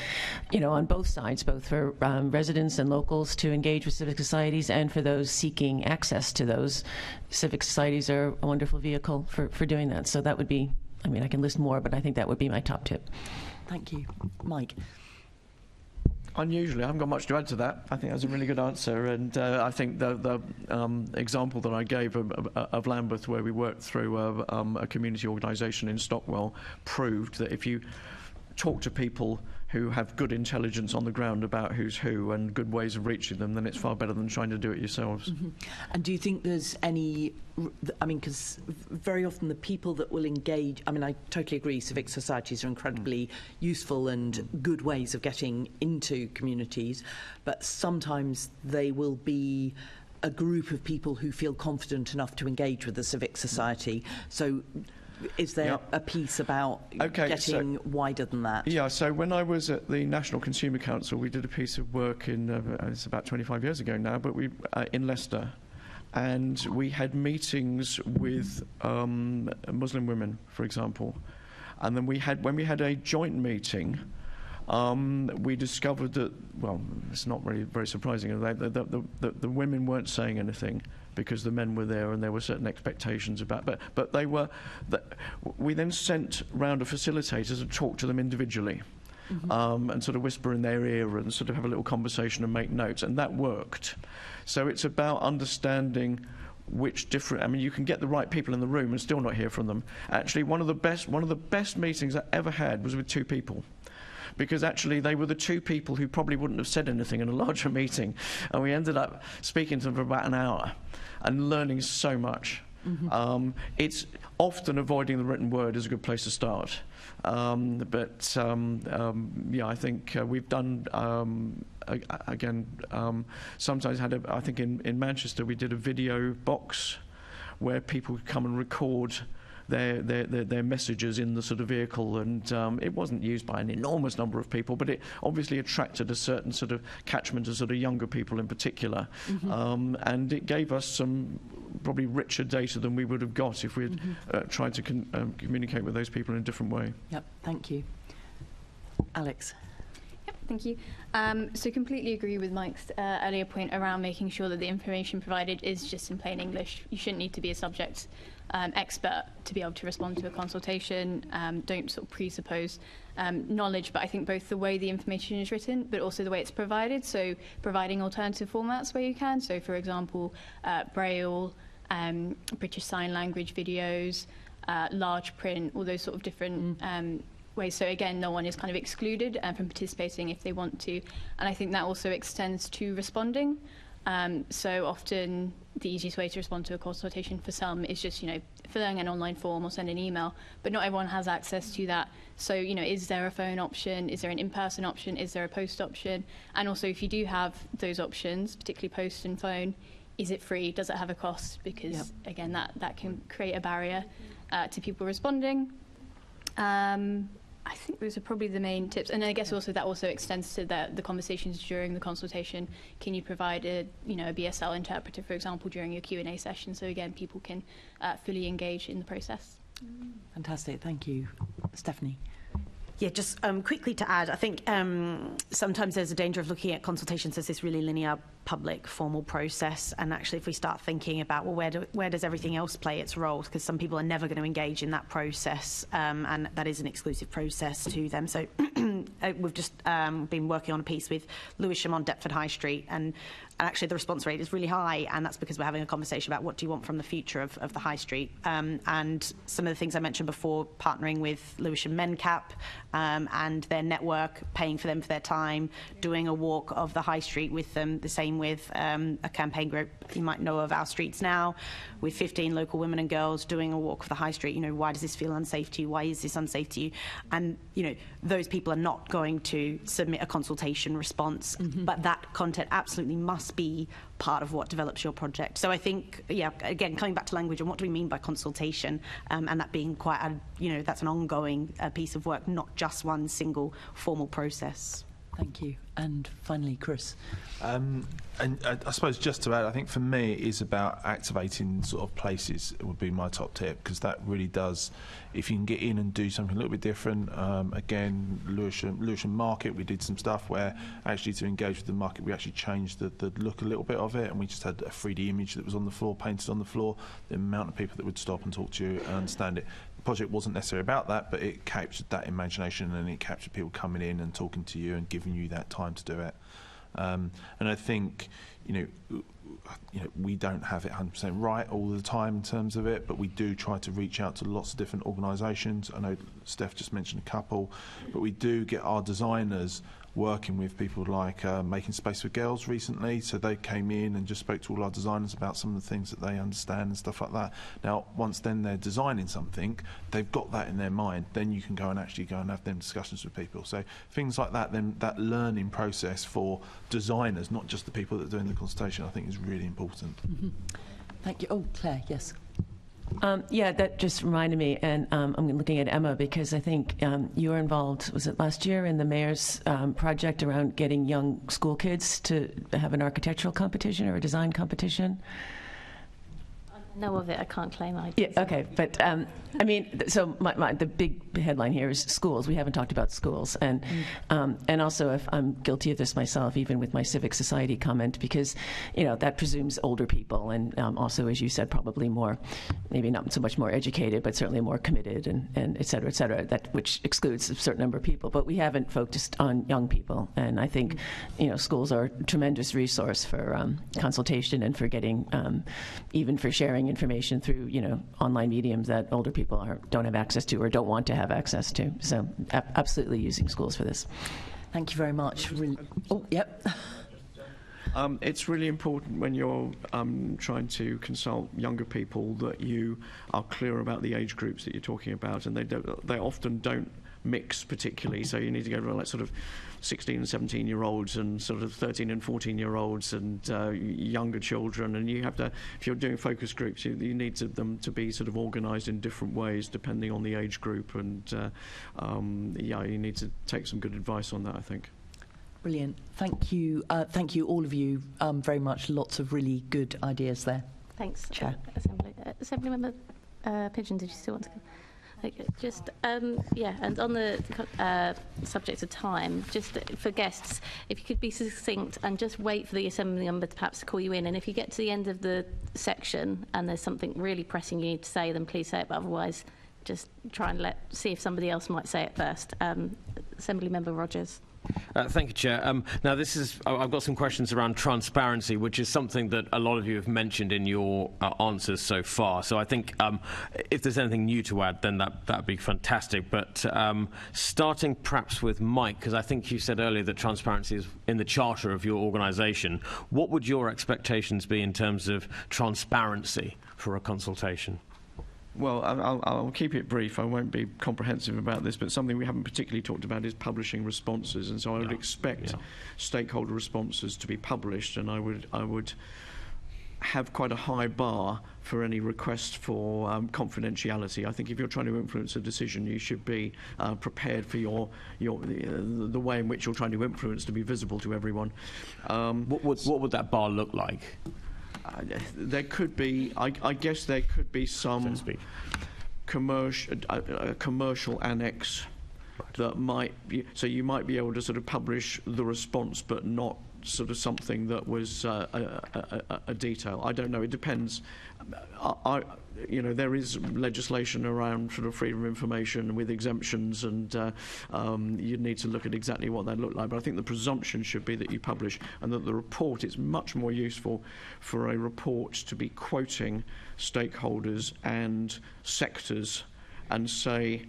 you know, on both sides, both for residents and locals to engage with civic societies, and for those seeking access to those, civic societies are a wonderful vehicle for doing that. So that would be, I mean, I can list more, but I think that would be my top tip. Thank you. Mike. Unusually, I haven't got much to add to that. I think that's a really good answer, and I think the example that I gave of Lambeth, where we worked through a community organisation in Stockwell, proved that if you talk to people who have good intelligence on the ground about who's who and good ways of reaching them, then it's far better than trying to do it yourselves. And do you think there's any, I mean, because very often the people that will engage, I mean, I totally agree, civic societies are incredibly useful and good ways of getting into communities, but sometimes they will be a group of people who feel confident enough to engage with the civic society. So is there a piece about getting wider than that? Yeah, so when I was at the National Consumer Council, we did a piece of work in, it's about 25 years ago now, but we in Leicester, and we had meetings with Muslim women, for example. And then when we had a joint meeting, we discovered that, well, it's not really very surprising, the women weren't saying anything because the men were there and there were certain expectations about, but they were, we then sent round a facilitator to talk to them individually. And sort of whisper in their ear and sort of have a little conversation and make notes, and that worked. So it's about understanding which different, I mean, you can get the right people in the room and still not hear from them. Actually, one of the best meetings I ever had was with 2 people. Because actually they were the 2 people who probably wouldn't have said anything in a larger meeting, and we ended up speaking to them for about an hour and learning so much. It's often avoiding the written word is a good place to start. Yeah, I think we've done, sometimes I think in Manchester we did a video box where people could come and record their messages in the sort of vehicle, and it wasn't used by an enormous number of people, but it obviously attracted a certain sort of catchment of sort of younger people in particular, and it gave us some probably richer data than we would have got if we had tried to communicate with those people in a different way. Yep, thank you. Alex. Yep, thank you. So completely agree with Mike's earlier point around making sure that the information provided is just in plain English. You shouldn't need to be a subject expert to be able to respond to a consultation. Don't sort of presuppose knowledge, but I think both the way the information is written, but also the way it's provided. So providing alternative formats where you can. So for example, Braille, British Sign Language videos, large print, all those sort of different ways. So again, no one is kind of excluded from participating if they want to. And I think that also extends to responding. So often the easiest way to respond to a consultation for some is just, filling an online form or send an email, but not everyone has access to that. So, is there a phone option? Is there an in-person option? Is there a post option? And also, if you do have those options, particularly post and phone, is it free? Does it have a cost? Because, again, that can create a barrier to people responding. I think those are probably the main tips, and I guess also that also extends to the conversations during the consultation. Can you provide a BSL interpreter, for example, during your Q&A session, so again people can fully engage in the process? Fantastic, thank you. Stephanie. Yeah, just quickly to add, I think sometimes there's a danger of looking at consultations as this really linear, public, formal process, and actually if we start thinking about, well, where does everything else play its role, because some people are never going to engage in that process, and that is an exclusive process to them. So we've just been working on a piece with Lewisham on Deptford High Street, and actually the response rate is really high, and that's because we're having a conversation about what do you want from the future of the High Street. And some of the things I mentioned before, partnering with Lewisham MenCap and their network, paying for them for their time, doing a walk of the High Street with them, the same with a campaign group you might know of, Our Streets Now, with 15 local women and girls doing a walk of the High Street. Why does this feel unsafe to you? Why is this unsafe to you? And, those people are not going to submit a consultation response, but that content absolutely must be part of what develops your project. So I think, again, coming back to language and what do we mean by consultation, and that being quite that's an ongoing piece of work, not just one single formal process. Thank you. And finally, Chris. And I suppose just to add, I think for me it is about activating sort of places. It would be my top tip, because that really does, if you can get in and do something a little bit different. Again, Lewisham Market, we did some stuff where actually to engage with the market, we actually changed the look a little bit of it, and we just had a 3D image that was on the floor, painted on the floor. The amount of people that would stop and talk to you and understand it. Project wasn't necessarily about that, but it captured that imagination, and it captured people coming in and talking to you and giving you that time to do it. And I think we don't have it 100% right all the time in terms of it, but we do try to reach out to lots of different organisations. I know Steph just mentioned a couple, but we do get our designers working with people like Making Space for Girls recently. So they came in and just spoke to all our designers about some of the things that they understand and stuff like that. Now, once then they're designing something, they've got that in their mind, then you can go and have them discussions with people. So things like that, then that learning process for designers, not just the people that are doing the consultation, I think is really important. Thank you. Oh, Claire, yes. That just reminded me, and I'm looking at Emma because I think you were involved, was it last year, in the Mayor's project around getting young school kids to have an architectural competition or a design competition? know of it. I can't claim I Yeah, okay, but I mean, so the big headline here is schools. We haven't talked about schools, and also if I'm guilty of this myself, even with my civic society comment, because that presumes older people, and also, as you said, probably more, maybe not so much more educated, but certainly more committed, and et cetera, that which excludes a certain number of people. But we haven't focused on young people, and I think schools are a tremendous resource for consultation and for getting, even for sharing information through online mediums that older people don't have access to or don't want to have access to. So absolutely using schools for this. Thank you very much. Oh, yep. It's really important when you're trying to consult younger people that you are clear about the age groups that you're talking about, and they often don't mix particularly, so you need to go to like sort of 16 and 17-year-olds and sort of 13 and 14-year-olds and younger children, and you have to, if you're doing focus groups, you need them to be sort of organised in different ways depending on the age group, and you need to take some good advice on that, I think. Brilliant. Thank you, all of you, very much. Lots of really good ideas there. Thanks, Chair. Assembly Member Pigeon, did you still want to? Okay, just and on the subject of time, just for guests, if you could be succinct and just wait for the Assembly Member to perhaps call you in, and if you get to the end of the section and there's something really pressing you need to say, then please say it, but otherwise just try and see if somebody else might say it first. Assembly Member Rogers. Thank you, Chair. Now, I've got some questions around transparency, which is something that a lot of you have mentioned in your answers so far. So I think if there's anything new to add, then that'd be fantastic. But starting perhaps with Mike, because I think you said earlier that transparency is in the charter of your organisation. What would your expectations be in terms of transparency for a consultation? Well, I'll keep it brief. I won't be comprehensive about this, but something we haven't particularly talked about is publishing responses, and so I would expect stakeholder responses to be published, and I would have quite a high bar for any request for confidentiality. I think if you're trying to influence a decision, you should be prepared for the way in which you're trying to influence to be visible to everyone. What would that bar look like? There could be, I guess there could be some commercial annex that might be, so you might be able to sort of publish the response but not sort of something that was a detail. I don't know, it depends. There is legislation around sort of freedom of information with exemptions, and you'd need to look at exactly what that looked like. But I think the presumption should be that you publish, and that the report is much more useful for a report to be quoting stakeholders and sectors and say,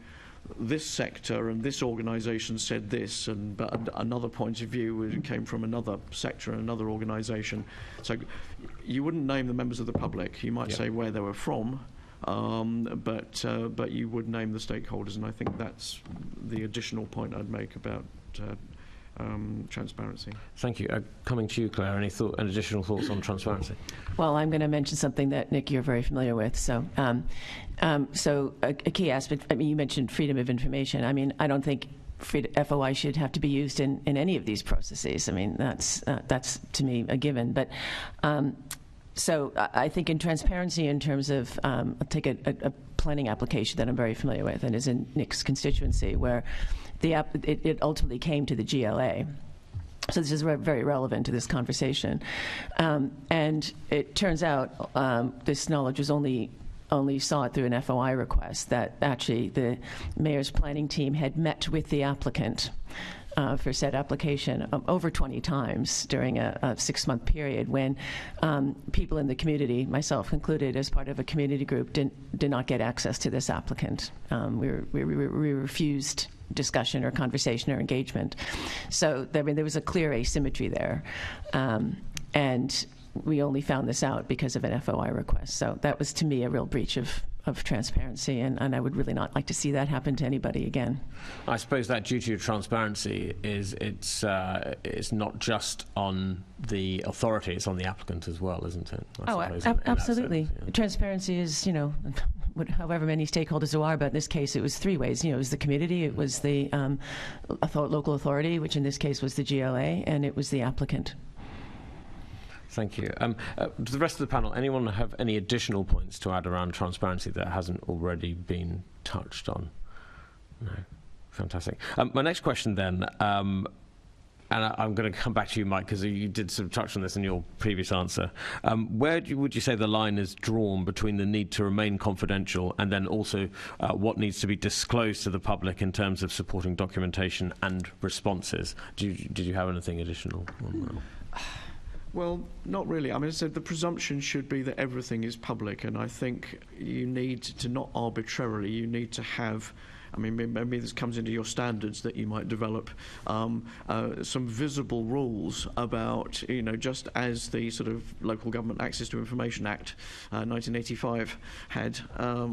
this sector and this organisation said this, but another point of view came from another sector and another organisation. So you wouldn't name the members of the public. You might say where they were from, but you would name the stakeholders, and I think that's the additional point I'd make about transparency. Thank you. Coming to you, Clare, any additional thoughts on transparency? Well, I'm going to mention something that, Nick, you're very familiar with. So a key aspect, I mean, you mentioned freedom of information. I mean, I don't think FOI should have to be used in any of these processes. I mean, that's to me a given. But so I think in transparency, in terms of, I'll take a planning application that I'm very familiar with, and is in Nick's constituency, where it ultimately came to the GLA. So this is very relevant to this conversation. And it turns out this knowledge was only sought through an FOI request, that actually the mayor's planning team had met with the applicant for said application over 20 times during a 6-month period, when people in the community, myself included, as part of a community group, did not get access to this applicant. We refused discussion or conversation or engagement. So there was a clear asymmetry there. And we only found this out because of an FOI request. So that was, to me, a real breach of transparency, and I would really not like to see that happen to anybody again. I suppose that duty of transparency it's not just on the authority, it's on the applicant as well, isn't it? Absolutely. Transparency is, however many stakeholders there are, but in this case it was 3 ways. It was the community, it was the local authority, which in this case was the GLA, and it was the applicant. Thank you. To the rest of the panel, anyone have any additional points to add around transparency that hasn't already been touched on? No. Fantastic. My next question then, and I'm going to come back to you, Mike, because you did sort of touch on this in your previous answer. Where would you say the line is drawn between the need to remain confidential and then also what needs to be disclosed to the public in terms of supporting documentation and responses? Did you have anything additional on that? Well, not really. I mean, so the presumption should be that everything is public, and I think you need to not arbitrarily, you need to have, I mean, maybe this comes into your standards that you might develop, some visible rules about, you know, just as the sort of Local Government Access to Information Act 1985 had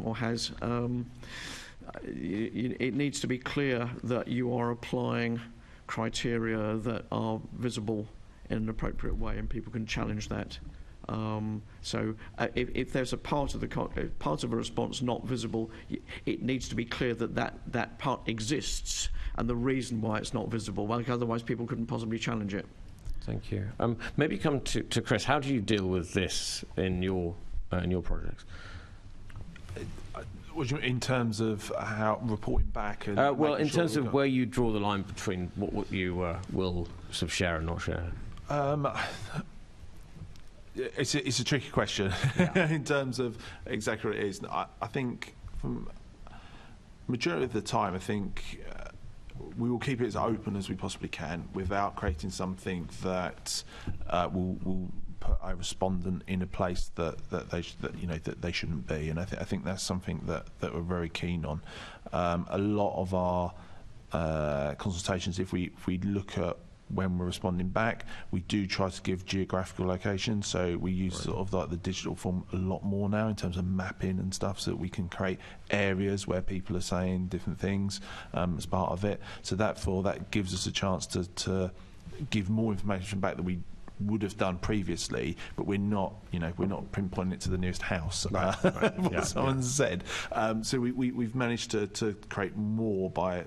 or has, it needs to be clear that you are applying criteria that are visible in an appropriate way, and people can challenge that. So if there's a part of a response not visible, it needs to be clear that part exists and the reason why it's not visible. Well, otherwise people couldn't possibly challenge it. Thank you. Maybe come to Chris. How do you deal with this in your projects? In terms of how reporting back? And well, in terms of where you draw the line between what you will sort of share and not share. It's a tricky question in terms of exactly what it is. I think from majority of the time, I think we will keep it as open as we possibly can without creating something that will put a respondent in a place that they shouldn't be. And I think that's something that we're very keen on. A lot of our consultations, if we look at when we're responding back, we do try to give geographical locations, so we use sort of like the digital form a lot more now in terms of mapping and stuff, so that we can create areas where people are saying different things as part of it. So that gives us a chance to give more information back that we would have done previously, but we're not pinpointing it to the nearest house. What someone said. So we've managed to create more by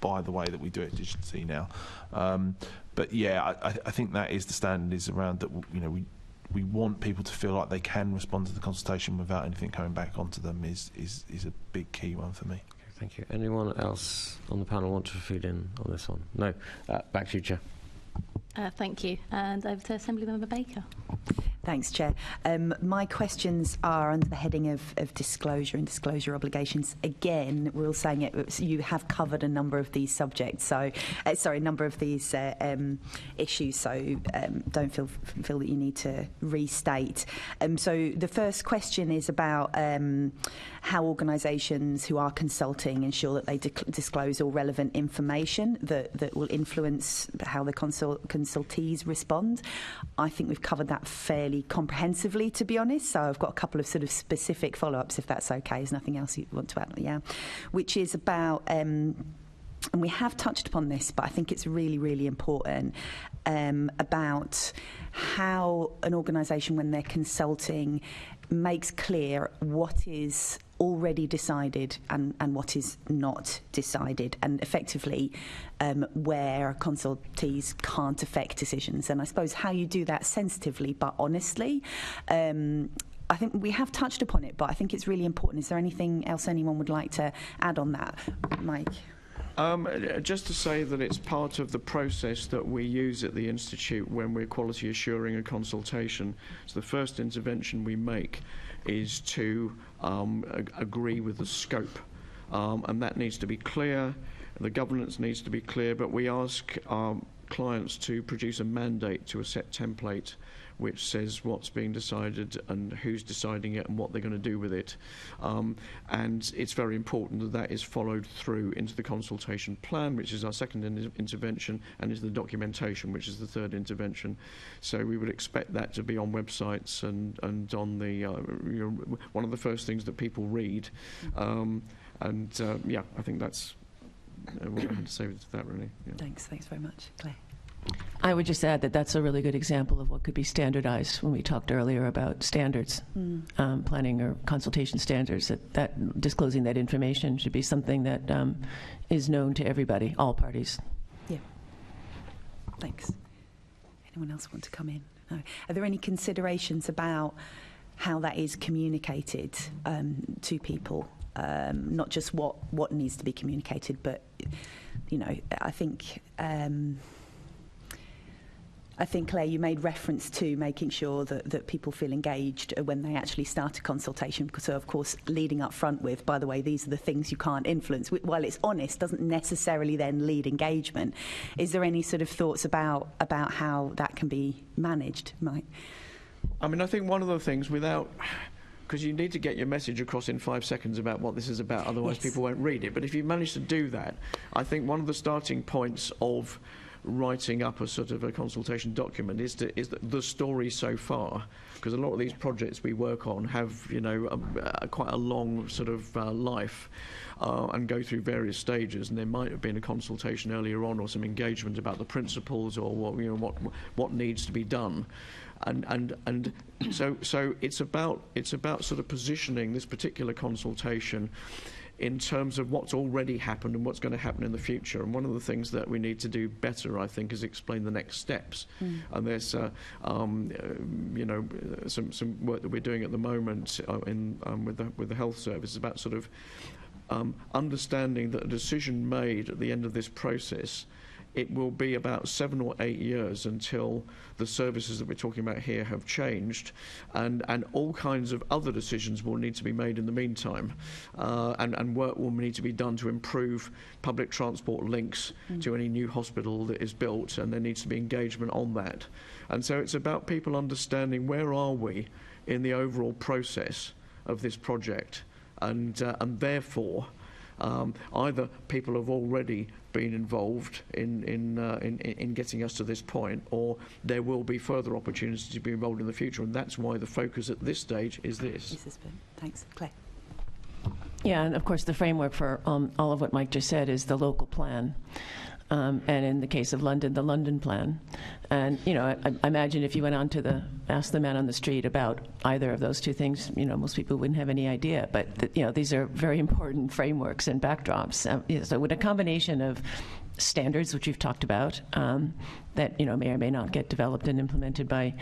the way that we do it digitally now. But yeah, I think that is the standard, is around that, you know, we want people to feel like they can respond to the consultation without anything coming back onto them is a big key one for me. Okay, thank you. Anyone else on the panel want to feed in on this one? No. Back to you, Chair. Thank you. And over to Assembly Member Baker. Thanks, Chair. My questions are under the heading of disclosure and disclosure obligations. Again, we're all saying it. You have covered a number of these subjects, so a number of these issues. So don't feel that you need to restate. So the first question is about how organisations who are consulting ensure that they disclose all relevant information that will influence how the consultees respond. I think we've covered that fairly comprehensively, to be honest, so I've got a couple of sort of specific follow-ups, if that's okay. There's nothing else you want to add? Yeah, which is about and we have touched upon this, but I think it's really, really important, about how an organisation, when they're consulting, makes clear what is already decided and what is not decided, and effectively where consultees can't affect decisions. And I suppose how you do that sensitively but honestly. I think we have touched upon it, but I think it's really important. Is there anything else anyone would like to add on that? Mike? Just to say that it's part of the process that we use at the Institute when we're quality assuring a consultation. So the first intervention we make is to agree with the scope, and that needs to be clear. The governance needs to be clear, but we ask our clients to produce a mandate to a set template which says what's being decided and who's deciding it and what they're going to do with it. And it's very important that that is followed through into the consultation plan, which is our second intervention, and into the documentation, which is the third intervention. So we would expect that to be on websites and on the one of the first things that people read. Yeah, I think that's what I had to say to that, really. Yeah. Thanks very much. Claire? I would just add that that's a really good example of what could be standardized when we talked earlier about standards, planning or consultation standards, that disclosing that information should be something that is known to everybody, all parties. Yeah. Thanks. Anyone else want to come in? No. Are there any considerations about how that is communicated to people? Not just what needs to be communicated, but I think Claire, you made reference to making sure that people feel engaged when they actually start a consultation, because of course leading up front with, by the way, these are the things you can't influence, while it's honest, doesn't necessarily then lead engagement. Is there any sort of thoughts about how that can be managed, Mike? I mean, I think one of the things because you need to get your message across in 5 seconds about what this is about, otherwise people won't read it. But if you manage to do that, I think one of the starting points of writing up a sort of a consultation document is the story so far, because a lot of these projects we work on have quite a long sort of life and go through various stages, and there might have been a consultation earlier on or some engagement about the principles or what needs to be done. And so it's about sort of positioning this particular consultation in terms of what's already happened and what's going to happen in the future. And one of the things that we need to do better, I think, is explain the next steps. And there's some work that we're doing at the moment with the health service about sort of understanding that a decision made at the end of this process, it will be about 7 or 8 years until the services that we're talking about here have changed, and all kinds of other decisions will need to be made in the meantime, and work will need to be done to improve public transport links to any new hospital that is built, and there needs to be engagement on that. And so it's about people understanding where are we in the overall process of this project, and therefore either people have already been involved in getting us to this point, or there will be further opportunities to be involved in the future, and that's why the focus at this stage is this. Thanks, Claire. Yeah, and of course the framework for all of what Mike just said is the local plan. And in the case of London, the London plan. And, I imagine if you went on to ask the man on the street about either of those two things, most people wouldn't have any idea. But, these are very important frameworks and backdrops. So with a combination of standards, which we've talked about, that, may or may not get developed and implemented by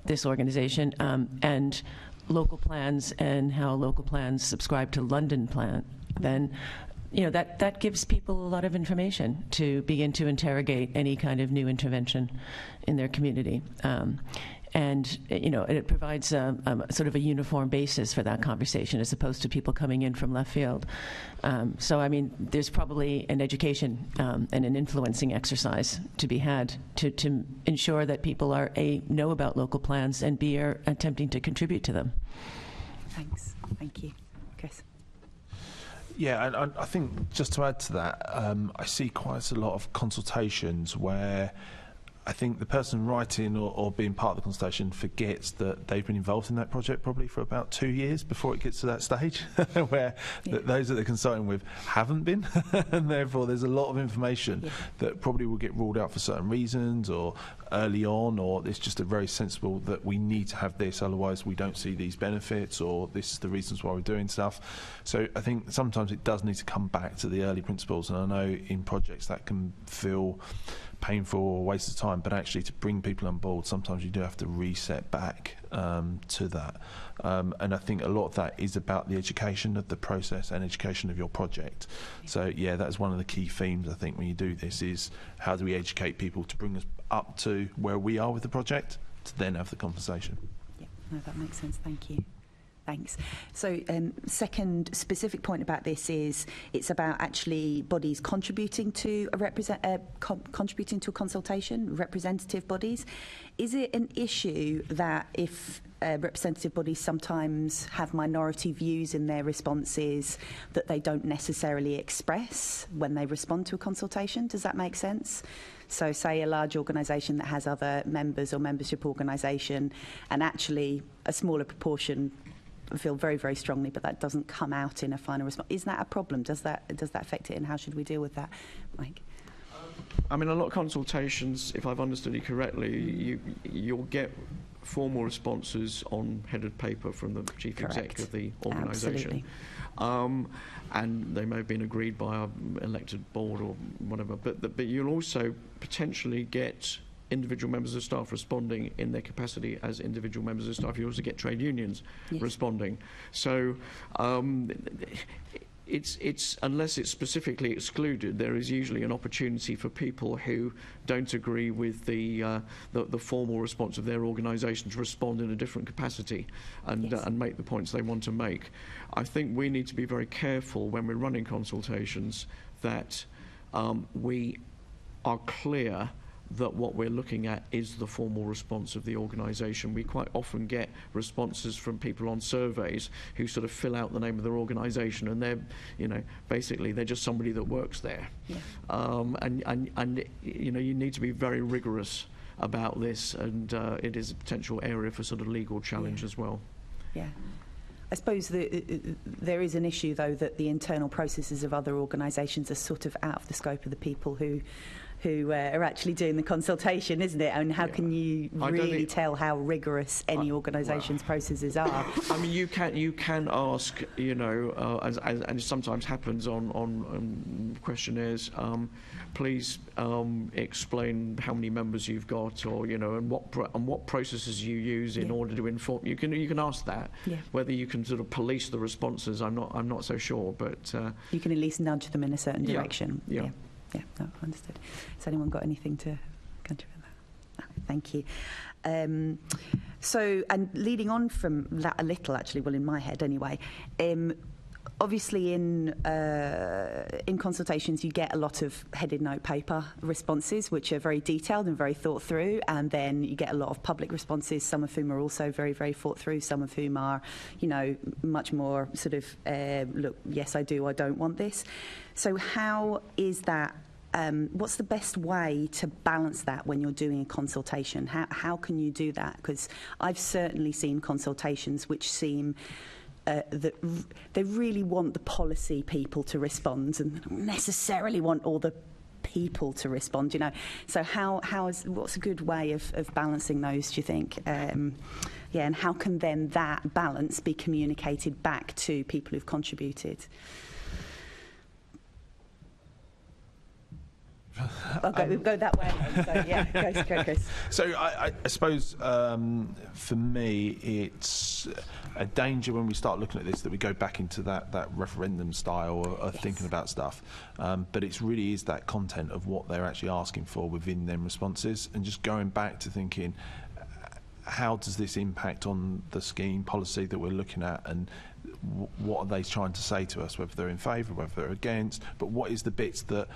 this organization, and local plans and how local plans subscribe to London plan, then that gives people a lot of information to begin to interrogate any kind of new intervention in their community. And it provides sort of a uniform basis for that conversation as opposed to people coming in from left field. So, I mean, there's probably an education and an influencing exercise to be had to ensure that people are, A, know about local plans, and B, are attempting to contribute to them. Thanks. Thank you. Chris. Yeah, and I think just to add to that, I see quite a lot of consultations where I think the person writing or being part of the consultation forgets that they've been involved in that project probably for about 2 years before it gets to that stage where those that they're consulting with haven't been and therefore there's a lot of information that probably will get ruled out for certain reasons or early on, or it's just a very sensible that we need to have this, otherwise we don't see these benefits, or this is the reasons why we're doing stuff. So I think sometimes it does need to come back to the early principles, and I know in projects that can feel painful or a waste of time, but actually to bring people on board, sometimes you do have to reset back to that. And I think a lot of that is about the education of the process and education of your project. So yeah, that's one of the key themes I think when you do this, is how do we educate people to bring us up to where we are with the project to then have the conversation. Yeah, no, that makes sense. Thank you. Thanks. So, second specific point about this is it's about actually bodies contributing to contributing to a consultation, representative bodies. Is it an issue that if representative bodies sometimes have minority views in their responses that they don't necessarily express when they respond to a consultation? Does that make sense? So say a large organisation that has other members or membership organisation, and actually a smaller proportion feel very, very strongly, but that doesn't come out in a final response. Is that a problem? Does that affect it, and how should we deal with that, Mike? I mean, a lot of consultations, if I've understood you correctly, you'll get formal responses on headed paper from the chief exec of the organisation. And they may have been agreed by our elected board or whatever, but you'll also potentially get individual members of staff responding in their capacity as individual members of staff. You also get trade unions responding. So it's unless it's specifically excluded, there is usually an opportunity for people who don't agree with the formal response of their organisation to respond in a different capacity and make the points they want to make. I think we need to be very careful when we're running consultations that we are clear that what we're looking at is the formal response of the organisation. We quite often get responses from people on surveys who sort of fill out the name of their organisation, and they're, basically they're just somebody that works there. Yeah. And you need to be very rigorous about this, and it is a potential area for sort of legal challenge as well. Yeah. I suppose there is an issue, though, that the internal processes of other organisations are sort of out of the scope of the people who are actually doing the consultation, isn't it? And how can you really tell how rigorous any organisation's processes are? I mean, you can ask, as and sometimes happens on questionnaires, please explain how many members you've got, or and what processes you use in order to inform. You can ask that. Yeah. Whether you can sort of police the responses, I'm not so sure, but you can at least nudge them in a certain direction. Yeah. Yeah, no, understood. Has anyone got anything to contribute to that? No, thank you. So, and leading on from that a little, actually, well, in my head anyway, obviously in consultations you get a lot of headed note paper responses, which are very detailed and very thought through, and then you get a lot of public responses, some of whom are also very, very thought through, some of whom are, much more sort of, look, yes, I do, I don't want this. So how is that, what's the best way to balance that when you're doing a consultation? How can you do that? Because I've certainly seen consultations which seem that they really want the policy people to respond and don't necessarily want all the people to respond, So what's a good way of balancing those, do you think? And how can then that balance be communicated back to people who've contributed? We'll go that way. So, yeah, go, Chris. So I suppose for me, it's a danger when we start looking at this that we go back into that referendum style of thinking about stuff. But it really is that content of what they're actually asking for within them responses, and just going back to thinking, how does this impact on the scheme policy that we're looking at, and what are they trying to say to us, whether they're in favour, whether they're against, but what is the bits that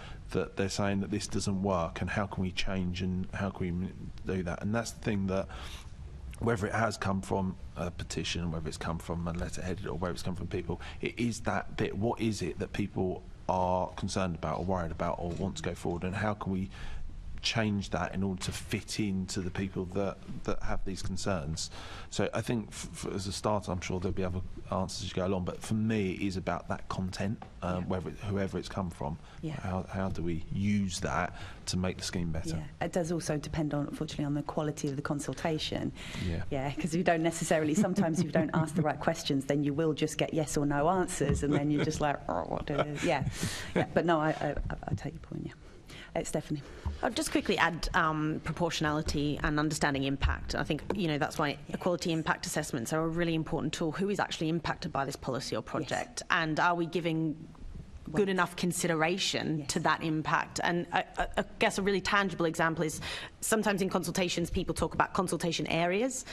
they're saying that this doesn't work, and how can we change, and how can we do that? And that's the thing that, whether it has come from a petition, whether it's come from a letter headed, or whether it's come from people, it is that bit. What is it that people are concerned about or worried about or want to go forward, and how can we change that in order to fit into the people that have these concerns? So I think as a start, I'm sure there'll be other answers as you go along, but for me it is about that content, whoever it's come from. How do we use that to make the scheme better? It does also depend on, unfortunately, on the quality of the consultation. Because you don't necessarily, sometimes if you don't ask the right questions, then you will just get yes or no answers, and then you're just like, oh, what do I do? But no, I take your point. It's Stephanie. I'll just quickly add proportionality and understanding impact. I think, that's why equality impact assessments are a really important tool. Who is actually impacted by this policy or project? And are we giving good enough consideration to that impact? And I guess a really tangible example is sometimes in consultations people talk about consultation areas,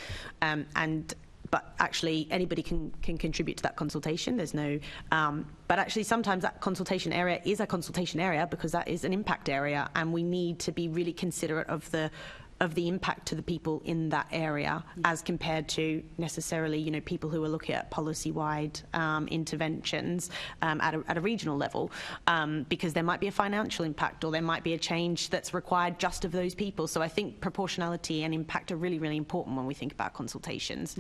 but actually anybody can contribute to that consultation. There's no, but actually sometimes that consultation area is a consultation area because that is an impact area, and we need to be really considerate of the impact to the people in that area, as compared to necessarily, people who are looking at policy-wide interventions at a regional level, because there might be a financial impact, or there might be a change that's required just of those people. So I think proportionality and impact are really, really important when we think about consultations.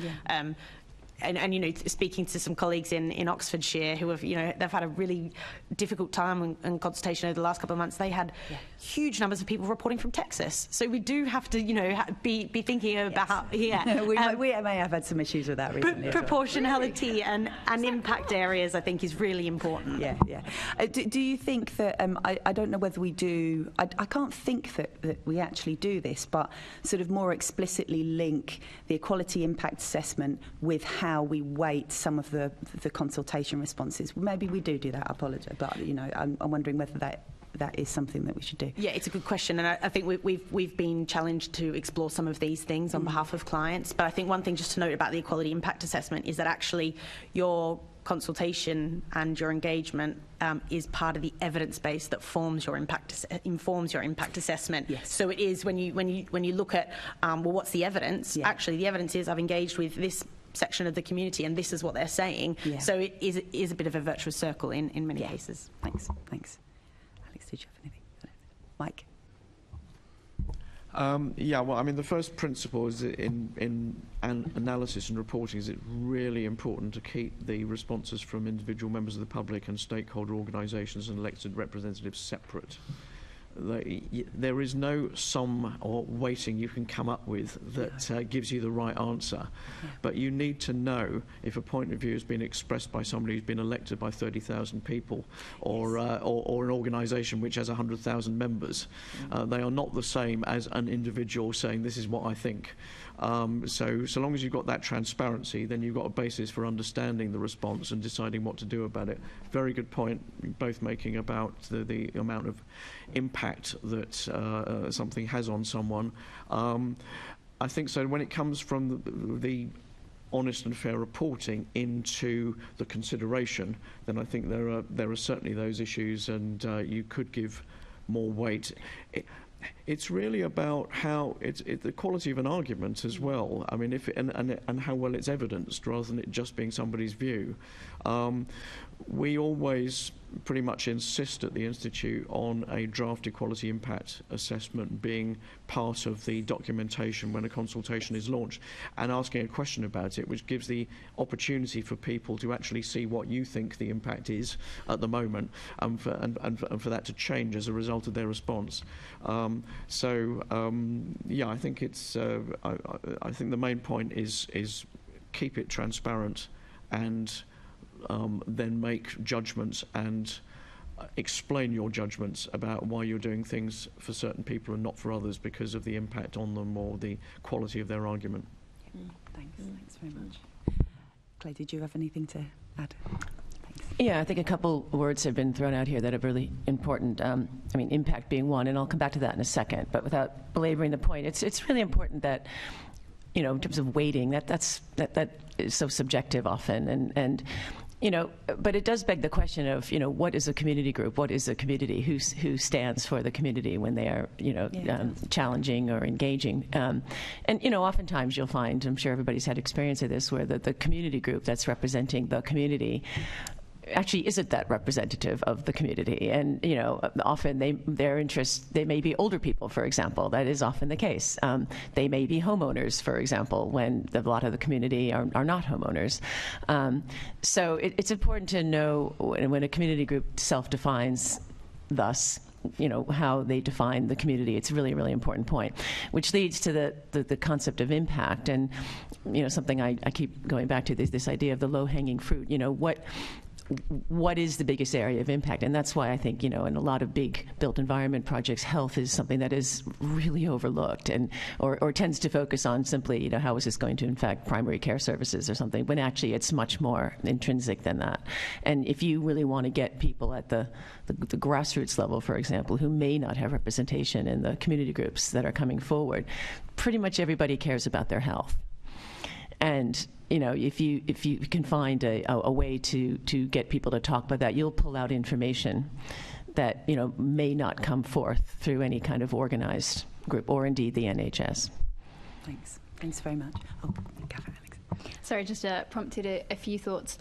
and you know, speaking to some colleagues in Oxfordshire who have, you know, they've had a really difficult time in consultation over the last couple of months. They had huge numbers of people reporting from Texas. So we do have to, you know, be thinking about we may have had some issues with that recently. Proportionality and impact areas, I think, is really important. Do you think that I don't know whether we do? I can't think that we actually do this, but sort of more explicitly link the equality impact assessment with how we weight some of the consultation responses. Maybe we do that. I apologise, but you know, I'm wondering whether that is something that we should do. Yeah, it's a good question, and I think we've been challenged to explore some of these things on behalf of clients. But I think one thing just to note about the equality impact assessment is that actually your consultation and your engagement is part of the evidence base that informs your impact assessment. Yes. So it is when you look at well, what's the evidence? Actually, the evidence is I've engaged with this section of the community and this is what they're saying. So it is a bit of a virtuous circle in many cases. Thanks. Alex, did you have anything? Mike? Well, I mean, the first principle is in analysis and reporting is it's really important to keep the responses from individual members of the public and stakeholder organisations and elected representatives separate. There is no sum or weighting you can come up with that gives you the right answer. But you need to know if a point of view has been expressed by somebody who's been elected by 30,000 people or an organisation which has 100,000 members. They are not the same as an individual saying this is what I think. So long as you've got that transparency, then you've got a basis for understanding the response and deciding what to do about it. Very good point, both making about the amount of impact that something has on someone. I think so when it comes from the honest and fair reporting into the consideration, then I think there are certainly those issues, and you could give more weight. It's really about how it's the quality of an argument as well. I mean, and how well it's evidenced, rather than it just being somebody's view. We always pretty much insist at the Institute on a draft equality impact assessment being part of the documentation when a consultation is launched, and asking a question about it, which gives the opportunity for people to actually see what you think the impact is at the moment, and for that to change as a result of their response. I think it's. I think the main point is keep it transparent, and then make judgments and explain your judgments about why you're doing things for certain people and not for others because of the impact on them or the quality of their argument. Thanks very much. Claire, did you have anything to add? Yeah, I think a couple words have been thrown out here that are really important. I mean, impact being one, and I'll come back to that in a second. But without belaboring the point, it's really important that, you know, in terms of weighting, that is so subjective often, and you know, but it does beg the question of, you know, what is a community group? What is a community? Who stands for the community when they are, you know, challenging or engaging? And, you know, oftentimes you'll find, I'm sure everybody's had experience of this, where the community group that's representing the community actually isn't that representative of the community. And, you know, often their interests, they may be older people, for example. That is often the case. They may be homeowners, for example, when a lot of the community are not homeowners. So it's important to know when a community group self-defines thus, you know, how they define the community. It's a really, really important point, which leads to the concept of impact. And, you know, something I keep going back to, this idea of the low-hanging fruit. You know, what is the biggest area of impact? And that's why I think, you know, in a lot of big built environment projects, health is something that is really overlooked, and or tends to focus on simply, you know, how is this going to affect primary care services or something, when actually it's much more intrinsic than that. And if you really want to get people at the grassroots level, for example, who may not have representation in the community groups that are coming forward, pretty much everybody cares about their health. And, you know, if you can find a way to get people to talk about that, you'll pull out information that, you know, may not come forth through any kind of organized group, or indeed the NHS. Thanks very much. Oh, Alex. Sorry, just prompted a few thoughts.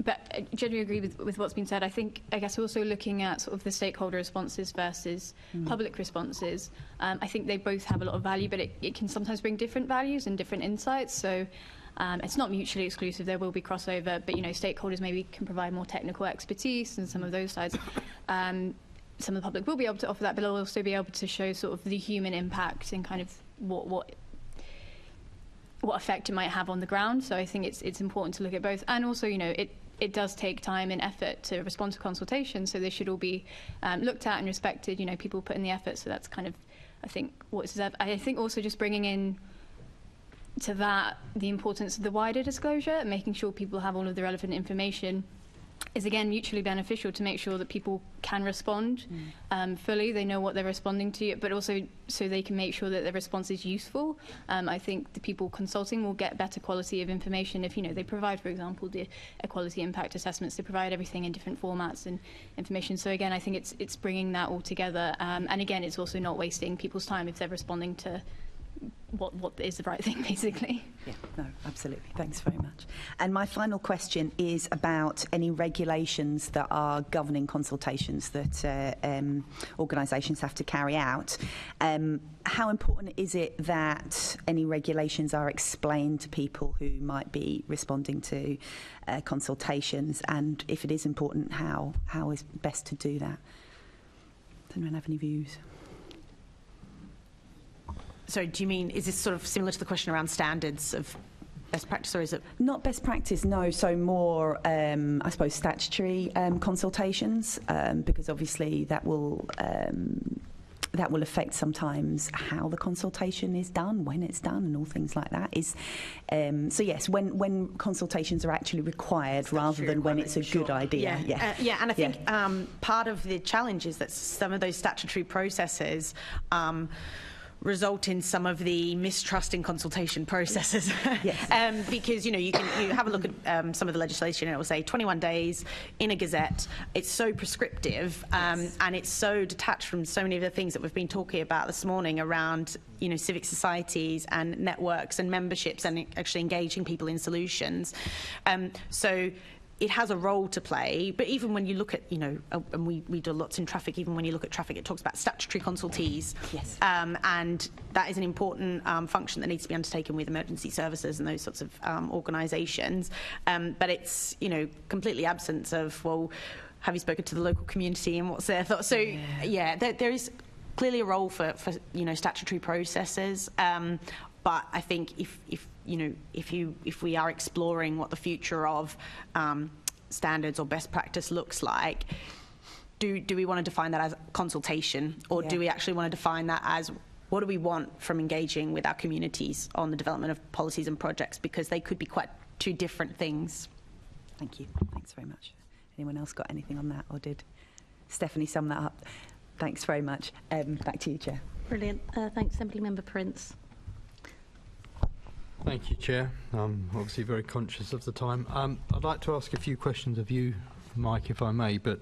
but I generally agree with what's been said. I guess also looking at sort of the stakeholder responses versus public responses, I think they both have a lot of value, but it can sometimes bring different values and different insights. So it's not mutually exclusive. There will be crossover, but stakeholders maybe can provide more technical expertise and some of those sides. Some of the public will be able to offer that, but they'll also be able to show sort of the human impact and kind of what effect it might have on the ground. So I think it's important to look at both, and also it does take time and effort to respond to consultation, so they should all be looked at and respected. People put in the effort, so that's kind of I think what's deserved. I think also just bringing in to that the importance of the wider disclosure, making sure people have all of the relevant information is again mutually beneficial to make sure that people can respond fully, they know what they're responding to, but also so they can make sure that their response is useful. I think the people consulting will get better quality of information if they provide, for example, the equality impact assessments, they provide everything in different formats and information. So again, I think it's bringing that all together, and again it's also not wasting people's time if they're responding to what is the right thing, basically. Yeah, no, absolutely. Thanks very much. And my final question is about any regulations that are governing consultations that organisations have to carry out. How important is it that any regulations are explained to people who might be responding to consultations? And if it is important, how is best to do that? Does anyone have any views? So do you mean, is this sort of similar to the question around standards of best practice, or is it? Not best practice, no. So more, I suppose, statutory consultations, because obviously that will affect sometimes how the consultation is done, when it's done, and all things like that. So yes, when consultations are actually required rather than when it's a good idea. And I think part of the challenge is that some of those statutory processes result in some of the mistrust in consultation processes. Yes. Because you have a look at some of the legislation, and it will say 21 days in a gazette. It's so prescriptive, and it's so detached from so many of the things that we've been talking about this morning around civic societies and networks and memberships and actually engaging people in solutions. So it has a role to play, but even when you look at, and we do lots in traffic, even when you look at traffic, it talks about statutory consultees. Yes. And that is an important function that needs to be undertaken with emergency services and those sorts of organisations. But it's, completely absent of, well, have you spoken to the local community and what's their thoughts? So, there is clearly a role for statutory processes. But I think if we are exploring what the future of standards or best practice looks like, do we want to define that as consultation, or do we actually want to define that as what do we want from engaging with our communities on the development of policies and projects, because they could be quite two different things. Thank you. Thanks very much. Anyone else got anything on that, or did Stephanie sum that up? Thanks very much. Back to you, Chair. Brilliant. Thanks, Assembly Member Prince. Thank you, Chair. I'm obviously very conscious of the time. I'd like to ask a few questions of you, Mike, if I may, but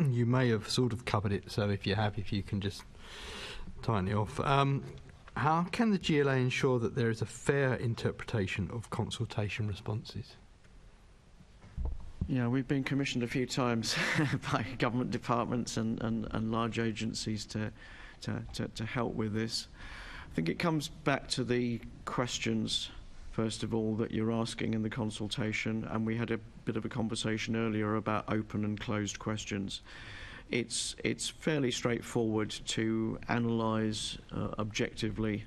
you may have sort of covered it, so if you can just tighten it off. How can the GLA ensure that there is a fair interpretation of consultation responses? Yeah, we've been commissioned a few times by government departments and large agencies to help with this. I think it comes back to the questions, first of all, that you're asking in the consultation, and we had a bit of a conversation earlier about open and closed questions. It's fairly straightforward to analyse objectively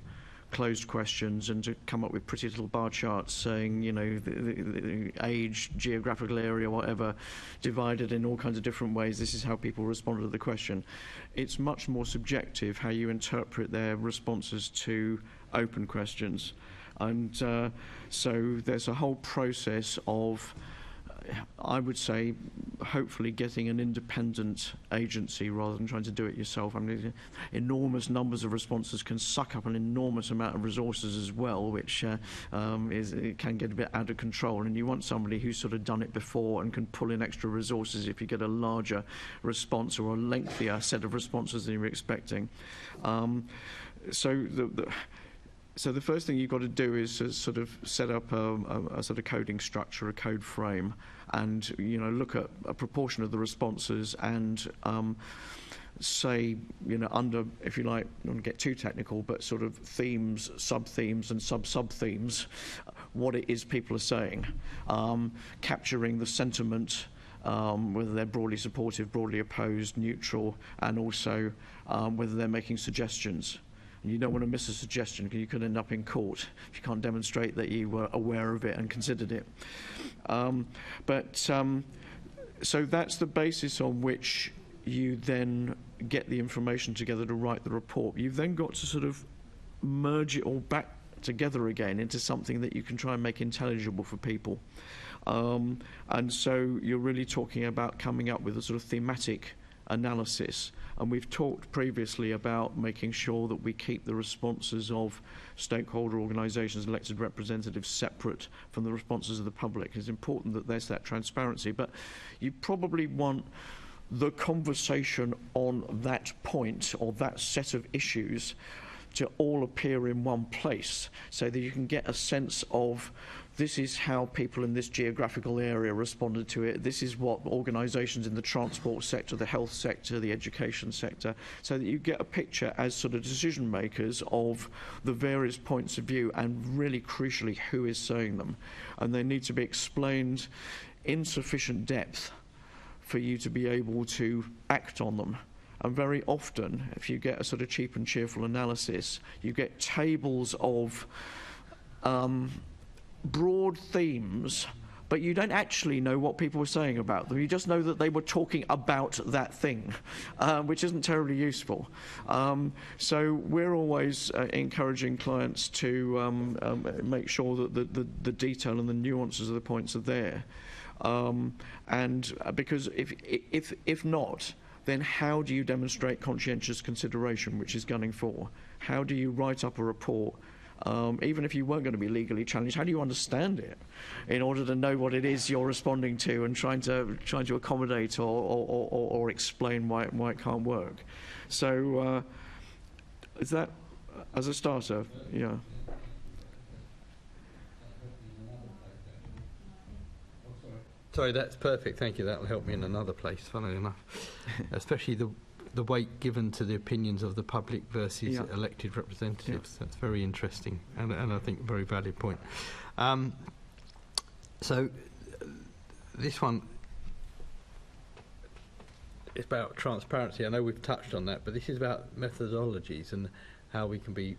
closed questions and to come up with pretty little bar charts saying, the age, geographical area, whatever, divided in all kinds of different ways. This is how people responded to the question. It's much more subjective how you interpret their responses to open questions. And so there's a whole process of, I would say, hopefully getting an independent agency rather than trying to do it yourself. I mean, enormous numbers of responses can suck up an enormous amount of resources as well, which it can get a bit out of control. And you want somebody who's sort of done it before and can pull in extra resources if you get a larger response or a lengthier set of responses than you're expecting. So So the first thing you've got to do is sort of set up a sort of coding structure, a code frame, and look at a proportion of the responses and say, under, if you like, I don't want to get too technical, but sort of themes, sub-themes and sub-themes, what it is people are saying, capturing the sentiment, whether they're broadly supportive, broadly opposed, neutral, and also whether they're making suggestions. And you don't want to miss a suggestion because you could end up in court if you can't demonstrate that you were aware of it and considered it. So that's the basis on which you then get the information together to write the report. You've then got to sort of merge it all back together again into something that you can try and make intelligible for people. And so you're really talking about coming up with a sort of thematic analysis. And we've talked previously about making sure that we keep the responses of stakeholder organisations, elected representatives, separate from the responses of the public. It's important that there's that transparency. But you probably want the conversation on that point or that set of issues to all appear in one place so that you can get a sense of this is how people in this geographical area responded to it, this is what organisations in the transport sector, the health sector, the education sector, so that you get a picture as sort of decision makers of the various points of view and really crucially who is saying them. And they need to be explained in sufficient depth for you to be able to act on them. And very often, if you get a sort of cheap and cheerful analysis, you get tables of broad themes, but you don't actually know what people were saying about them. You just know that they were talking about that thing, which isn't terribly useful. So we're always encouraging clients to make sure that the detail and the nuances of the points are there. And because if not, then how do you demonstrate conscientious consideration, which is gunning for? How do you write up a report? Even if you weren't going to be legally challenged, how do you understand it in order to know what it is you're responding to and trying to accommodate or explain why it can't work? So is that as a starter? Yeah. Sorry, that's perfect. Thank you. That will help me in another place, funnily enough. Especially the weight given to the opinions of the public versus elected representatives. Yeah. That's very interesting and I think a very valid point. So this one is about transparency. I know we've touched on that, but this is about methodologies and how we can be,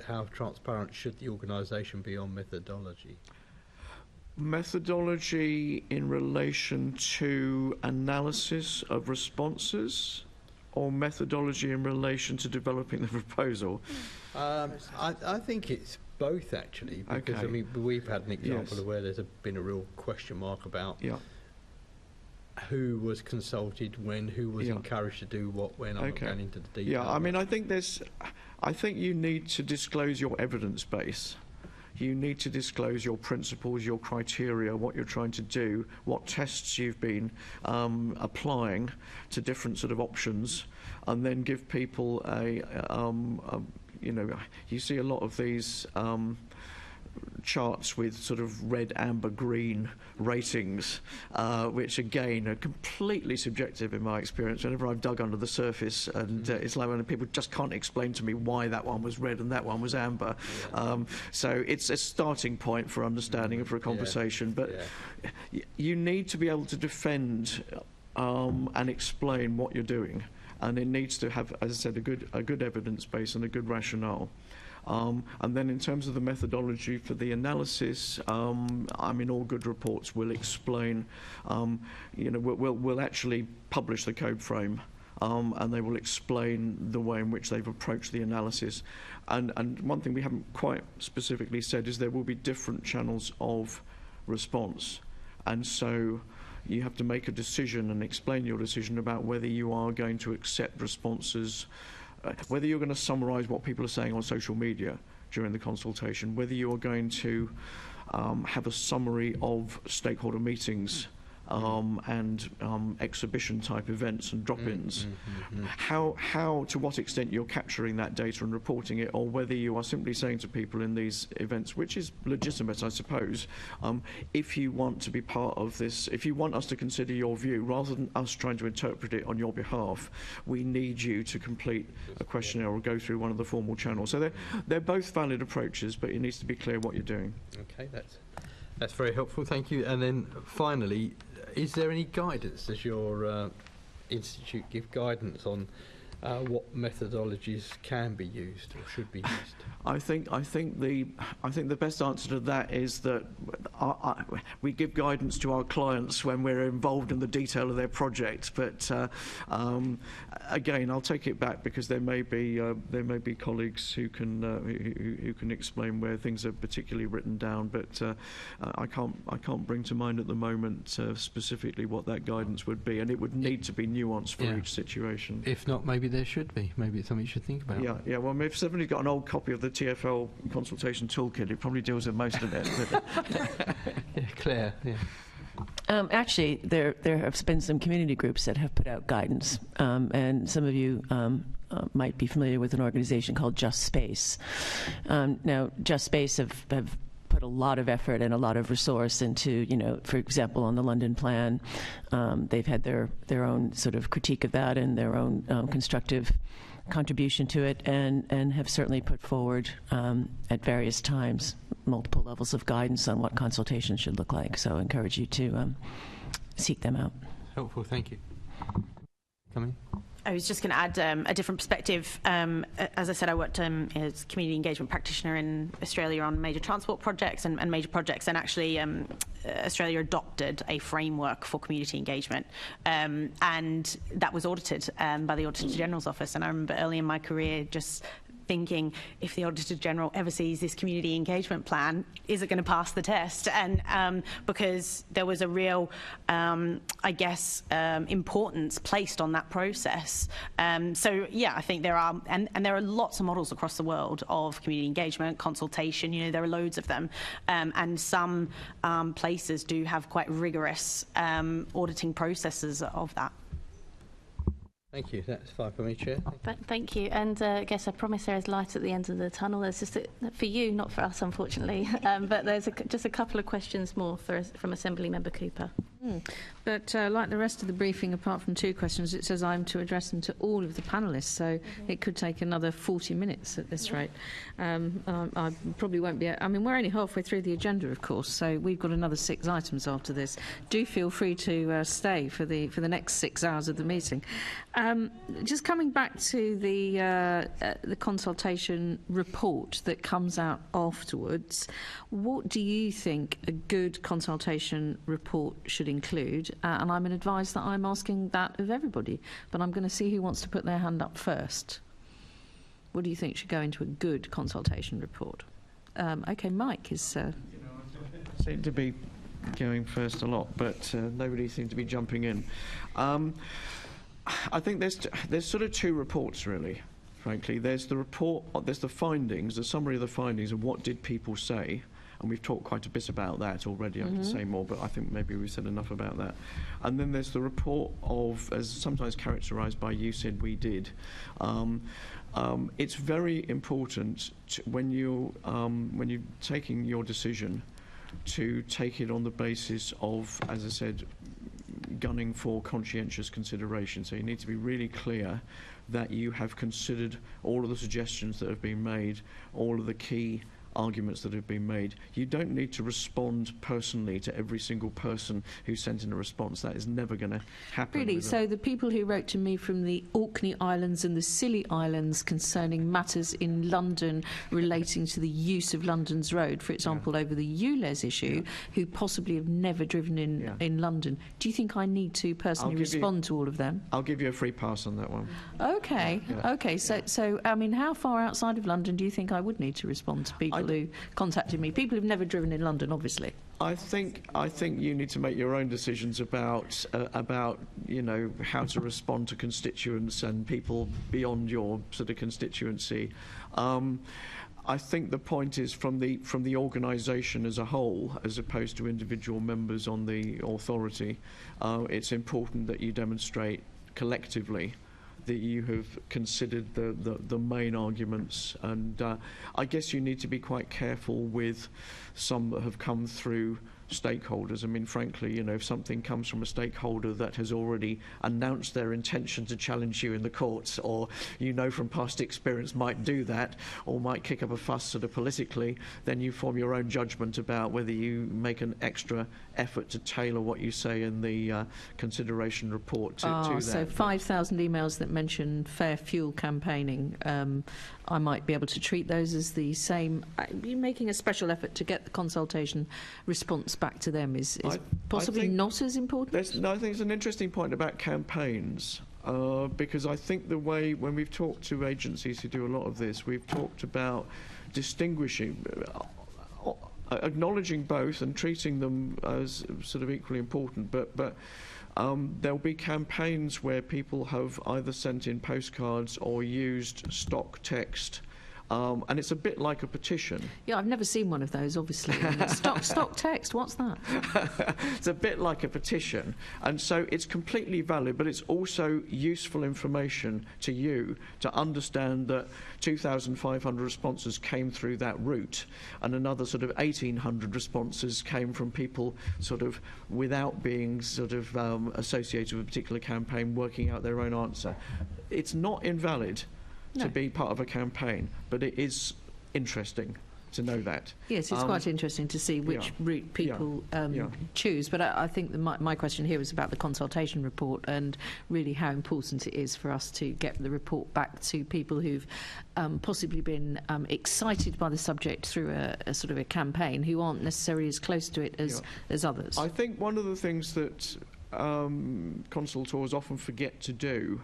how transparent should the organisation be on methodology? Methodology in relation to analysis of responses, or methodology in relation to developing the proposal? I think it's both, actually, because I mean we've had an example of where there's been a real question mark about who was consulted when, who was encouraged to do what when. I'm not going into the detail. Yeah, I mean, I think you need to disclose your evidence base. You need to disclose your principles, your criteria, what you're trying to do, what tests you've been applying to different sort of options, and then give people you see a lot of these charts with sort of red, amber, green ratings, which again are completely subjective in my experience. Whenever I've dug under the surface, and it's like when people just can't explain to me why that one was red and that one was amber. So it's a starting point for understanding and for a conversation. But you need to be able to defend and explain what you're doing, and it needs to have, as I said, a good evidence base and a good rationale. And then in terms of the methodology for the analysis, I mean, all good reports will explain, we'll actually publish the code frame, and they will explain the way in which they've approached the analysis. And one thing we haven't quite specifically said is there will be different channels of response. And so you have to make a decision and explain your decision about whether you are going to accept responses, whether you're going to summarise what people are saying on social media during the consultation, whether you are going to have a summary of stakeholder meetings and exhibition type events and drop-ins. How, to what extent you're capturing that data and reporting it, or whether you are simply saying to people in these events, which is legitimate, I suppose, if you want to be part of this, if you want us to consider your view, rather than us trying to interpret it on your behalf, we need you to complete a questionnaire or go through one of the formal channels. So they're both valid approaches, but it needs to be clear what you're doing. Okay, that's very helpful, thank you. And then finally, is there any guidance? Does your institute give guidance on what methodologies can be used or should be used? I think the best answer to that is that we give guidance to our clients when we're involved in the detail of their project. But again, I'll take it back, because there may be colleagues who can explain where things are particularly written down. But I can't bring to mind at the moment specifically what that guidance would be, and it would need to be nuanced for each situation. If not, maybe there should be. Maybe it's something you should think about. Yeah. Well, if somebody's got an old copy of the TfL consultation toolkit, it probably deals with most of it. Yeah, Claire. Yeah. Actually, there have been some community groups that have put out guidance, and some of you might be familiar with an organization called Just Space. Now, Just Space have put a lot of effort and a lot of resource into, for example, on the London plan. They've had their own sort of critique of that and their own constructive contribution to it, and have certainly put forward at various times multiple levels of guidance on what consultation should look like. So I encourage you to seek them out. Helpful, thank you. Come in. I was just going to add a different perspective. As I said, I worked as community engagement practitioner in Australia on major transport projects and major projects, and actually Australia adopted a framework for community engagement, and that was audited by the Auditor General's Office. And I remember early in my career just thinking, if the Auditor General ever sees this community engagement plan, is it going to pass the test? And because there was a real, importance placed on that process. So yeah, I think there are, and there are lots of models across the world of community engagement, consultation. There are loads of them, and some places do have quite rigorous auditing processes of that. Thank you. That's fine for me, Chair. Thank you. And I guess I promise there is light at the end of the tunnel. There's just for you, not for us, unfortunately. But there's just a couple of questions more from Assembly Member Cooper. But like the rest of the briefing, apart from two questions, it says I'm to address them to all of the panellists, so it could take another 40 minutes at this rate. I probably won't be... I mean, we're only halfway through the agenda, of course, so we've got another 6 items after this. Do feel free to stay for the next 6 hours of the meeting. Just coming back to the consultation report that comes out afterwards, what do you think a good consultation report should include? And I'm advised that I'm asking that of everybody, but I'm going to see who wants to put their hand up first. What do you think should go into a good consultation report? Okay, Mike is... I seem to be going first a lot, but nobody seems to be jumping in. I think there's sort of 2 reports, really, frankly. There's the report, there's the findings, the summary of the findings, and what did people say. And we've talked quite a bit about that already. I can say more, but I think maybe we've said enough about that. And then there's the report of, as sometimes characterised by you said we did. It's very important when you're taking your decision to take it on the basis of, as I said, gunning for conscientious consideration. So you need to be really clear that you have considered all of the suggestions that have been made, all of the key arguments that have been made. You don't need to respond personally to every single person who sent in a response. That is never going to happen. Really? So the people who wrote to me from the Orkney Islands and the Scilly Islands concerning matters in London relating to the use of London's road, for example, over the ULEZ issue, who possibly have never driven in London, do you think I need to personally respond to all of them? I'll give you a free pass on that one. Okay. Okay. So I mean, how far outside of London do you think I would need to respond to people who contacted me? People who've never driven in London, obviously. I think you need to make your own decisions about how to respond to constituents and people beyond your sort of constituency. I think the point is from the organisation as a whole, as opposed to individual members on the authority, it's important that you demonstrate collectively that you have considered the main arguments, and I guess you need to be quite careful with some that have come through stakeholders. I mean, frankly, you know, if something comes from a stakeholder that has already announced their intention to challenge you in the courts, or you know from past experience might do that, or might kick up a fuss sort of politically, then you form your own judgment about whether you make an extra effort to tailor what you say in the consideration report to that. So 5,000 emails that mention fair fuel campaigning, I might be able to treat those as the same. You're making a special effort to get the consultation response back to them is possibly not as important? No, I think it's an interesting point about campaigns, because I think the way, when we've talked to agencies who do a lot of this, we've talked about distinguishing, acknowledging both and treating them as sort of equally important, but there'll be campaigns where people have either sent in postcards or used stock text, and it's a bit like a petition. Yeah, I've never seen one of those, obviously. stock text, what's that? It's a bit like a petition, and so it's completely valid, but it's also useful information to you to understand that 2,500 responses came through that route, and another sort of 1,800 responses came from people sort of without being sort of associated with a particular campaign, working out their own answer. It's not invalid to be part of a campaign, but it is interesting to know that. Yes, it's quite interesting to see which route people choose, but I think my question here was about the consultation report and really how important it is for us to get the report back to people who've possibly been excited by the subject through a sort of a campaign, who aren't necessarily as close to it as others. I think one of the things that consultors often forget to do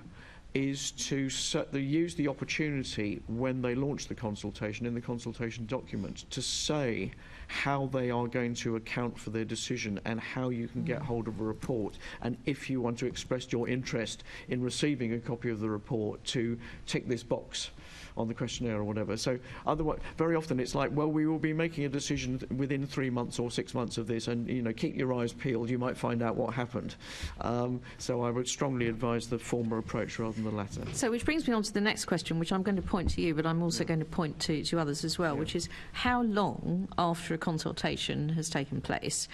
is to use the opportunity when they launch the consultation, in the consultation document, to say how they are going to account for their decision and how you can get hold of a report, and if you want to express your interest in receiving a copy of the report, to tick this box on the questionnaire or whatever. So otherwise, very often it's like, well, we will be making a decision within 3 months or 6 months of this, and you know, keep your eyes peeled, you might find out what happened. So I would strongly advise the former approach rather than the latter. So which brings me on to the next question, which I'm going to point to you, but I'm also going to point to others as well, which is how long after a consultation has taken place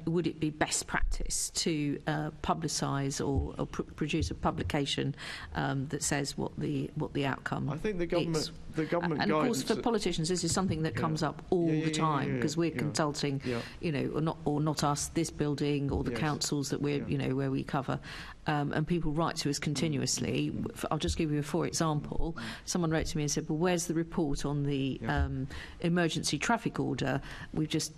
would it be best practice to publicise or produce a publication that says what the outcome? I think the government and of course, for politicians, this is something that comes up all the time, because we're consulting, you know, or not us, this building or the councils that we're, you know, where we cover, and people write to us continuously. I'll just give you a for example. Someone wrote to me and said, "Well, where's the report on the emergency traffic order? We've just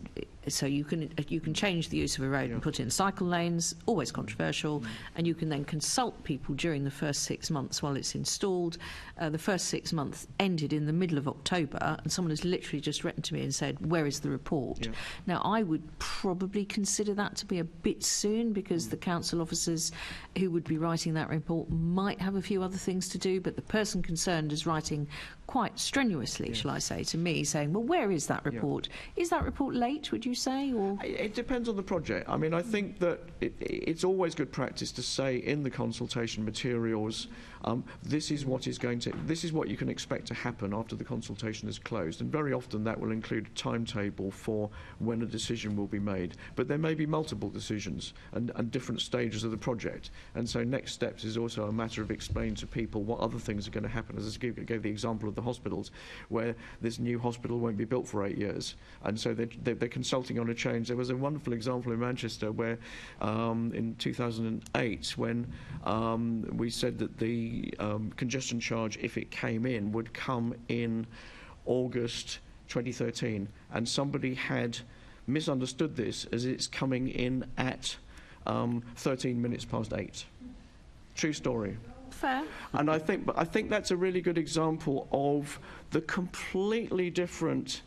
so you can change the use of a road and put in cycle lanes, always controversial, and you can then consult people during the first 6 months while it's installed. The first 6 months ended in the middle of October, and someone has literally just written to me and said, where is the report? Now, I would probably consider that to be a bit soon, because the council officers who would be writing that report might have a few other things to do, but the person concerned is writing quite strenuously, shall I say, to me, saying, well, where is that report? Is that report late, would you say? Or it depends on the project. I mean, I think that it's always good practice to say in the consultation materials, this is what you can expect to happen after the consultation is closed, and very often that will include a timetable for when a decision will be made. But there may be multiple decisions and different stages of the project, and so next steps is also a matter of explaining to people what other things are going to happen. As I gave the example of the hospitals, where this new hospital won't be built for 8 years, and so they're consulting on a change. There was a wonderful example in Manchester where in 2008, when we said that the congestion charge, if it came in, would come in August 2013, and somebody had misunderstood this as it's coming in at 13 minutes past 8. True story. Fair. And I think that's a really good example of the completely different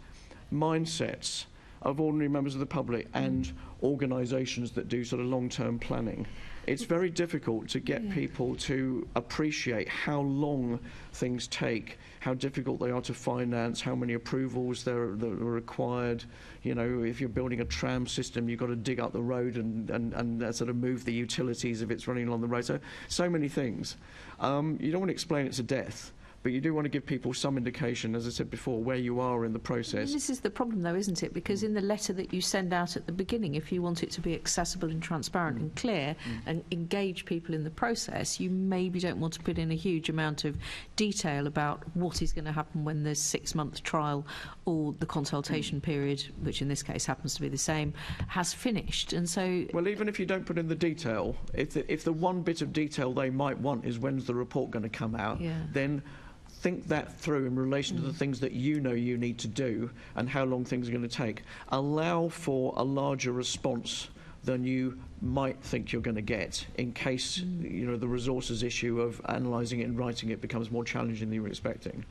mindsets of ordinary members of the public and organisations that do sort of long-term planning. It's very difficult to get people to appreciate how long things take, how difficult they are to finance, how many approvals that are required. You know, if you're building a tram system, you've got to dig up the road and sort of move the utilities if it's running along the road. So many things. You don't want to explain it to death, but you do want to give people some indication, as I said before, where you are in the process. This is the problem, though, isn't it? Because in the letter that you send out at the beginning, if you want it to be accessible and transparent and clear and engage people in the process, you maybe don't want to put in a huge amount of detail about what is going to happen when there's 6-month trial or the consultation period, which in this case happens to be the same, has finished. And so... Well, even if you don't put in the detail, if the one bit of detail they might want is when's the report going to come out, then... think that through in relation to the things that you know you need to do and how long things are going to take. Allow for a larger response than you might think you're going to get in case you know the resources issue of analysing it and writing it becomes more challenging than you were expecting.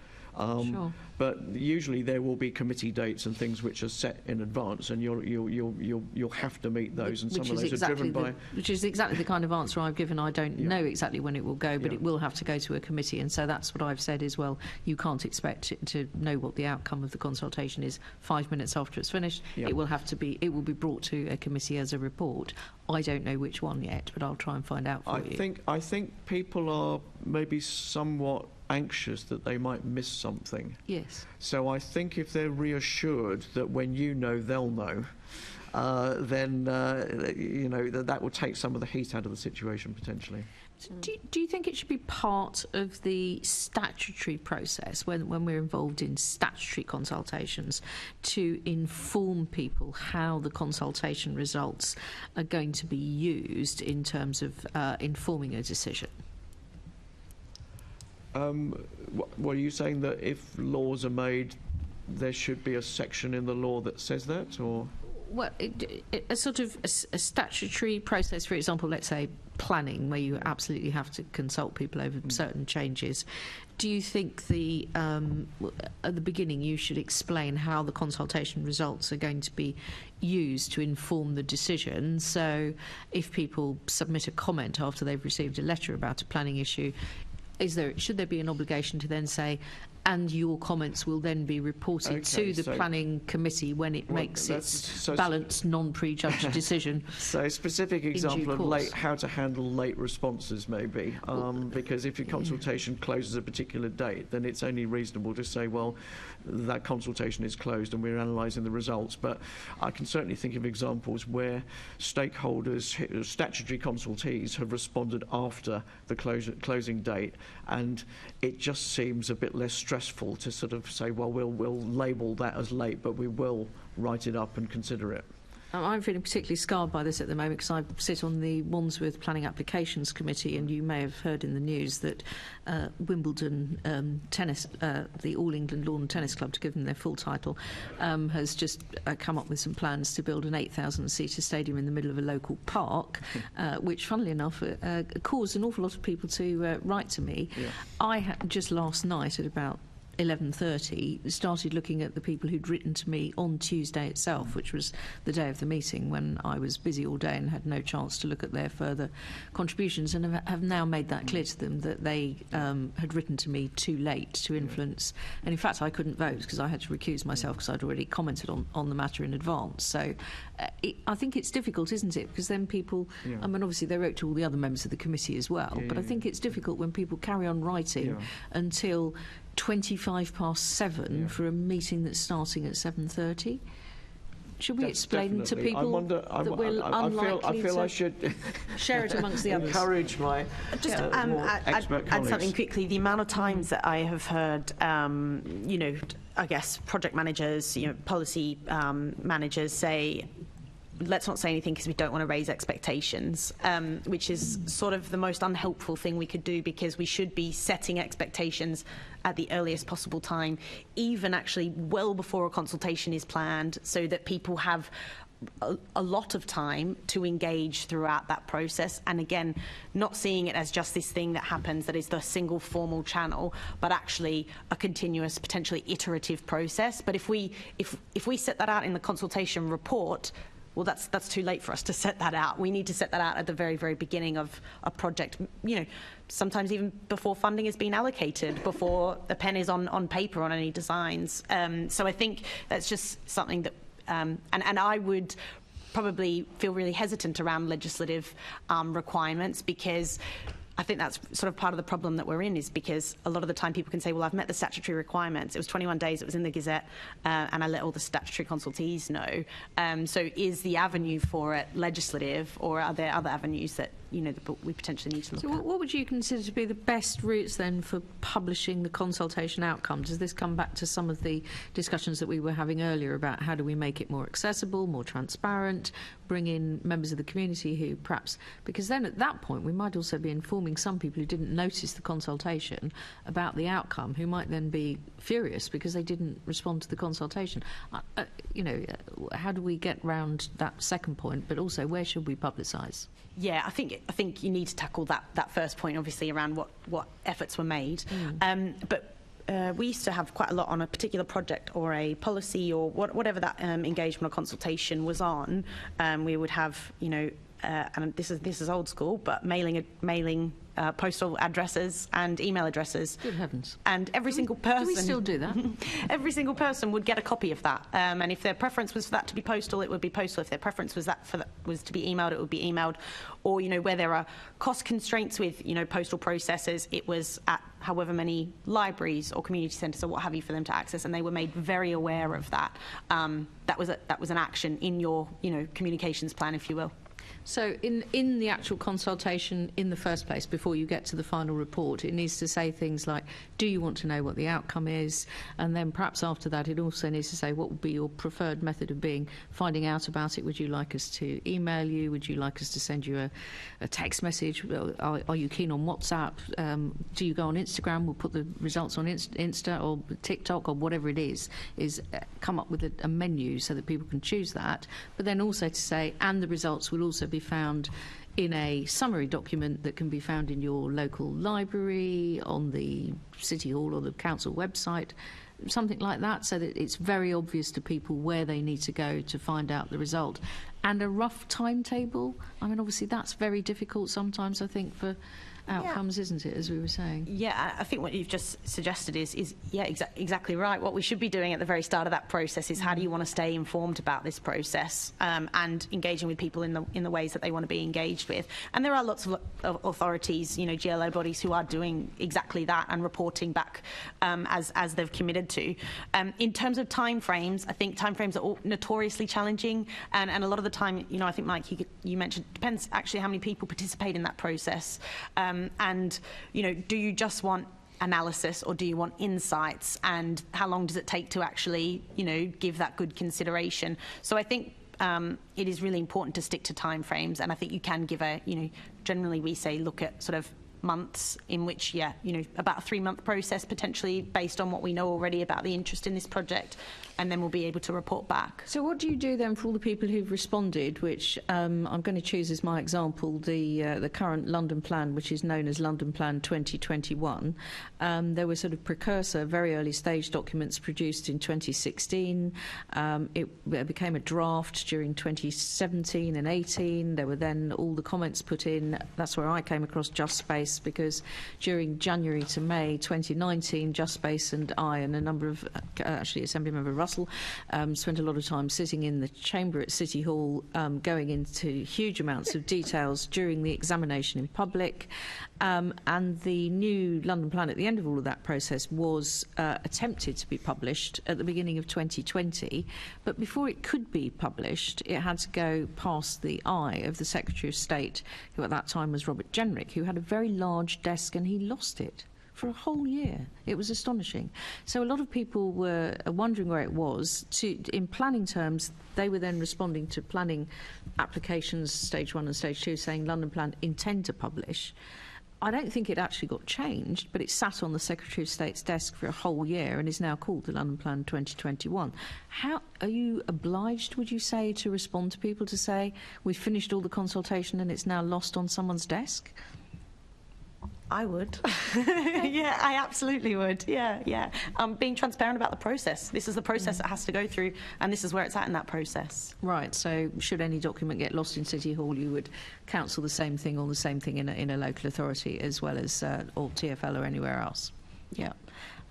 But usually there will be committee dates and things which are set in advance, and you'll have to meet those, and some of those are driven by... Which is exactly the kind of answer I've given. I don't know exactly when it will go, but it will have to go to a committee, and so that's what I've said as well. You can't expect to know what the outcome of the consultation is 5 minutes after it's finished. It will have to be. It will be brought to a committee as a report. I don't know which one yet, but I'll try and find out for you. I think people are maybe somewhat anxious that they might miss something. Yes. So I think if they're reassured that when you know, they'll know, then you know that will take some of the heat out of the situation potentially. Do you think it should be part of the statutory process when we're involved in statutory consultations to inform people how the consultation results are going to be used in terms of informing a decision? What are you saying, that if laws are made, there should be a section in the law that says that, or? Well, a sort of a statutory process, for example, let's say planning, where you absolutely have to consult people over certain changes. Do you think at the beginning you should explain how the consultation results are going to be used to inform the decision? So if people submit a comment after they've received a letter about a planning issue, should there be an obligation to then say, and your comments will then be reported to the planning committee when it makes its balanced, non-prejudged decision? So a specific example of how to handle late responses, maybe, because if your consultation closes a particular date, then it's only reasonable to say, well, that consultation is closed and we're analysing the results. But I can certainly think of examples where stakeholders, statutory consultees, have responded after the closing date, and it just seems a bit less stressful to sort of say, well, we'll label that as late, but we will write it up and consider it. I'm feeling particularly scarred by this at the moment because I sit on the Wandsworth Planning Applications Committee, and you may have heard in the news that Wimbledon Tennis, the All England Lawn Tennis Club, to give them their full title, has just come up with some plans to build an 8,000-seater stadium in the middle of a local park, which, funnily enough, caused an awful lot of people to write to me. I just last night at about 11:30 started looking at the people who'd written to me on Tuesday itself, which was the day of the meeting, when I was busy all day and had no chance to look at their further contributions, and have now made that clear to them that they had written to me too late to influence. And in fact, I couldn't vote because I had to recuse myself because I'd already commented on the matter in advance. So I think it's difficult, isn't it? Because then people, I mean, obviously they wrote to all the other members of the committee as well, but I think it's difficult when people carry on writing until 7:25 for a meeting that's starting at 7:30. Should we explain to people that we're unlikely I should share it amongst the others? Encourage my just add something quickly. The amount of times that I have heard, you know, I guess project managers, you know, policy managers say, let's not say anything because we don't want to raise expectations, which is sort of the most unhelpful thing we could do, because we should be setting expectations at the earliest possible time, even actually well before a consultation is planned, so that people have a lot of time to engage throughout that process. And again, not seeing it as just this thing that happens that is the single formal channel, but actually a continuous, potentially iterative process. But if we set that out in the consultation report, well, that's too late for us to set that out. We need to set that out at the very, very beginning of a project, you know, sometimes even before funding has been allocated, before the pen is on paper on any designs. So I think that's just something that and I would probably feel really hesitant around legislative requirements, because I think that's sort of part of the problem that we're in, is because a lot of the time people can say, well, I've met the statutory requirements. It was 21 days, it was in the Gazette, and I let all the statutory consultees know. So is the avenue for it legislative, or are there other avenues that, you know, that we potentially need to look at? So what would you consider to be the best routes then for publishing the consultation outcome? Does this come back to some of the discussions that we were having earlier about how do we make it more accessible, more transparent, bring in members of the community who perhaps, because then at that point we might also be informing some people who didn't notice the consultation about the outcome, who might then be furious because they didn't respond to the consultation. You know, how do we get round that second point, but also where should we publicise? Yeah, I think you need to tackle that first point, obviously, around what efforts were made. But we used to have quite a lot on a particular project or a policy or whatever that engagement or consultation was on. We would have, you know, and this is old school, but mailing postal addresses and email addresses. Good heavens! And every single person. Do we still do that? Every single person would get a copy of that. And if their preference was for that to be postal, it would be postal. If their preference was was to be emailed, it would be emailed. Or, you know, where there are cost constraints with, you know, postal processes, it was at however many libraries or community centres or what have you for them to access, and they were made very aware of that. That was an action in your, you know, communications plan, if you will. So in the actual consultation in the first place, before you get to the final report, it needs to say things like, do you want to know what the outcome is? And then perhaps after that it also needs to say, what would be your preferred method of finding out about it? Would you like us to email you? Would you like us to send you a text message? Are you keen on WhatsApp? Do you go on Instagram? We'll put the results on Insta or TikTok or whatever it is come up with a menu so that people can choose that. But then also to say, and the results will also be found in a summary document that can be found in your local library, on the City Hall or the council website, something like that, so that it's very obvious to people where they need to go to find out the result. And a rough timetable. I mean, obviously that's very difficult sometimes, I think, for outcomes, isn't it, as we were saying? Yeah, I think what you've just suggested is exactly right. What we should be doing at the very start of that process is how do you want to stay informed about this process, and engaging with people in the ways that they want to be engaged with. And there are lots of authorities, you know, GLA bodies who are doing exactly that and reporting back as they've committed to. In terms of timeframes, I think timeframes are all notoriously challenging, and a lot of the time, you know, I think, Mike, you mentioned, depends actually how many people participate in that process. And, you know, do you just want analysis or do you want insights, and how long does it take to actually, you know, give that good consideration? So I think it is really important to stick to timeframes, and I think you can give generally we say look at sort of months, in which, about a 3-month process potentially based on what we know already about the interest in this project, and then we'll be able to report back. So what do you do then for all the people who've responded, which I'm going to choose as my example, the current London Plan, which is known as London Plan 2021. There were sort of precursor, very early stage documents produced in 2016. It became a draft during 2017 and 18. There were then all the comments put in. That's where I came across Just Space, because during January to May 2019, Just Space and I and a number of, actually Assembly Member Russell, spent a lot of time sitting in the chamber at City Hall, going into huge amounts of details during the examination in public. And the new London Plan at the end of all of that process was attempted to be published at the beginning of 2020, but before it could be published, it had to go past the eye of the Secretary of State, who at that time was Robert Jenrick, who had a very large desk, and he lost it for a whole year. It was astonishing. So a lot of people were wondering where it was. In planning terms, they were then responding to planning applications, stage 1 and stage 2, saying London Plan intend to publish. I don't think it actually got changed, but it sat on the Secretary of State's desk for a whole year and is now called the London Plan 2021. How are you obliged, would you say, to respond to people to say we've finished all the consultation and it's now lost on someone's desk? I would. Yeah, I absolutely would. Yeah. Being transparent about the process. This is the process it has to go through, and this is where it's at in that process. Right, so should any document get lost in City Hall, you would counsel the same thing or the same thing in a local authority as well as or TfL or anywhere else? Yeah.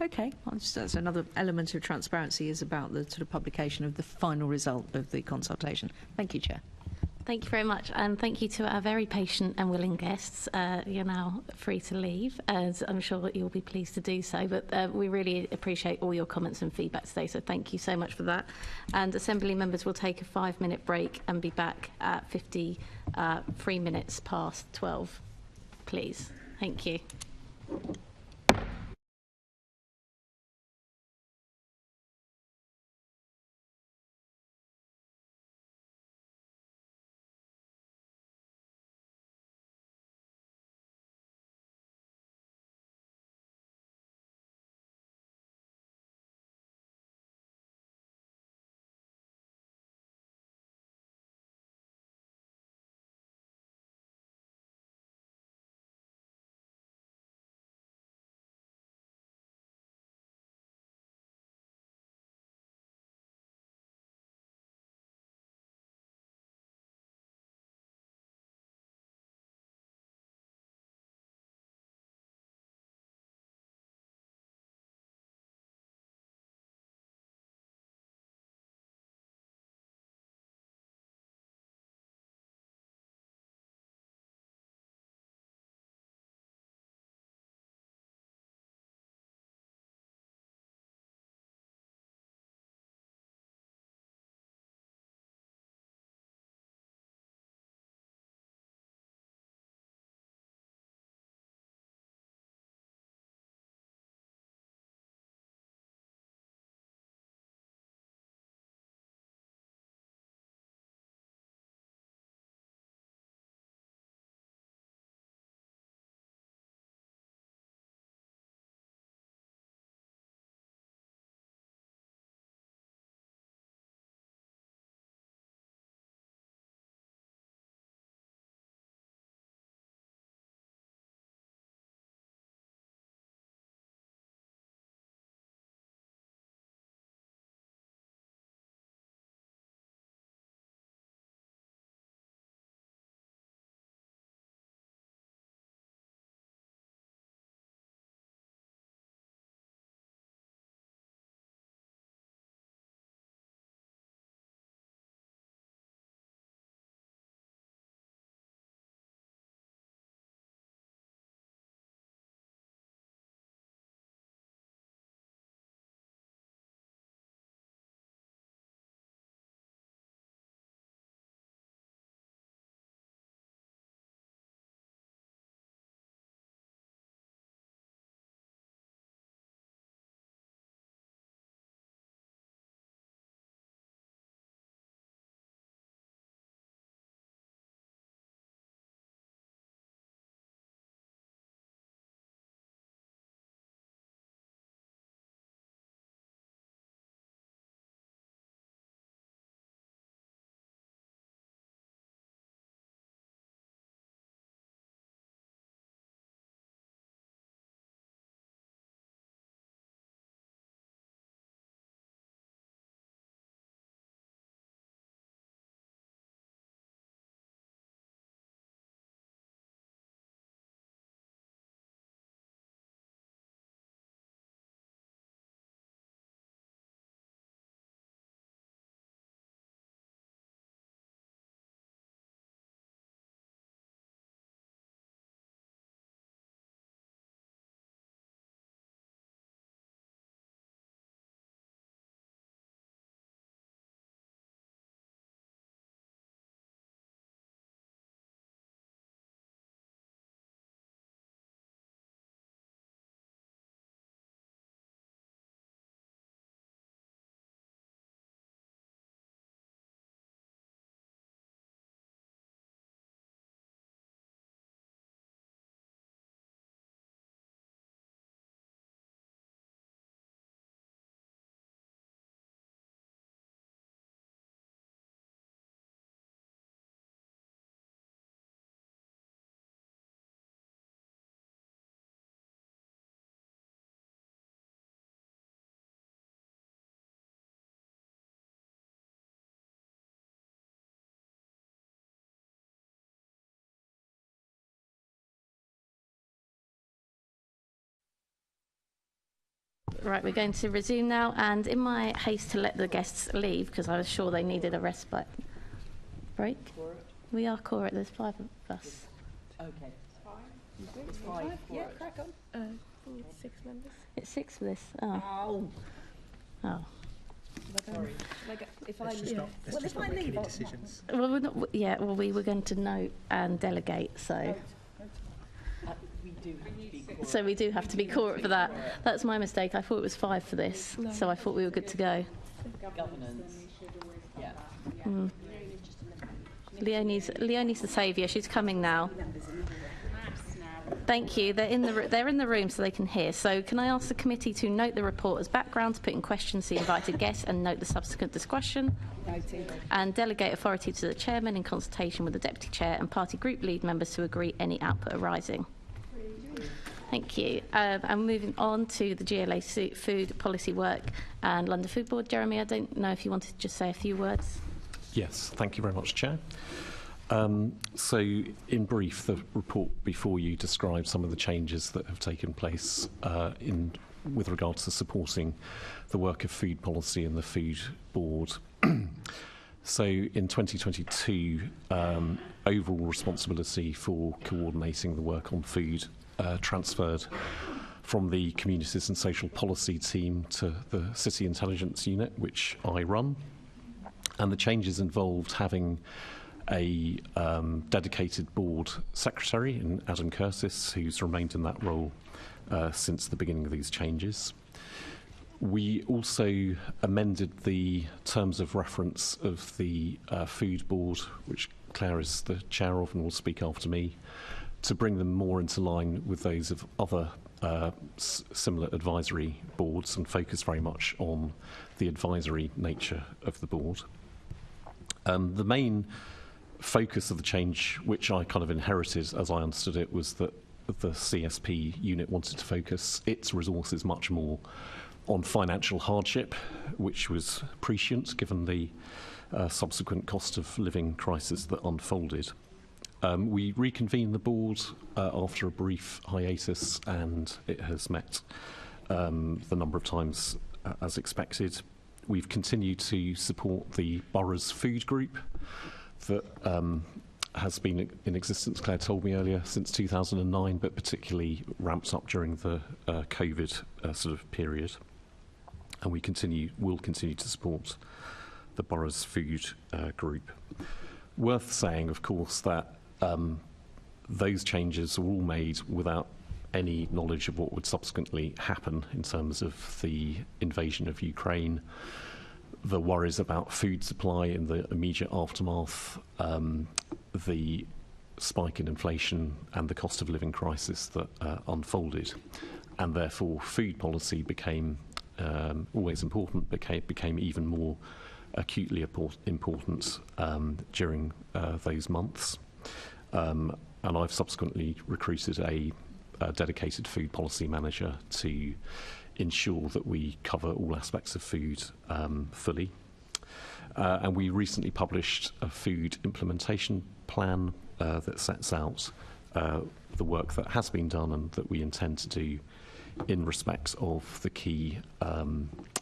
Okay, well, that's another element of transparency, is about the sort of publication of the final result of the consultation. Thank you, Chair. Thank you very much, and thank you to our very patient and willing guests. You're now free to leave, as I'm sure that you'll be pleased to do so, but we really appreciate all your comments and feedback today, so thank you so much for that. And Assembly members will take a 5-minute break and be back at 53 minutes past 12, please. Thank you. Right, we're going to resume now, and in my haste to let the guests leave, because I was sure they needed a respite break. We are core, there's 5 of us. Okay. It's 5. Yeah, crack on. 6 members. It's 6 for this. Oh. Oh. Sorry. If I leave, decisions. Well, we're not, yeah, well, we were going to note and delegate, so. So we do have to be core for that. That's my mistake. I thought it was 5 for this, so I thought we were good to go. Governance. Yeah. Leonie's the saviour. She's coming now. Thank you. They're in the room so they can hear. So can I ask the committee to note the report as background, to put in questions to the invited guests, and note the subsequent discussion, and delegate authority to the chairman in consultation with the deputy chair and party group lead members to agree any output arising. Thank you. And moving on to the GLA food policy work and London Food Board. Jeremy, I don't know if you wanted to just say a few words. Yes, thank you very much, Chair. So, in brief, the report before you describes some of the changes that have taken place with regards to supporting the work of food policy and the Food Board. So, in 2022, overall responsibility for coordinating the work on food transferred from the Communities and Social Policy team to the City Intelligence Unit, which I run. And the changes involved having a dedicated board secretary in Adam Curtis, who's remained in that role since the beginning of these changes. We also amended the terms of reference of the Food Board, which Clare is the chair of and will speak after me, to bring them more into line with those of other similar advisory boards and focus very much on the advisory nature of the board. The main focus of the change, which I kind of inherited as I understood it, was that the CSP unit wanted to focus its resources much more on financial hardship, which was prescient given the subsequent cost of living crisis that unfolded. We reconvened the board after a brief hiatus, and it has met the number of times as expected. We've continued to support the borough's food group that has been in existence, Claire told me earlier, since 2009, but particularly ramped up during the COVID sort of period. And we will continue to support the borough's food group. Worth saying, of course, that those changes were all made without any knowledge of what would subsequently happen in terms of the invasion of Ukraine, the worries about food supply in the immediate aftermath, the spike in inflation and the cost of living crisis that unfolded. And therefore food policy became always important, became even more acutely important during those months. And I've subsequently recruited a dedicated food policy manager to ensure that we cover all aspects of food fully. And we recently published a food implementation plan that sets out the work that has been done and that we intend to do in respect of the key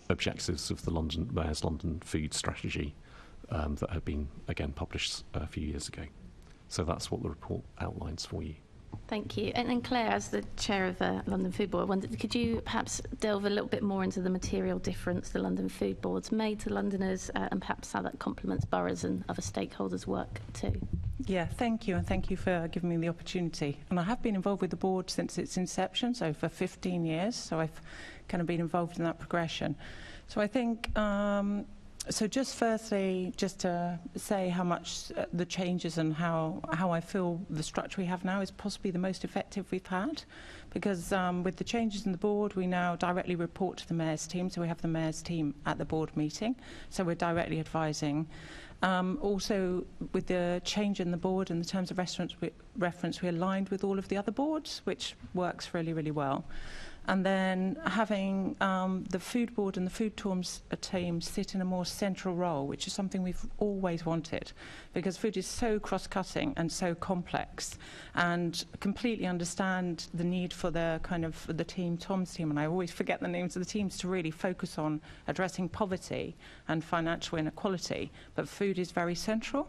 objectives of the Mayor's London Food Strategy that had been, again, published a few years ago. So that's what the report outlines for you. Thank you. And Claire, as the chair of the London Food Board, I wondered, could you perhaps delve a little bit more into the material difference the London Food Board's made to Londoners and perhaps how that complements boroughs and other stakeholders' work too? Yeah, thank you, and thank you for giving me the opportunity. And I have been involved with the board since its inception, so for 15 years, so I've kind of been involved in that progression. So I think... So just firstly, just to say how much the changes and how I feel the structure we have now is possibly the most effective we've had, because with the changes in the board, we now directly report to the Mayor's team, so we have the Mayor's team at the board meeting, so we're directly advising. Also, with the change in the board and the terms of reference, we aligned with all of the other boards, which works really, really well. and then having the food board and the food teams sit in a more central role, which is something we've always wanted, because food is so cross-cutting and so complex, and completely understand the need for the team, Tom's team, and I always forget the names of the teams, to really focus on addressing poverty and financial inequality, but food is very central.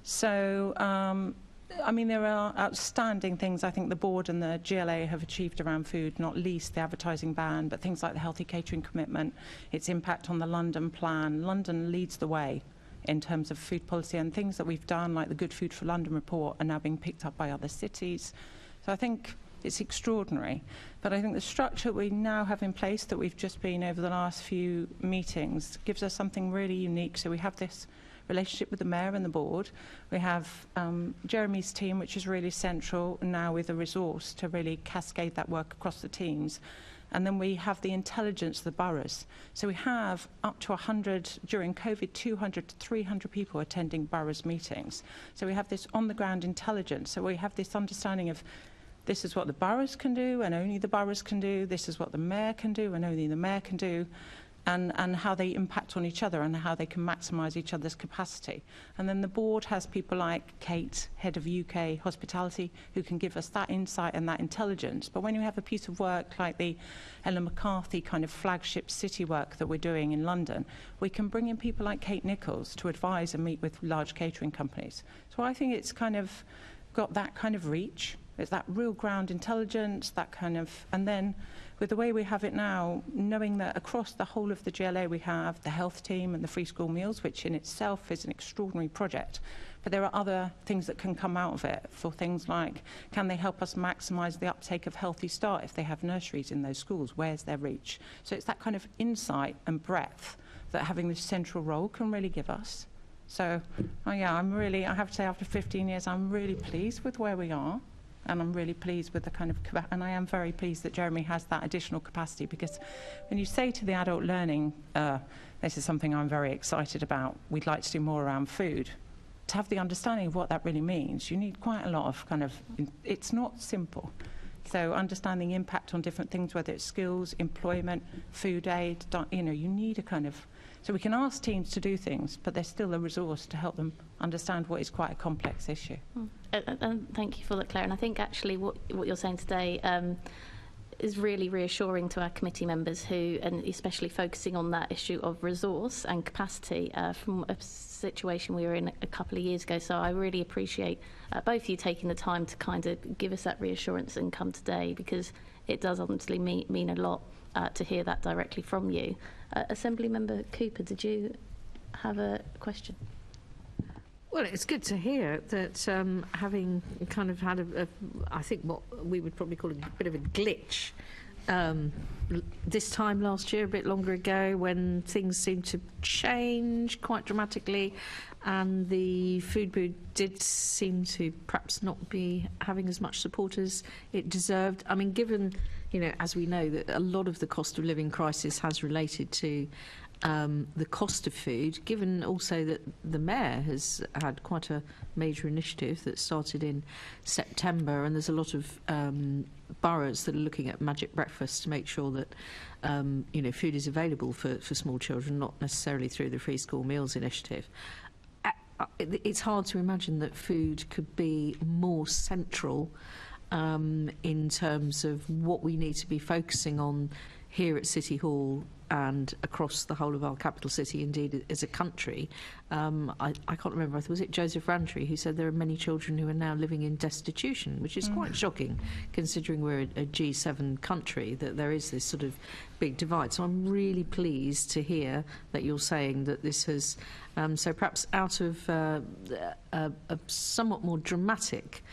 So I mean, there are outstanding things I think the board and the GLA have achieved around food, not least the advertising ban, but things like the healthy catering commitment, its impact on the London plan. London leads the way in terms of food policy, and things that we've done, like the Good Food for London report, are now being picked up by other cities. So I think it's extraordinary. But I think the structure we now have in place, that we've just been over the last few meetings, gives us something really unique. So we have this relationship with the mayor and the board. We have Jeremy's team, which is really central now, with a resource to really cascade that work across the teams. And then we have the intelligence of the boroughs. So we have up to 100, during COVID, 200 to 300 people attending boroughs meetings. So we have this on-the-ground intelligence. So we have this understanding of, this is what the boroughs can do and only the boroughs can do. This is what the mayor can do and only the mayor can do. And how they impact on each other and how they can maximise each other's capacity. And then the board has people like Kate, head of UK hospitality, who can give us that insight and that intelligence. But when you have a piece of work like the Ellen McCarthy kind of flagship city work that we're doing in London, we can bring in people like Kate Nichols to advise and meet with large catering companies. So I think it's kind of got that kind of reach. It's that real ground intelligence, that kind of, and then with the way we have it now, knowing that across the whole of the GLA we have the health team and the free school meals, which in itself is an extraordinary project. But there are other things that can come out of it, for things like, can they help us maximise the uptake of Healthy Start if they have nurseries in those schools? Where's their reach? So it's that kind of insight and breadth that having this central role can really give us. So, yeah, I have to say, after 15 years, I'm really pleased with where we are. And I'm really pleased with the kind of, and I am very pleased that Jeremy has that additional capacity, because when you say to the adult learning, this is something I'm very excited about, we'd like to do more around food, to have the understanding of what that really means, you need quite a lot of kind of, it's not simple. So understanding impact on different things, whether it's skills, employment, food aid, you know, you need a kind of, so we can ask teams to do things, but there's still a resource to help them understand what is quite a complex issue. And thank you for that, Claire. And I think actually what you're saying today is really reassuring to our committee members who, and especially focusing on that issue of resource and capacity from a situation we were in a couple of years ago. So I really appreciate both of you taking the time to kind of give us that reassurance and come today, because it does honestly mean a lot to hear that directly from you. Assembly Member Cooper, did you have a question? Well, it's good to hear that having kind of had I think what we would probably call a bit of a glitch this time last year, a bit longer ago, when things seemed to change quite dramatically, and the food board did seem to perhaps not be having as much support as it deserved. I mean, given, you know, as we know, that a lot of the cost of living crisis has related to the cost of food, given also that the Mayor has had quite a major initiative that started in September, and there's a lot of boroughs that are looking at Magic Breakfast to make sure that you know, food is available for small children, not necessarily through the Free School Meals Initiative. It's hard to imagine that food could be more central in terms of what we need to be focusing on here at City Hall and across the whole of our capital city, indeed as a country. I can't remember, was it Joseph Rantry who said there are many children who are now living in destitution, which is quite shocking considering we're a G7 country, that there is this sort of big divide. So I'm really pleased to hear that you're saying that this has, so perhaps out of a somewhat more dramatic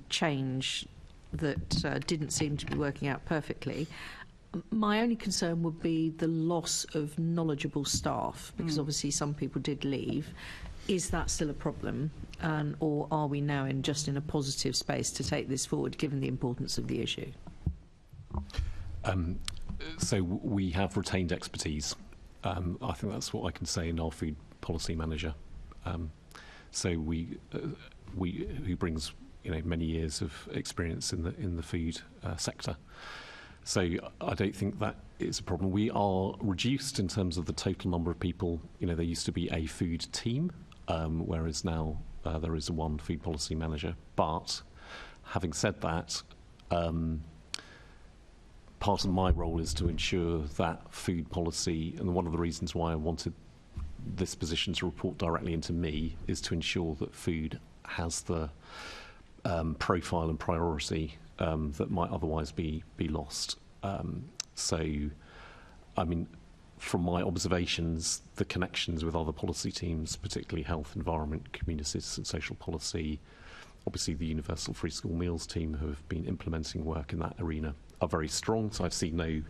change that didn't seem to be working out perfectly, my only concern would be the loss of knowledgeable staff, because obviously some people did leave. Is that still a problem, or are we now just in a positive space to take this forward, given the importance of the issue? So we have retained expertise. I think that's what I can say in our food policy manager. So who brings, you know, many years of experience in the food sector. So I don't think that is a problem. We are reduced in terms of the total number of people. You know, there used to be a food team, whereas now there is one food policy manager. But having said that, part of my role is to ensure that food policy, and one of the reasons why I wanted this position to report directly into me, is to ensure that food has the profile and priority that might otherwise be lost. So, I mean, from my observations, the connections with other policy teams, particularly health, environment, communities and social policy, obviously the Universal Free School Meals team who have been implementing work in that arena, are very strong. So I've seen no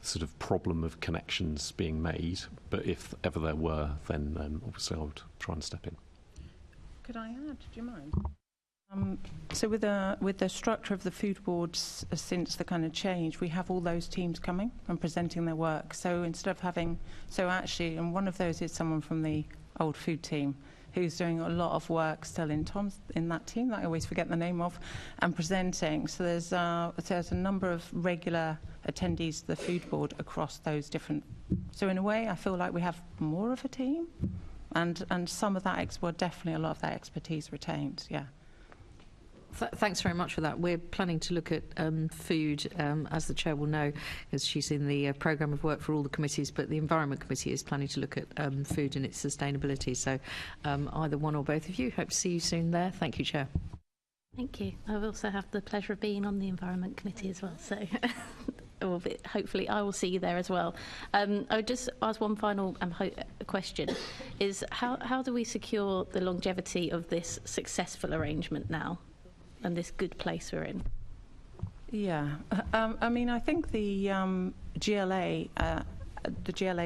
sort of problem of connections being made. But if ever there were, then obviously I would try and step in. Could I add? Do you mind? So with the structure of the food boards since the kind of change, we have all those teams coming and presenting their work. So instead of having, actually, and one of those is someone from the old food team who's doing a lot of work still in that team that I always forget the name of, and presenting. So there's a number of regular attendees to the food board across those different. So in a way, I feel like we have more of a team, and some of that definitely a lot of that expertise retained. Yeah. Thanks very much for that. We're planning to look at food, as the Chair will know, as she's in the programme of work for all the committees, but the Environment Committee is planning to look at food and its sustainability. So either one or both of you, hope to see you soon there. Thank you, Chair. Thank you. I also have the pleasure of being on the Environment Committee as well, so hopefully I will see you there as well. I would just ask one final question, is how do we secure the longevity of this successful arrangement now? And this good place we're in? Yeah, I mean, I think the GLA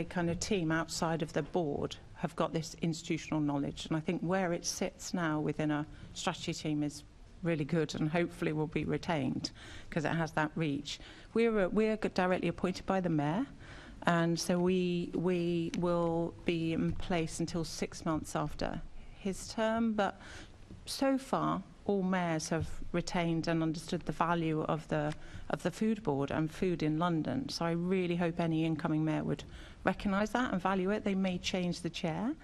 kind of team outside of the board have got this institutional knowledge, and I think where it sits now within a strategy team is really good, and hopefully will be retained because it has that reach. We're directly appointed by the mayor, and so we will be in place until 6 months after his term. But so far, all mayors have retained and understood the value of the food board and food in London. So I really hope any incoming mayor would recognise that and value it. They may change the chair,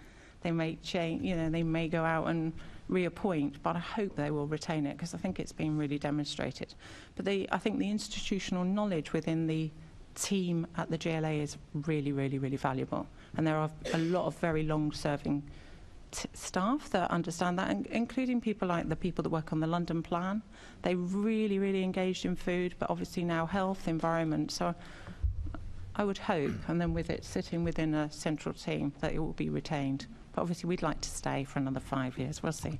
they may change, they may go out and reappoint, but I hope they will retain it because I think it's been really demonstrated. But I think the institutional knowledge within the team at the GLA is really, really, really valuable. And there are a lot of very long-serving staff that understand that, including people like the people that work on the London plan. They really, really engaged in food, but obviously now health, environment. So I would hope, and then with it sitting within a central team, that it will be retained. But obviously we'd like to stay for another 5 years. We'll see.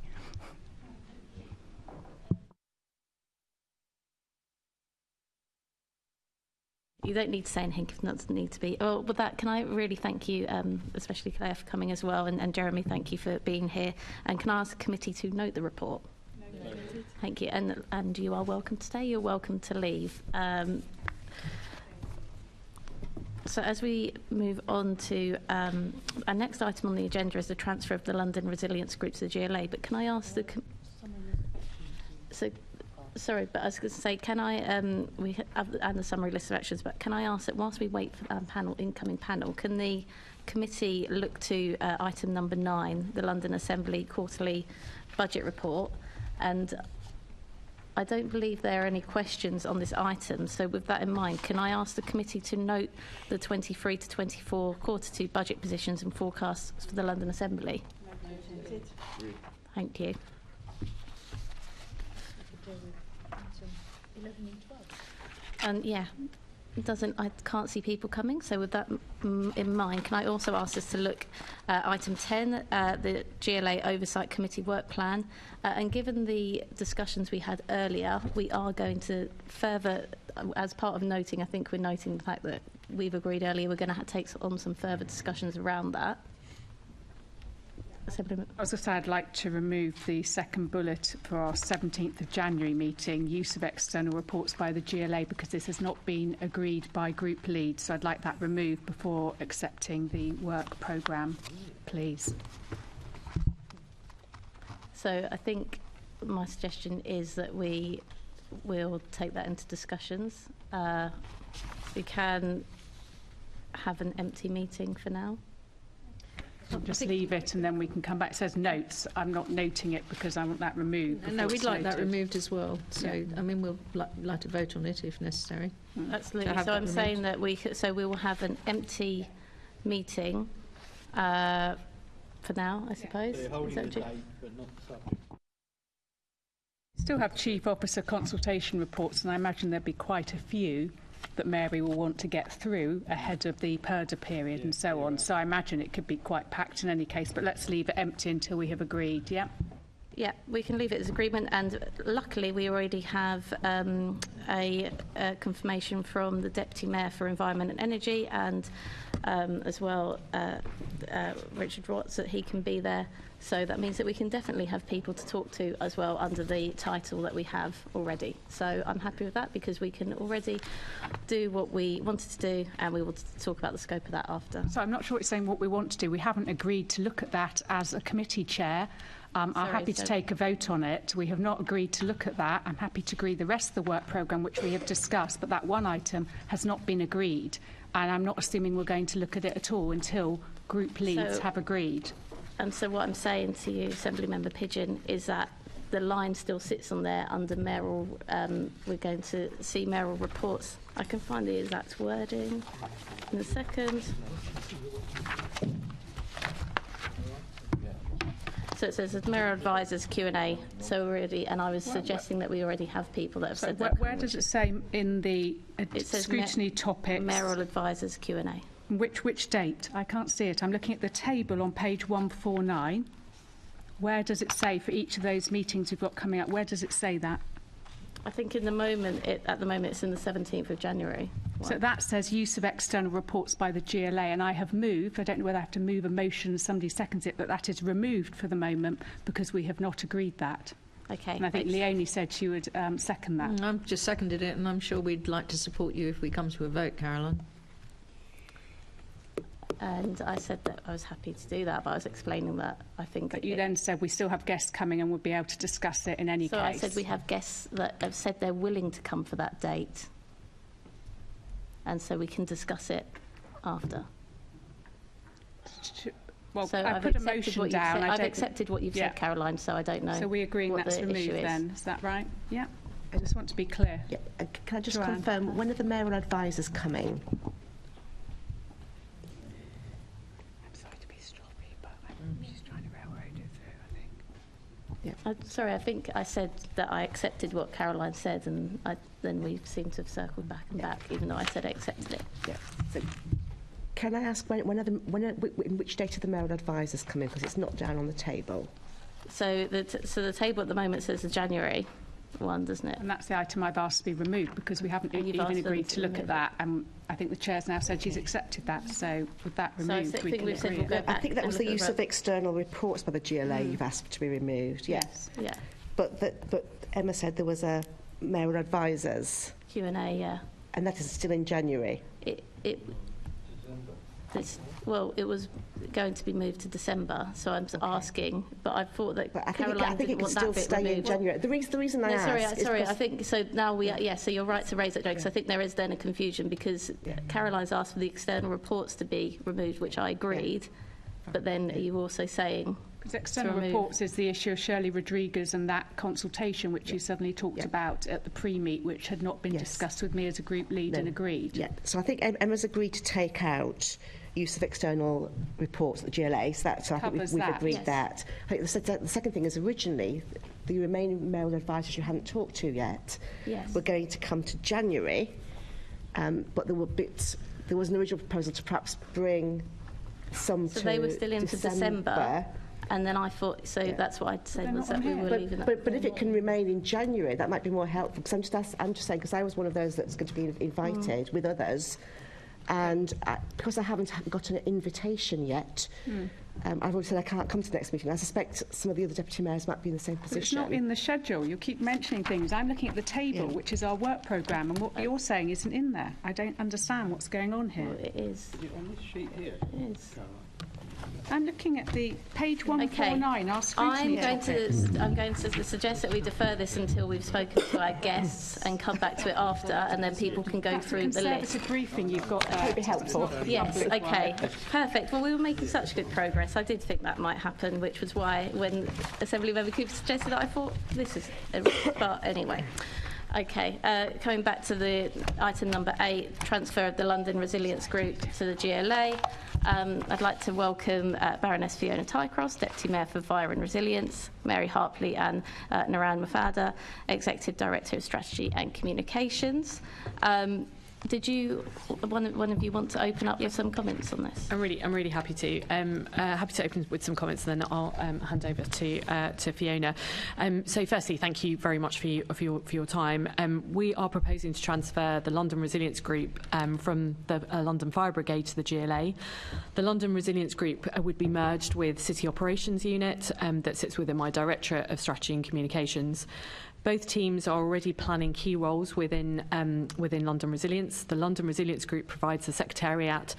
You don't need to say anything if it doesn't need to be. Well, with that, can I really thank you, especially Clare, for coming as well, and Jeremy, thank you for being here. And can I ask the committee to note the report? Noted. Thank you. And you are welcome to stay. You're welcome to leave. So as we move on to our next item on the agenda is the transfer of the London Resilience Group to the GLA. But can I ask the... Sorry, but I was going to say, can I, we have and the summary list of actions, but can I ask that whilst we wait for the incoming panel, can the committee look to item number 9, the London Assembly quarterly budget report? And I don't believe there are any questions on this item, so with that in mind, can I ask the committee to note the 23 to 24 quarter 2 budget positions and forecasts for the London Assembly? Noted. Thank you. 11 and 12. And yeah, I can't see people coming. So with that in mind, can I also ask us to look at item 10, the GLA Oversight Committee work plan? And given the discussions we had earlier, we are going to further, as part of noting, I think we're noting the fact that we've agreed earlier we're going to take on some further discussions around that. I was going to say I'd like to remove the second bullet for our 17th of January meeting, use of external reports by the GLA, because this has not been agreed by group lead. So I'd like that removed before accepting the work programme, please. So I think my suggestion is that we will take that into discussions. we can have an empty meeting for now. Just leave it and then we can come back. It says notes. I'm not noting it because I want that removed. No, we'd like that noted. removed as well. So, I mean, we'll like to vote on it if necessary. Absolutely. So I'm saying that we will have an empty meeting for now, I suppose. Is that true? Still have Chief Officer consultation reports, and I imagine there'll be quite a few that Mary will want to get through ahead of the purdah period and so on. So I imagine it could be quite packed in any case, but let's leave it empty until we have agreed, yeah? Yeah, we can leave it as agreement, and luckily we already have a confirmation from the Deputy Mayor for Environment and Energy, and as well Richard Watts, that he can be there. So that means that we can definitely have people to talk to as well under the title that we have already. So I'm happy with that because we can already do what we wanted to do, and we will talk about the scope of that after. So I'm not sure it's saying what we want to do. We haven't agreed to look at that as a committee chair. I'm happy to take a vote on it. We have not agreed to look at that. I'm happy to agree the rest of the work programme, which we have discussed, but that one item has not been agreed. And I'm not assuming we're going to look at it at all until group leads have agreed. And so what I'm saying to you, Assembly Member Pigeon, is that the line still sits on there under mayoral. We're going to see mayoral reports. I can find the exact wording in a second. So it says mayoral advisors Q&A. So already, and I was suggesting that we already have people that have said that. Where does it say in the scrutiny topics? Mayoral advisors Q&A. Which date? I can't see it. I'm looking at the table on page 149. Where does it say for each of those meetings we've got coming up? Where does it say that? I think at the moment it's in the 17th of January. So that says use of external reports by the GLA, and I have moved. I don't know whether I have to move a motion and somebody seconds it, but that is removed for the moment because we have not agreed that. Okay. And I think Leonie said she would second that. I've just seconded it, and I'm sure we'd like to support you if we come to a vote, Caroline. And I said that I was happy to do that, but I was explaining that I think... But you then said we still have guests coming and would be able to discuss it in any case. So I said we have guests that have said they're willing to come for that date. And so we can discuss it after. Well, so I put a motion down. I've accepted what you've said, Caroline, so I don't know. So we're agreeing that's removed then, is that right? Yeah. I just want to be clear. Yeah. Can I just confirm, when are the mayoral advisors coming? Sorry, I think I said that I accepted what Caroline said, and then we seem to have circled back and back, even though I said I accepted it. Yeah. So, can I ask in which date are the mayoral advisors coming? Because it's not down on the table. So the table at the moment says the January one, doesn't it? And that's the item I've asked to be removed because we haven't even agreed to look at that. And I think the chair's now said she's accepted that. So with that removed, we can agree. I think that was the use of external reports by the GLA you've asked to be removed. Yes. Yeah. But Emma said there was a mayoral advisors Q&A. Yeah. And that is still in January. Well, it was going to be moved to December, so I'm asking. But I thought that Caroline didn't want that bit removed. I think it could still stay in January. The reason I asked. Sorry. I think so. Now so you're right to raise that, because I think there is then a confusion because Caroline's asked for the external reports to be removed, which I agreed. But then are you also saying? Because external reports is the issue of Shirley Rodriguez and that consultation which you suddenly talked about at the pre-meet, which had not been discussed with me as a group lead and agreed. Yeah. So I think Emma's agreed to take out use of external reports at the GLA, so I think we've agreed that. I think the second thing is originally the remaining mayoral advisors you hadn't talked to yet were going to come to January, but there was an original proposal to perhaps bring some to they were still into December. And then I thought, that's what I'd said was that we were leaving that. But if it can remain in January, that might be more helpful. Because I'm just saying, because I was one of those that's going to be invited with others, and because I haven't got an invitation yet, I've already said I can't come to the next meeting. I suspect some of the other deputy mayors might be in the same position. But it's not in the schedule. You keep mentioning things. I'm looking at the table, which is our work programme, and what you're saying isn't in there. I don't understand what's going on here. Well, it is. Is it on this sheet here? It is. I'm looking at the page 149, our scrutiny I'm going to suggest that we defer this until we've spoken to our guests and come back to it after, and then people can go through the list. Conservative briefing you've got there. That would be helpful. Yes, okay. Perfect. Well, we were making such good progress. I did think that might happen, which was why when Assemblymember Cooper suggested that, I thought, this is a risk. But anyway. Okay, coming back to the item number 8, transfer of the London Resilience Group to the GLA. I'd like to welcome Baroness Fiona Tycross, Deputy Mayor for Fire and Resilience, Mary Harpley and Naran Mafada, Executive Director of Strategy and Communications. Did you, one of you, want to open up with some comments on this? I'm really happy to. Happy to open with some comments, and then I'll hand over to Fiona. So, firstly, thank you very much for your time. We are proposing to transfer the London Resilience Group from the London Fire Brigade to the GLA. The London Resilience Group would be merged with City Operations Unit that sits within my Directorate of Strategy and Communications. Both teams are already planning key roles within London Resilience. The London Resilience Group provides the secretariat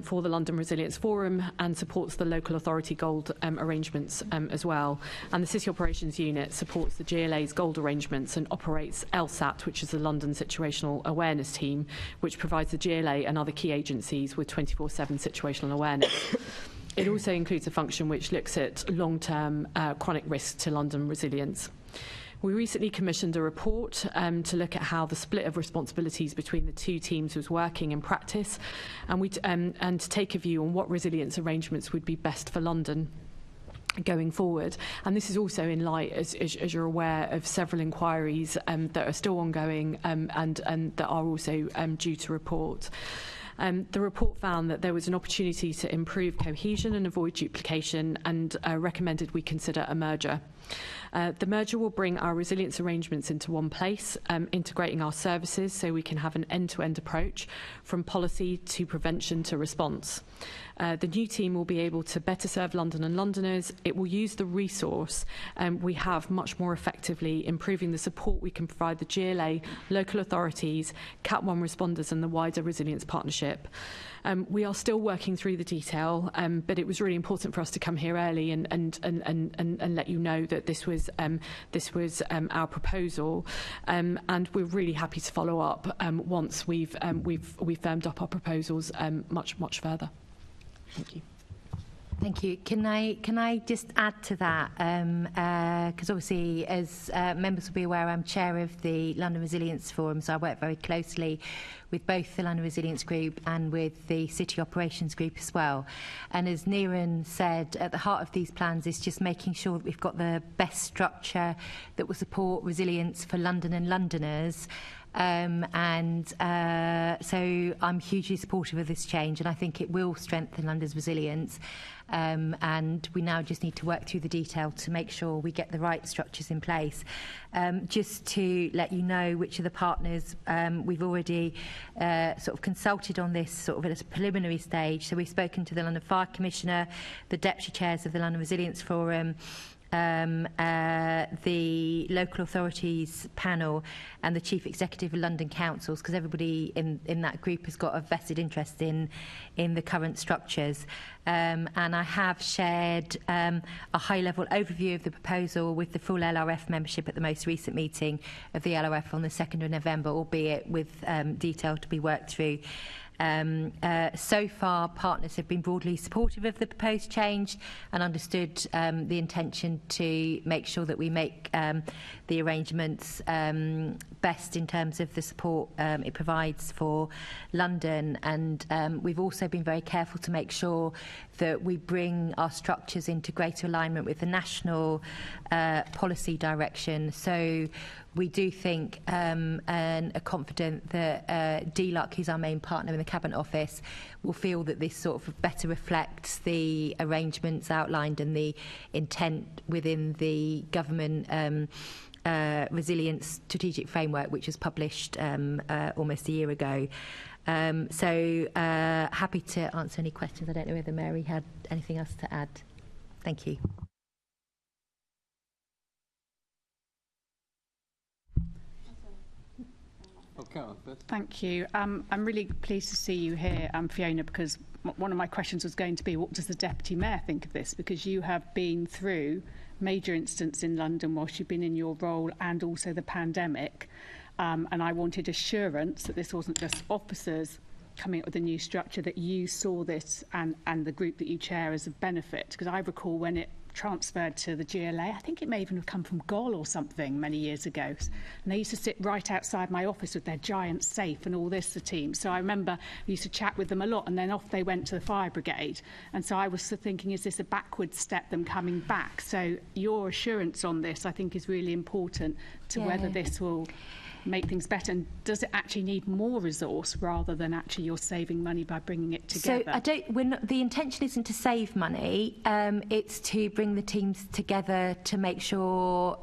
for the London Resilience Forum and supports the local authority gold arrangements as well. And the City Operations Unit supports the GLA's gold arrangements and operates LSAT, which is the London Situational Awareness Team, which provides the GLA and other key agencies with 24/7 situational awareness. It also includes a function which looks at long-term chronic risks to London resilience. We recently commissioned a report to look at how the split of responsibilities between the two teams was working in practice, and to take a view on what resilience arrangements would be best for London going forward. And this is also in light, as you're aware, of several inquiries that are still ongoing and that are also due to report. The report found that there was an opportunity to improve cohesion and avoid duplication, and recommended we consider a merger. The merger will bring our resilience arrangements into one place, integrating our services so we can have an end-to-end approach from policy to prevention to response. The new team will be able to better serve London and Londoners. It will use the resource we have much more effectively, improving the support we can provide the GLA, local authorities, Cat 1 responders and the wider resilience partnership. We are still working through the detail, but it was really important for us to come here early and let you know that this was our proposal, and we're really happy to follow up once we've firmed up our proposals much further. Thank you. Thank you. Can I just add to that? Because obviously, as members will be aware, I'm chair of the London Resilience Forum, so I work very closely with both the London Resilience Group and with the City Operations Group as well. And as Niran said, at the heart of these plans is just making sure that we've got the best structure that will support resilience for London and Londoners. So I'm hugely supportive of this change, and I think it will strengthen London's resilience. And we now just need to work through the detail to make sure we get the right structures in place. Just to let you know which of the partners we've already sort of consulted on this sort of at a preliminary stage. So we've spoken to the London Fire Commissioner, the Deputy Chairs of the London Resilience Forum, the local authorities panel and the chief executive of London councils, because everybody in that group has got a vested interest in the current structures. And I have shared a high-level overview of the proposal with the full LRF membership at the most recent meeting of the LRF on the 2nd of November, albeit with detail to be worked through. So far, partners have been broadly supportive of the proposed change and understood the intention to make sure that we make the arrangements best in terms of the support it provides for London. And we've also been very careful to make sure that we bring our structures into greater alignment with the national policy direction. So we do think and are confident that DLUC, who's our main partner in the Cabinet Office, will feel that this sort of better reflects the arrangements outlined and the intent within the government resilience strategic framework, which was published almost a year ago. So happy to answer any questions. I don't know whether Mary had anything else to add. Thank you. Thank you. I'm really pleased to see you here, Fiona, because one of my questions was going to be, what does the Deputy Mayor think of this? Because you have been through major incidents in London whilst you've been in your role, and also the pandemic. And I wanted assurance that this wasn't just officers coming up with a new structure, that you saw this and the group that you chair as a benefit. Because I recall when it transferred to the GLA, I think it may even have come from GOL or something many years ago. And they used to sit right outside my office with their giant safe and all this, the team. So I remember we used to chat with them a lot, and then off they went to the fire brigade. And so I was thinking, is this a backward step, them coming back? So your assurance on this, I think, is really important to whether this will make things better, and does it actually need more resource rather than actually you're saving money by bringing it together? So the intention isn't to save money, it's to bring the teams together to make sure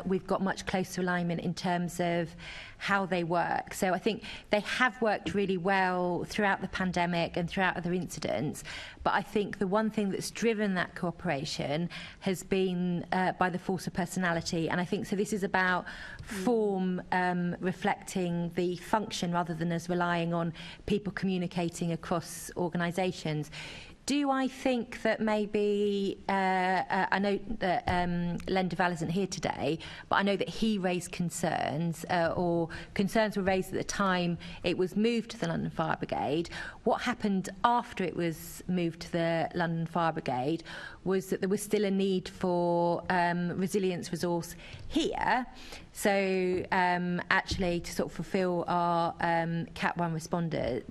we've got much closer alignment in terms of how they work. So I think they have worked really well throughout the pandemic and throughout other incidents, but I think the one thing that's driven that cooperation has been by the force of personality. And I think so this is about form reflecting the function rather than us relying on people communicating across organisations. Do I think that maybe, I know that Len Duval isn't here today, but I know that he raised concerns, or concerns were raised at the time it was moved to the London Fire Brigade. What happened after it was moved to the London Fire Brigade was that there was still a need for resilience resource here. So actually to sort of fulfil our Cat 1 responder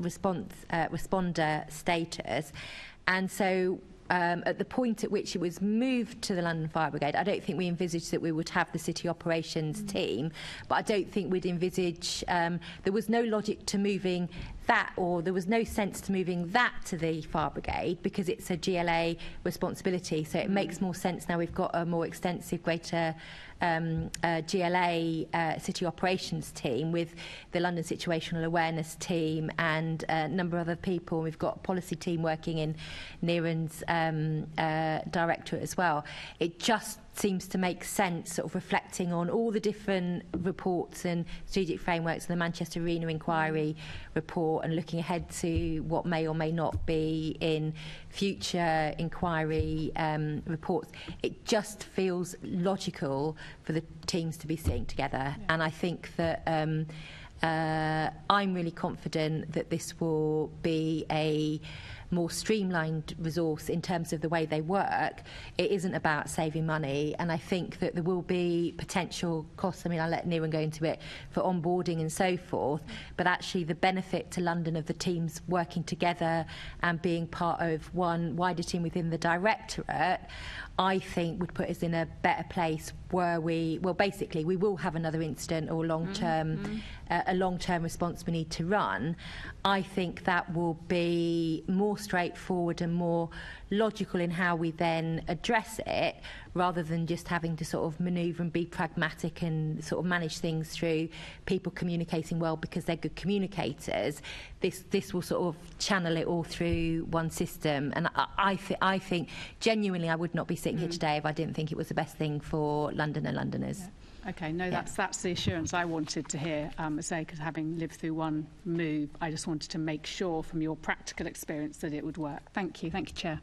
status. And so at the point at which it was moved to the London Fire Brigade, I don't think we envisaged that we would have the city operations team, but I don't think we'd envisage, there was no logic to moving that, or there was no sense to moving that to the Fire Brigade because it's a GLA responsibility. So it makes more sense now we've got a more extensive, greater GLA city operations team with the London Situational Awareness team and a number of other people. We've got a policy team working in Niren's directorate as well. It just seems to make sense, sort of reflecting on all the different reports and strategic frameworks and the Manchester Arena inquiry report, and looking ahead to what may or may not be in future inquiry reports. It just feels logical for the teams to be sitting together, and I think that I'm really confident that this will be a more streamlined resource in terms of the way they work. It isn't about saving money, and I think that there will be potential costs. I mean, I'll let Niren go into it for onboarding and so forth, but actually the benefit to London of the teams working together and being part of one wider team within the directorate, I think would put us in a better place where we will have another incident or a long-term response we need to run. I think that will be more straightforward and more logical in how we then address it, rather than just having to sort of manoeuvre and be pragmatic and sort of manage things through people communicating well because they're good communicators. This will sort of channel it all through one system, and I think genuinely I would not be sitting here today if I didn't think it was the best thing for London and Londoners. Okay, no, that's the assurance I wanted to hear, because having lived through one move, I just wanted to make sure from your practical experience that it would work. Thank you, Chair.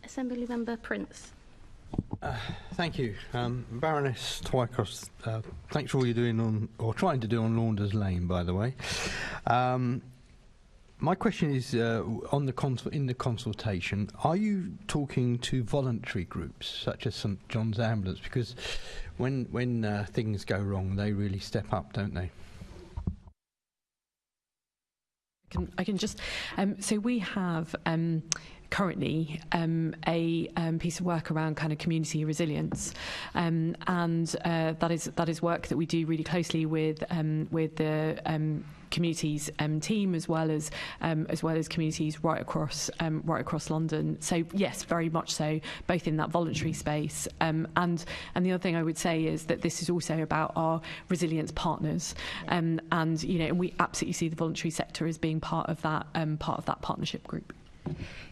Assembly Member Prince. Thank you. Baroness Twycross, thanks for all you're doing on, or trying to do on Launders Lane, by the way. My question is, in the consultation, are you talking to voluntary groups such as St John's Ambulance? Because when things go wrong, they really step up, don't they? I can just so we have currently a piece of work around kind of community resilience, and that is work that we do really closely with the communities team as well as communities right across London. So yes, very much so, both in that voluntary space, and the other thing I would say is that this is also about our resilience partners, and we absolutely see the voluntary sector as being part of that partnership group.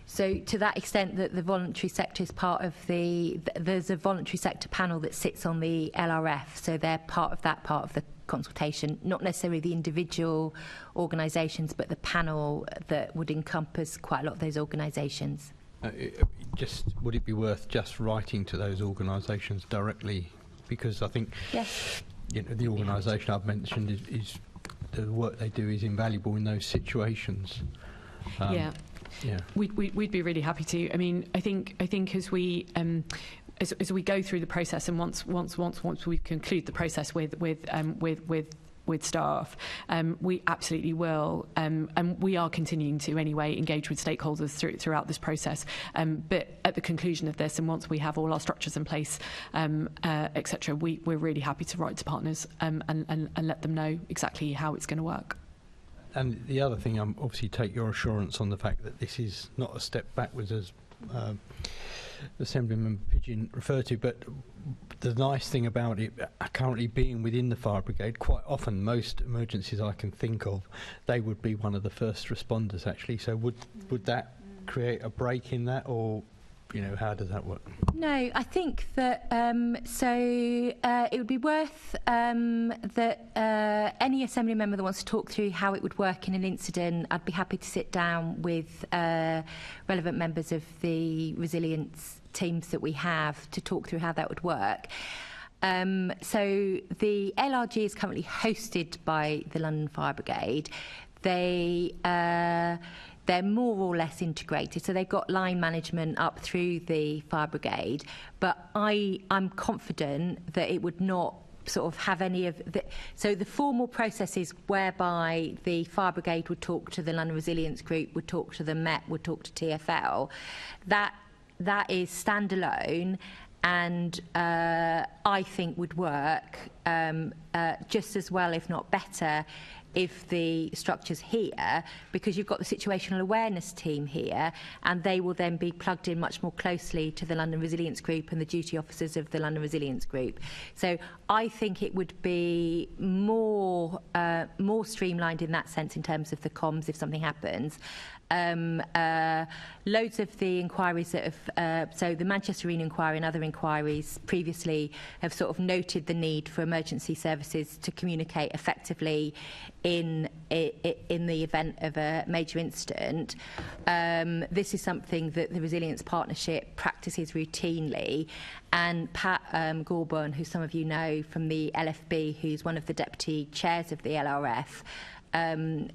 So to that extent that the voluntary sector is part of there's a voluntary sector panel that sits on the LRF, so they're part of the consultation, not necessarily the individual organisations, but the panel that would encompass quite a lot of those organisations. Would it be worth just writing to those organisations directly? Because I think the organisation I've mentioned is the work they do is invaluable in those situations. We'd be really happy to. I mean, I think as we as we go through the process, and once we conclude the process with staff, we absolutely will, and we are continuing to anyway engage with stakeholders throughout this process. But at the conclusion of this, and once we have all our structures in place, etc., we're really happy to write to partners and let them know exactly how it's going to work. And the other thing, obviously take your assurance on the fact that this is not a step backwards, as Assemblymember Pigeon referred to, but the nice thing about it, currently being within the fire brigade, quite often most emergencies I can think of, they would be one of the first responders actually. So would that create a break in that, or how does that work? No, I think that it would be worth that any Assembly member that wants to talk through how it would work in an incident, I'd be happy to sit down with relevant members of the resilience teams that we have to talk through how that would work. So the LRG is currently hosted by the London Fire Brigade. They're more or less integrated, so they've got line management up through the fire brigade, but I'm confident that it would not sort of have any of the... So the formal processes whereby the fire brigade would talk to the London Resilience Group, would talk to the Met, would talk to TfL, that is standalone, and I think would work just as well, if not better, if the structure's here, because you've got the situational awareness team here, and they will then be plugged in much more closely to the London Resilience Group and the duty officers of the London Resilience Group. So I think it would be more streamlined in that sense in terms of the comms if something happens. Loads of the inquiries that have, so the Manchester Arena inquiry and other inquiries previously have sort of noted the need for emergency services to communicate effectively in the event of a major incident. This is something that the Resilience Partnership practices routinely, and Pat Gorburn, who some of you know from the LFB, who's one of the deputy chairs of the LRF,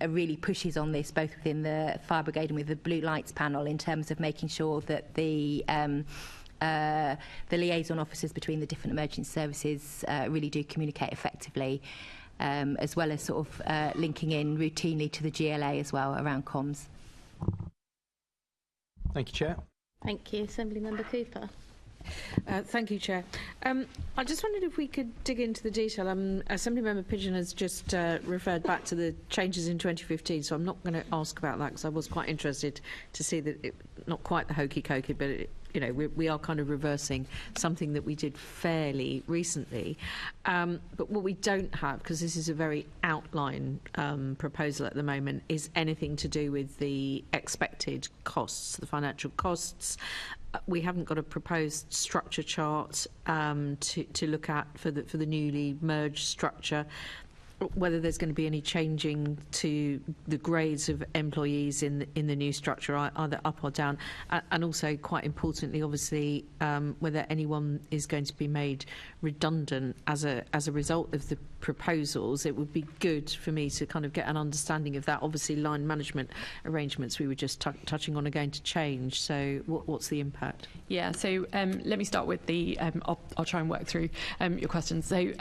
really pushes on this both within the fire brigade and with the Blue Lights panel in terms of making sure that the liaison officers between the different emergency services really do communicate effectively, as well as sort of linking in routinely to the GLA as well around comms. Thank you, Chair. Thank you. Assembly Member Cooper. Thank you, Chair. I just wondered if we could dig into the detail. Assemblymember Pigeon has just referred back to the changes in 2015, so I'm not going to ask about that because I was quite interested to see that not quite the hokey-cokey, but we are kind of reversing something that we did fairly recently. But what we don't have, because this is a very outline proposal at the moment, is anything to do with the expected costs, the financial costs. We haven't got a proposed structure chart to look at for the newly merged structure. Whether there's going to be any changing to the grades of employees in the new structure, either up or down, and also quite importantly, obviously, whether anyone is going to be made redundant as a result of the proposals. It would be good for me to kind of get an understanding of that. Obviously, line management arrangements we were just touching on are going to change. So, what's the impact? Yeah. So let me start with the. I'll try and work through your questions. So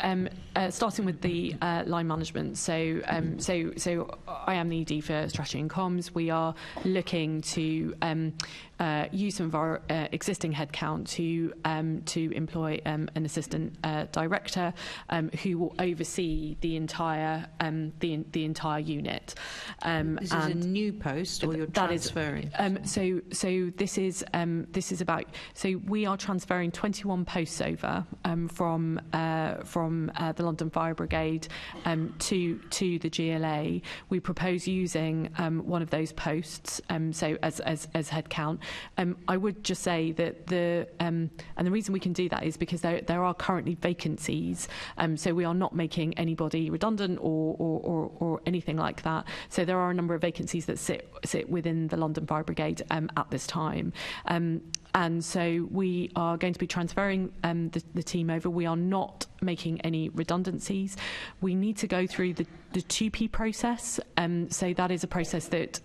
starting with the line management. So I am the ED for Strategy and Comms. We are looking to use some of our existing headcount to employ an assistant director who will oversee the entire unit. This is a new post, or you're transferring? So this is about. So we are transferring 21 posts over from the London Fire Brigade to the GLA. We propose using one of those posts, so as head count. I would just say that and the reason we can do that is because there are currently vacancies, so we are not making anybody redundant or anything like that. So there are a number of vacancies that sit within the London Fire Brigade at this time. And so we are going to be transferring the team over. We are not making any redundancies. We need to go through the 2P process. So that is a process that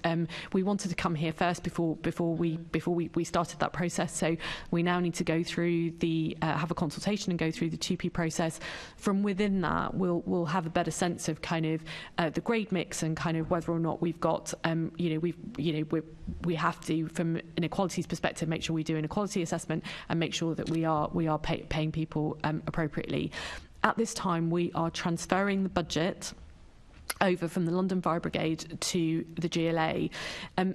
we wanted to come here first before we started that process. So we now need to go through have a consultation and go through the 2P process. From within that, we'll have a better sense of kind of the grade mix and kind of whether or not we've got we have to, from an equalities perspective, make sure we do an equality assessment and make sure that we are paying people appropriately. At this time, we are transferring the budget over from the London Fire Brigade to the GLA.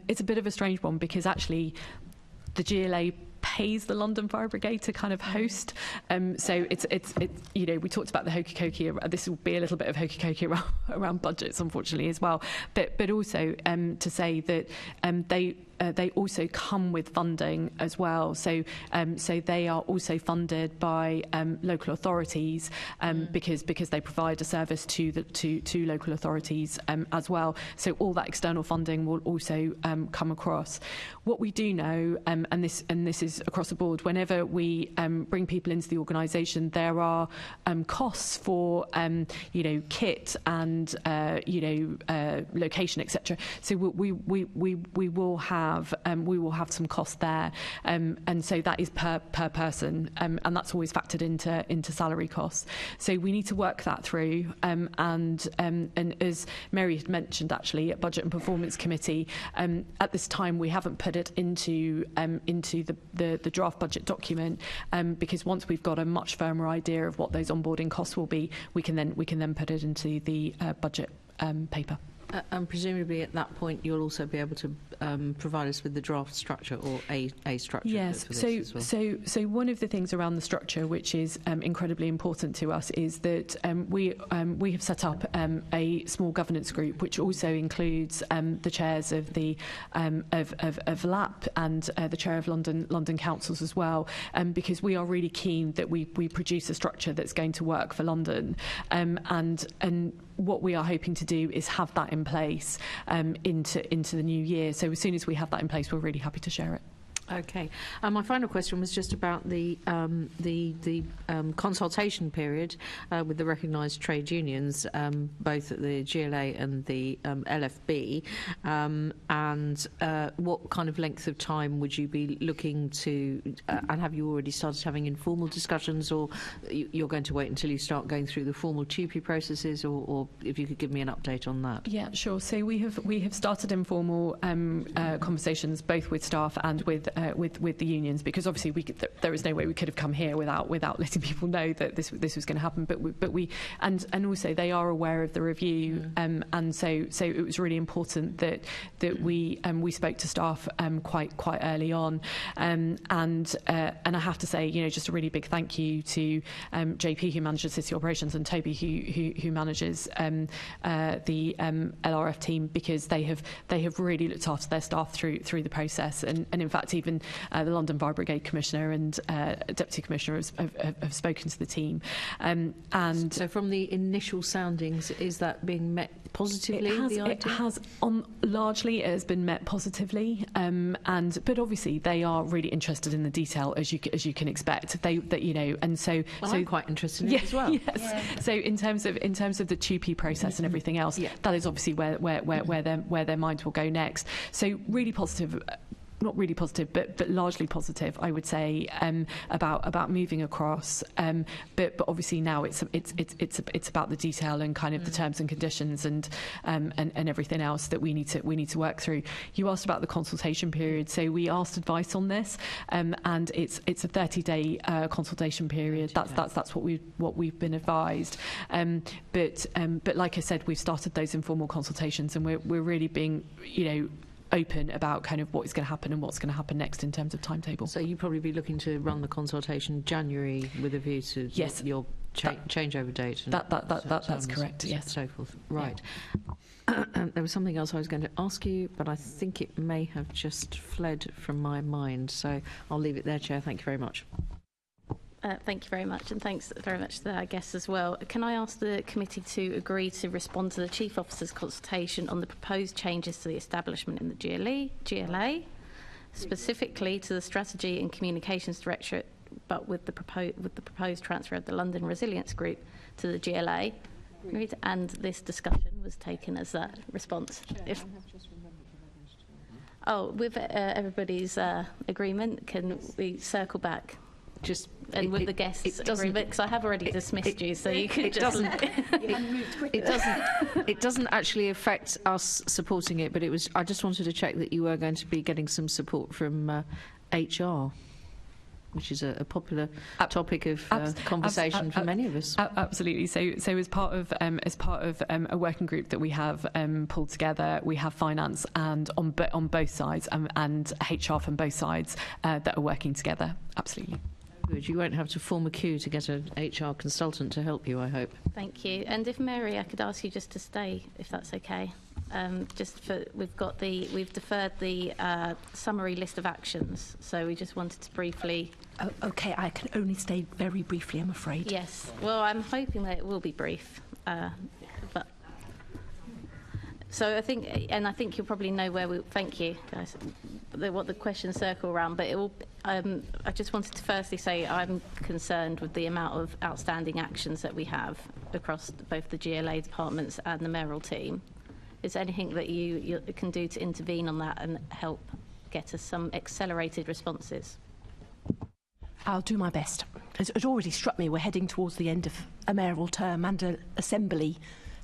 It's a bit of a strange one because actually the GLA pays the London Fire Brigade to kind of host. So it's we talked about the hokey-cokey. This will be a little bit of hokey-cokey around budgets, unfortunately, as well. But also to say that they also come with funding as well. So they are also funded by local authorities because they provide a service to local authorities as well. So all that external funding will also come across. What we do know, and this is across the board, whenever we bring people into the organisation, there are costs for kit and location, etc. So we will have some cost there, and so that is per person, and that's always factored into salary costs. So we need to work that through, and as Mary had mentioned, actually at Budget and Performance Committee, at this time we haven't put it into the draft budget document, because once we've got a much firmer idea of what those onboarding costs will be, we can then put it into the budget paper. And presumably at that point you'll also be able to provide us with the draft structure or a structure. Yes. For this as well. So one of the things around the structure, which is incredibly important to us, is that we have set up a small governance group, which also includes the chairs of the of LAP and the chair of London councils as well, because we are really keen that we produce a structure that's going to work for London, and what we are hoping to do is have that in place into the new year. So as soon as we have that in place, we're really happy to share it. Okay. My final question was just about the consultation period with the recognised trade unions, both at the GLA and the LFB, and what kind of length of time would you be looking to, and have you already started having informal discussions, or you're going to wait until you start going through the formal 2P processes, or if you could give me an update on that? Yeah, sure. So we have started informal conversations both with staff and with the unions, because obviously there is no way we could have come here without letting people know that this was going to happen. But we and also they are aware of the review, and so it was really important that we spoke to staff quite early on, and I have to say, just a really big thank you to JP, who manages city operations, and Toby, who manages the LRF team, because they have really looked after their staff through the process, and in fact even the London Fire Brigade Commissioner and Deputy Commissioner have spoken to the team. And so from the initial soundings, is that being met positively? Largely it has been met positively, but obviously they are really interested in the detail, as you can expect. I'm quite interested in it as well. Yes. Yeah. So in terms of the 2P process and everything else, that is obviously where their minds will go next. So really positive. not really positive, but largely positive, I would say, about moving across. But obviously now it's about the detail and kind of the terms and conditions and everything else that we need to work through. You asked about the consultation period, so we asked advice on this, and it's a 30-day consultation period. That's what we've been advised. But like I said, we've started those informal consultations, and we're really being, open about kind of what is going to happen and what's going to happen next in terms of timetable. So you'd probably be looking to run the consultation January with a view to your changeover date. And that's correct. Yes. So forth. Right. Yeah. There was something else I was going to ask you, but I think it may have just fled from my mind. So I'll leave it there, Chair. Thank you very much. Thank you very much, and thanks very much to our guests as well. Can I ask the committee to agree to respond to the Chief Officer's consultation on the proposed changes to the establishment in the GLA, specifically to the Strategy and Communications Directorate, but with the proposed transfer of the London Resilience Group to the GLA? Agreed, and this discussion was taken as a response. With everybody's agreement, can we circle back? With the guests' agreement, because I have already dismissed you, so you can just... It doesn't actually affect us supporting it, but I just wanted to check that you were going to be getting some support from HR, which is a popular topic of conversation for many of us. Absolutely. So as part of a working group that we have pulled together, we have finance and on both sides and HR from both sides that are working together. Absolutely. Good. You won't have to form a queue to get an HR consultant to help you, I hope. Thank you. And if Mary, I could ask you just to stay, if that's okay. We've deferred the summary list of actions, so we just wanted to briefly... Oh, okay, I can only stay very briefly, I'm afraid. Yes. Well, I'm hoping that it will be brief. So I think you'll probably know where we... Thank you, guys. What the questions circle around, but it will... I just wanted to firstly say I'm concerned with the amount of outstanding actions that we have across both the GLA departments and the mayoral team. Is there anything that you can do to intervene on that and help get us some accelerated responses? I'll do my best. It already struck me we're heading towards the end of a mayoral term and an assembly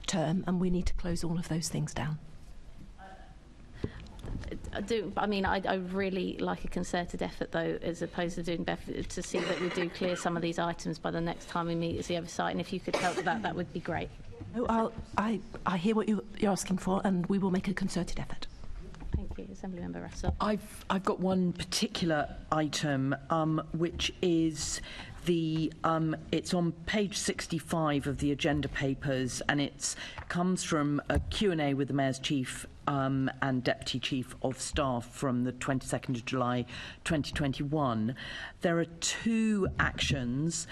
term, and we need to close all of those things down. I really like a concerted effort, though, as opposed to doing to see that we do clear some of these items by the next time we meet as the oversight. And if you could help with that, that would be great. No, I hear what you're asking for, and we will make a concerted effort. Thank you, Assemblymember Russell. I've got one particular item, which is it's on page 65 of the agenda papers, and it comes from a Q&A with the Mayor's Chief and Deputy Chief of Staff from the 22nd of July 2021. There are two actions,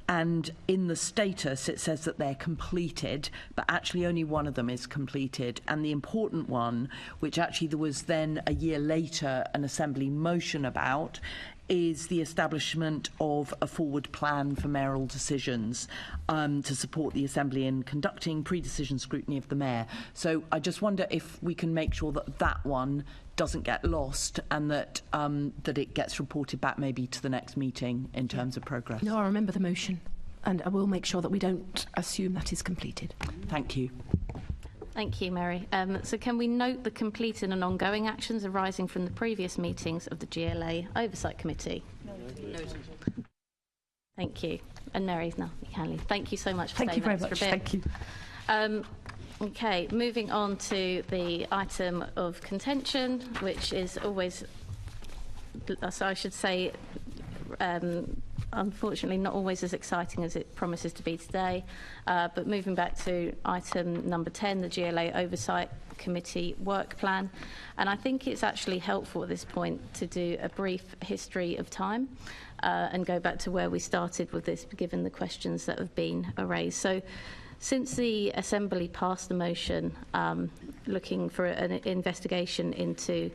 and in the status it says that they're completed, but actually only one of them is completed. And the important one, which actually there was then a year later an Assembly motion about, is the establishment of a forward plan for mayoral decisions to support the Assembly in conducting pre-decision scrutiny of the Mayor. So I just wonder if we can make sure that that one doesn't get lost, and that it gets reported back maybe to the next meeting in terms of progress. No, I remember the motion, and I will make sure that we don't assume that is completed. Thank you. Thank you, Mary. So can we note the completed and ongoing actions arising from the previous meetings of the GLA Oversight Committee? Noted. Thank you. And Mary, no, you can leave. Thank you so much for staying with us for a bit. Thank you. Okay, moving on to the item of contention, which is always, so I should say, unfortunately not always as exciting as it promises to be today, but moving back to item number 10, the GLA Oversight Committee work plan. And I think it's actually helpful at this point to do a brief history of time and go back to where we started with this, given the questions that have been raised. So since the Assembly passed the motion looking for an investigation into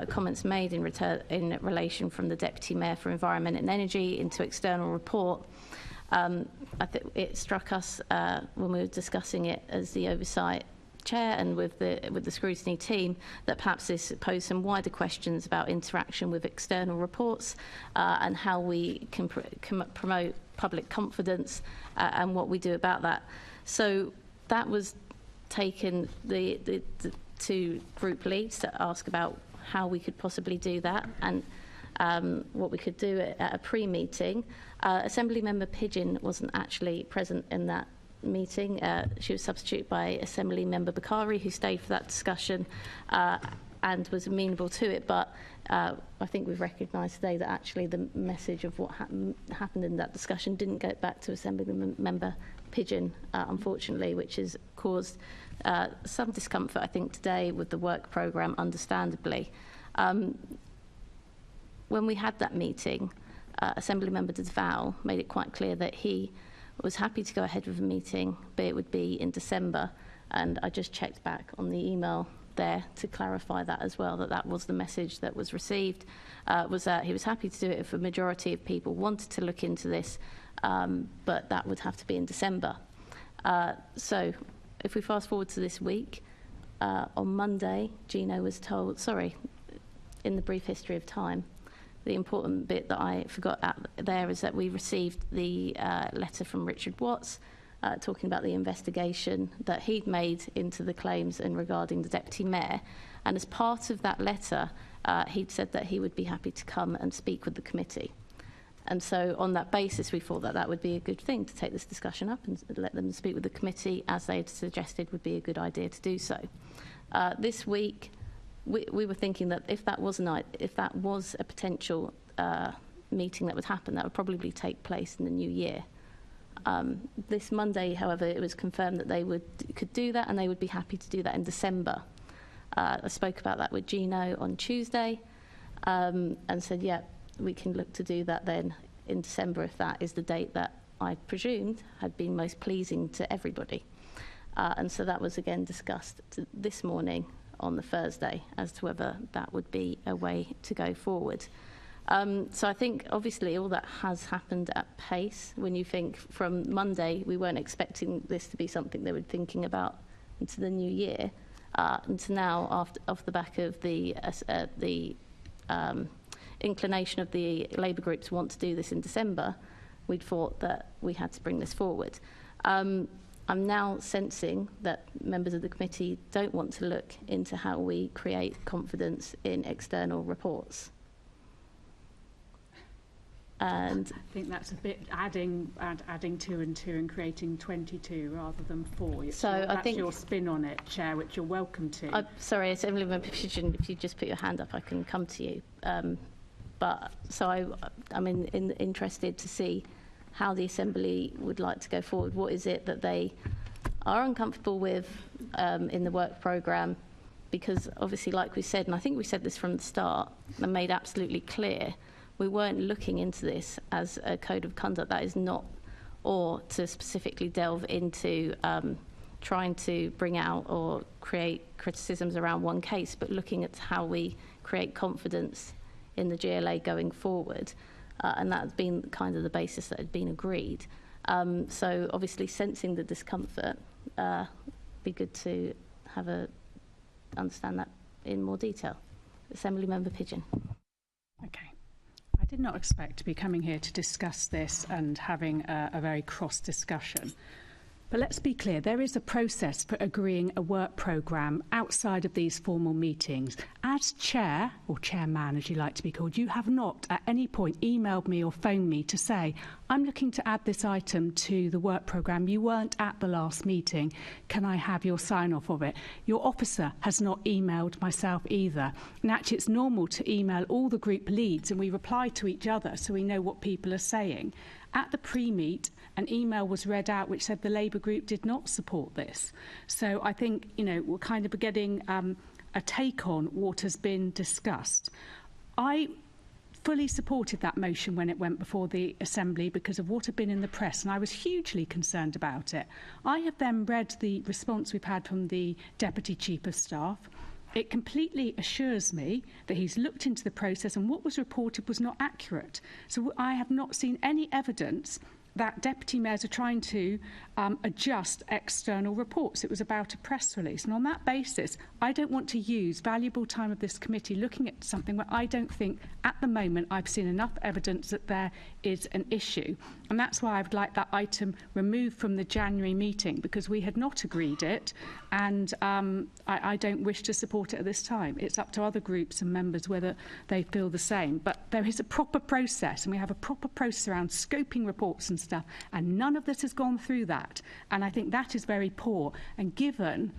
comments made in relation from the Deputy Mayor for Environment and Energy into external report, I think it struck us when we were discussing it as the Oversight Chair and with the scrutiny team that perhaps this posed some wider questions about interaction with external reports and how we can promote public confidence and what we do about that. So that was taken the two group leads to ask about how we could possibly do that and what we could do at a pre-meeting. Assembly Member Pigeon wasn't actually present in that meeting. She was substituted by Assembly Member Bakari, who stayed for that discussion and was amenable to it. But I think we've recognised today that actually the message of what happened in that discussion didn't get back to Assembly Member Pigeon, unfortunately, which has caused some discomfort, I think, today with the work programme, understandably. When we had that meeting, Assembly Member Desval made it quite clear that he was happy to go ahead with a meeting, but it would be in December. And I just checked back on the email there to clarify that as well, that was the message that was received, was that he was happy to do it if a majority of people wanted to look into this, but that would have to be in December. So if we fast forward to this week, on Monday, Gino was told, in the brief history of time, the important bit that I forgot there is that we received the letter from Richard Watts talking about the investigation that he'd made into the claims and regarding the Deputy Mayor. And as part of that letter, he'd said that he would be happy to come and speak with the committee. And so on that basis, we thought that that would be a good thing to take this discussion up and let them speak with the committee, as they had suggested would be a good idea to do so. This week, we were thinking that if that was a potential meeting that would happen, that would probably take place in the new year. This Monday, however, it was confirmed that they could do that, and they would be happy to do that in December. I spoke about that with Gino on Tuesday, and said, yeah, we can look to do that then in December if that is the date that I presumed had been most pleasing to everybody. And so that was again discussed this morning on the Thursday as to whether that would be a way to go forward. So I think obviously all that has happened at pace. When you think from Monday, we weren't expecting this to be something they were thinking about into the new year, and to now, off the back of the inclination of the Labour group to want to do this in December, we'd thought that we had to bring this forward. I'm now sensing that members of the committee don't want to look into how we create confidence in external reports. And I think that's a bit adding 2 and 2 and creating 22 rather than 4. So that's I think your spin on it, Chair, which you're welcome to. Sorry, Assembly Member Pigeon, if you just put your hand up, I can come to you. But so I'm interested to see how the Assembly would like to go forward. What is it that they are uncomfortable with in the work programme? Because obviously, like we said, and I think we said this from the start and made absolutely clear, we weren't looking into this as a code of conduct. That is not, or to specifically delve into trying to bring out or create criticisms around one case, but looking at how we create confidence in the GLA going forward. And that's been kind of the basis that had been agreed. So obviously sensing the discomfort, be good to understand that in more detail. Assembly Member Pigeon. Okay. I did not expect to be coming here to discuss this and having a very cross discussion. But let's be clear, there is a process for agreeing a work programme outside of these formal meetings. As chair, or chairman as you like to be called, you have not at any point emailed me or phoned me to say, I'm looking to add this item to the work programme. You weren't at the last meeting. Can I have your sign off of it? Your officer has not emailed myself either. And actually it's normal to email all the group leads and we reply to each other so we know what people are saying. At the pre-meet, an email was read out which said the Labour group did not support this. So I think, we're kind of getting a take on what has been discussed. I fully supported that motion when it went before the Assembly because of what had been in the press, and I was hugely concerned about it. I have then read the response we've had from the Deputy Chief of Staff. It completely assures me that he's looked into the process and what was reported was not accurate. So I have not seen any evidence that deputy mayors are trying to adjust external reports. It was about a press release. And on that basis, I don't want to use valuable time of this committee looking at something where I don't think at the moment I've seen enough evidence that there is an issue. And that's why I would like that item removed from the January meeting, because we had not agreed it, and I don't wish to support it at this time. It's up to other groups and members whether they feel the same. But there is a proper process, and we have a proper process around scoping reports and stuff, and none of this has gone through that. And I think that is very poor. And given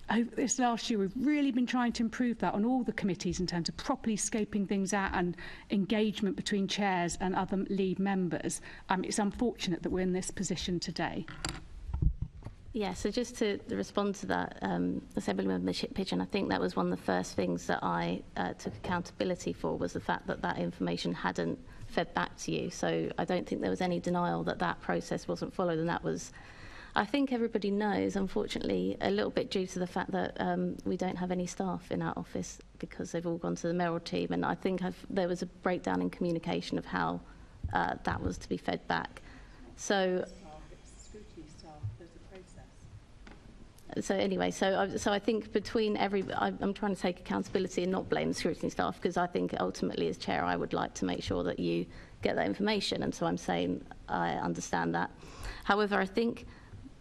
over this last year, we've really been trying to improve that on all the committees in terms of properly scoping things out and engagement between chairs and other lead members. It's unfortunate that we're in this position today. Yeah, so just to respond to that, Assembly Member Pigeon, I think that was one of the first things that I took accountability for, was the fact that that information hadn't fed back to you. So I don't think there was any denial that that process wasn't followed, and that was, I think everybody knows, unfortunately, a little bit due to the fact that we don't have any staff in our office because they've all gone to the mayoral team, and I think there was a breakdown in communication of how that was to be fed back. So anyway, so I think between I'm trying to take accountability and not blame the scrutiny staff, because I think ultimately as chair I would like to make sure that you get that information, and so I'm saying I understand that. However, I think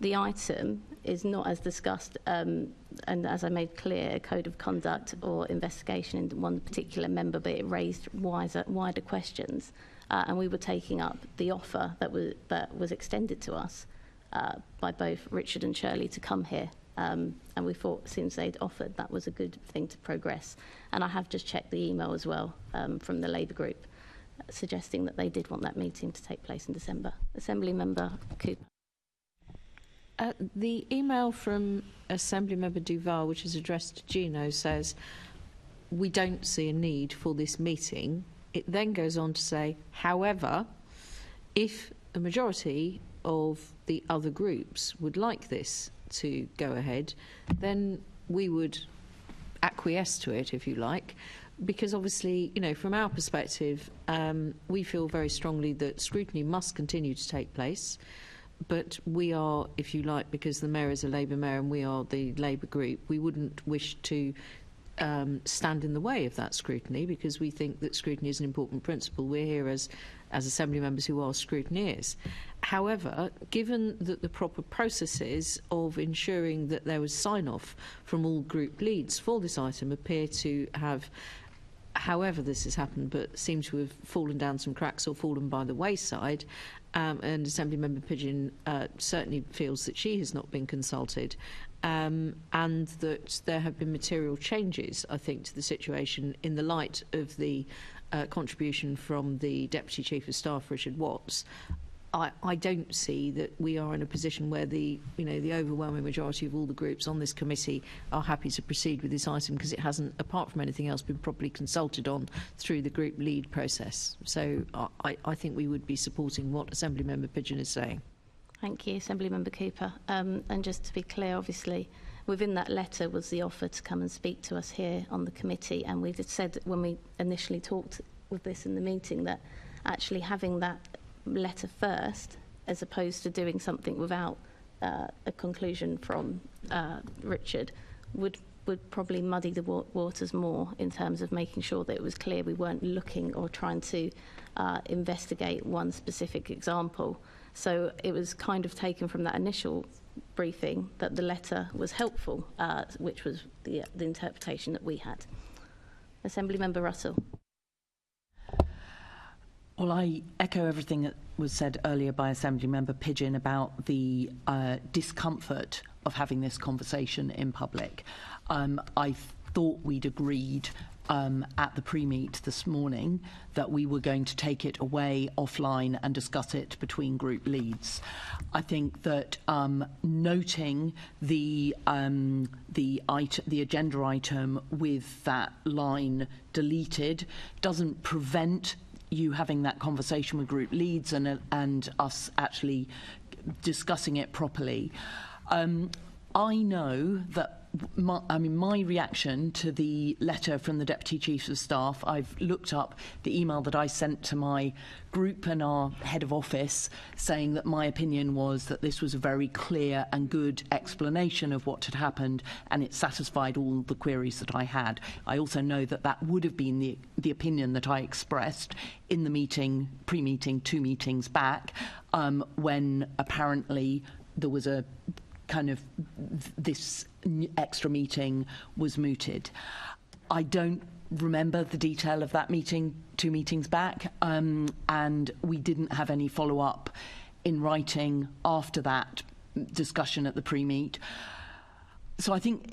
the item is not as discussed, and as I made clear, a code of conduct or investigation in one particular member, but it raised wider questions, and we were taking up the offer that was extended to us by both Richard and Shirley to come here. And we thought, since they'd offered, that was a good thing to progress. And I have just checked the email as well from the Labour group, suggesting that they did want that meeting to take place in December. Assembly Member Cooper. The email from Assembly Member Duval, which is addressed to Gino, says, we don't see a need for this meeting. It then goes on to say, however, if a majority of the other groups would like this to go ahead, then we would acquiesce to it, if you like, because obviously, you know, from our perspective, we feel very strongly that scrutiny must continue to take place, but we are, if you like, because the mayor is a Labour mayor and we are the Labour group, we wouldn't wish to stand in the way of that scrutiny, because we think that scrutiny is an important principle. We're here as Assembly members who are scrutineers. However, given that the proper processes of ensuring that there was sign-off from all group leads for this item appear to have, however this has happened, but seem to have fallen down some cracks or fallen by the wayside, and Assembly Member Pigeon certainly feels that she has not been consulted, and that there have been material changes, I think, to the situation in the light of the contribution from the Deputy Chief of Staff, Richard Watts. I don't see that we are in a position where the overwhelming majority of all the groups on this committee are happy to proceed with this item, because it hasn't, apart from anything else, been properly consulted on through the group lead process. So I think we would be supporting what Assembly Member Pigeon is saying. Thank you, Assembly Member Cooper. And just to be clear, obviously, within that letter was the offer to come and speak to us here on the committee, and we said when we initially talked with this in the meeting that actually having that letter first, as opposed to doing something without a conclusion from Richard, would probably muddy the waters more in terms of making sure that it was clear we weren't looking or trying to investigate one specific example. So it was kind of taken from that initial briefing that the letter was helpful, which was the interpretation that we had. Assembly Member Russell. Well, I echo everything that was said earlier by Assembly Member Pigeon about the discomfort of having this conversation in public. I thought we'd agreed at the pre-meet this morning that we were going to take it away offline and discuss it between group leads. I think that noting the agenda item with that line deleted doesn't prevent you having that conversation with group leads and us actually discussing it properly. I know that my reaction to the letter from the Deputy Chief of Staff, I've looked up the email that I sent to my group and our head of office saying that my opinion was that this was a very clear and good explanation of what had happened, and it satisfied all the queries that I had. I also know that that would have been the opinion that I expressed in the meeting, pre-meeting, 2 meetings back, when apparently there was a kind of this extra meeting was mooted. I don't remember the detail of that meeting 2 meetings back, and we didn't have any follow-up in writing after that discussion at the pre-meet. So I think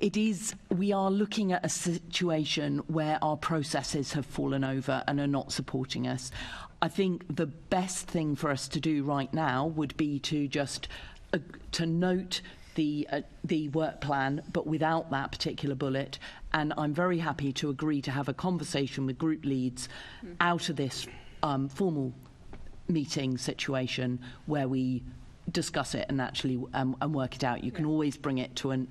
we are looking at a situation where our processes have fallen over and are not supporting us. I think the best thing for us to do right now would be to just to note the work plan, but without that particular bullet. And I'm very happy to agree to have a conversation with group leads out of this formal meeting situation where we discuss it and actually and work it out. You can always bring it to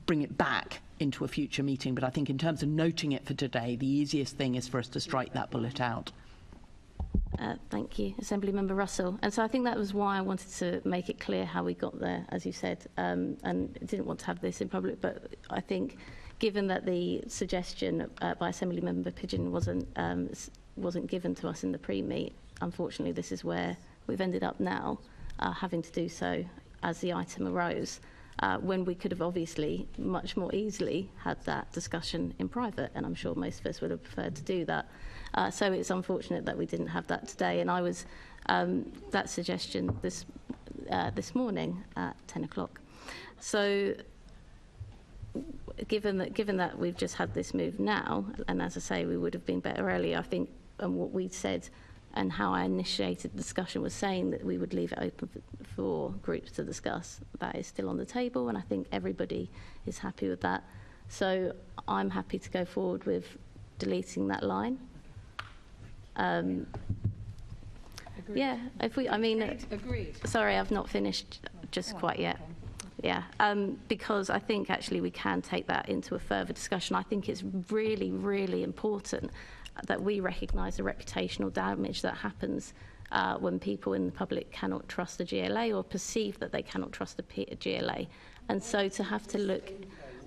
bring it back into a future meeting, but I think in terms of noting it for today, the easiest thing is for us to strike that bullet out. Thank you, Assembly Member Russell. And so I think that was why I wanted to make it clear how we got there, as you said, and didn't want to have this in public. But I think, given that the suggestion by Assembly Member Pigeon wasn't given to us in the pre-meet, unfortunately, this is where we've ended up now, having to do so as the item arose, when we could have obviously much more easily had that discussion in private, and I'm sure most of us would have preferred to do that. So it's unfortunate that we didn't have that today, and I was that suggestion this morning at 10 o'clock. So given that we've just had this move now, and as I say, we would have been better earlier, I think, and what we said and how I initiated the discussion was saying that we would leave it open for groups to discuss. That is still on the table, and I think everybody is happy with that. So I'm happy to go forward with deleting that line. Yeah, agreed. Sorry, I've not finished just quite yet. Yeah, because I think actually we can take that into a further discussion. I think it's really, really important that we recognise the reputational damage that happens when people in the public cannot trust the GLA or perceive that they cannot trust the GLA. And so to have to look,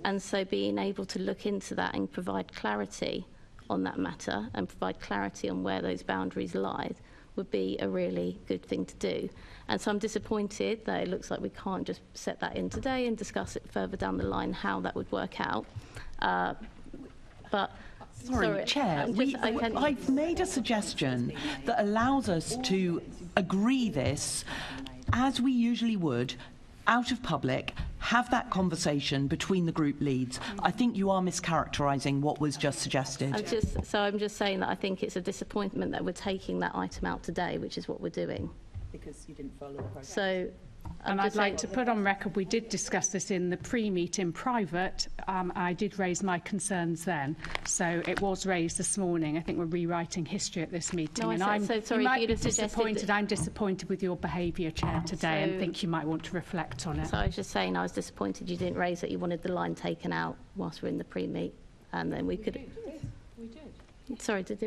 and so being able to look into that and provide clarity on that matter and provide clarity on where those boundaries lie would be a really good thing to do. And so I'm disappointed that it looks like we can't just set that in today and discuss it further down the line how that would work out. But Sorry, Chair, I've made a suggestion that allows us to agree this, as we usually would, out of public, have that conversation between the group leads. I think you are mischaracterising what was just suggested. I'm just saying that I think it's a disappointment that we're taking that item out today, which is what we're doing. Because you didn't follow the process. So, and I'd like to put on record, we did discuss this in the pre-meet in private. I did raise my concerns then, so it was raised this morning. I think we're rewriting history at this meeting. No, and you might be disappointed. I'm disappointed with your behaviour, Chair, today, and think you might want to reflect on it. So I was just saying I was disappointed you didn't raise that you wanted the line taken out whilst we're in the pre-meet, and then we could... We did. Sorry, did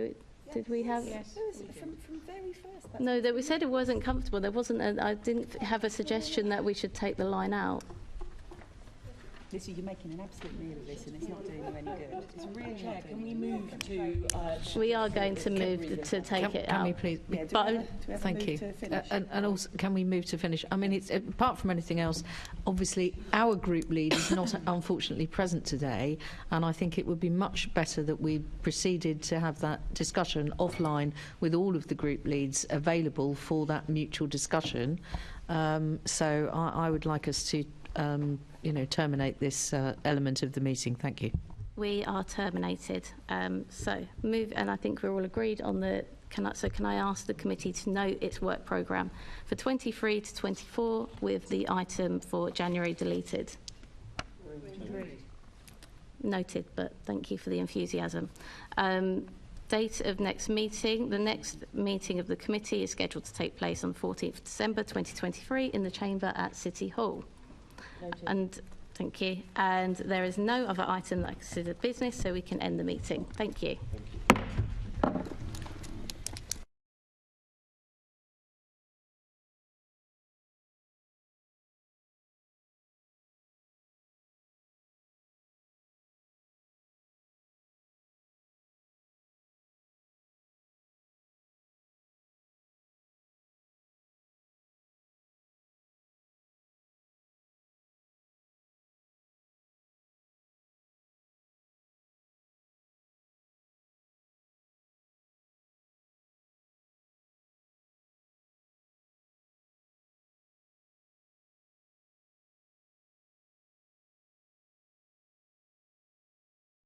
we have... Yes. From very first. No, we said it wasn't comfortable. There wasn't. I didn't have a suggestion that we should take the line out. Listen, you're making an absolute meal of this, and it's not doing you any good. It's really Chair, can we move to... we are going to move to take it out. Can we please... thank you. And also, can we move to finish? I mean, it's apart from anything else, obviously, our group lead is not unfortunately present today, and I think it would be much better that we proceeded to have that discussion offline with all of the group leads available for that mutual discussion. So I would like us to... terminate this element of the meeting. Thank you. We are terminated. So move, and I think we're all agreed on the. Can I ask the committee to note its work programme for 23 to 24 with the item for January deleted? Noted, but thank you for the enthusiasm. Date of next meeting. The next meeting of the committee is scheduled to take place on 14th December 2023 in the chamber at City Hall. Noted. And Thank you. And there is no other item that I considered business, so we can end the meeting. Thank you. Thank you.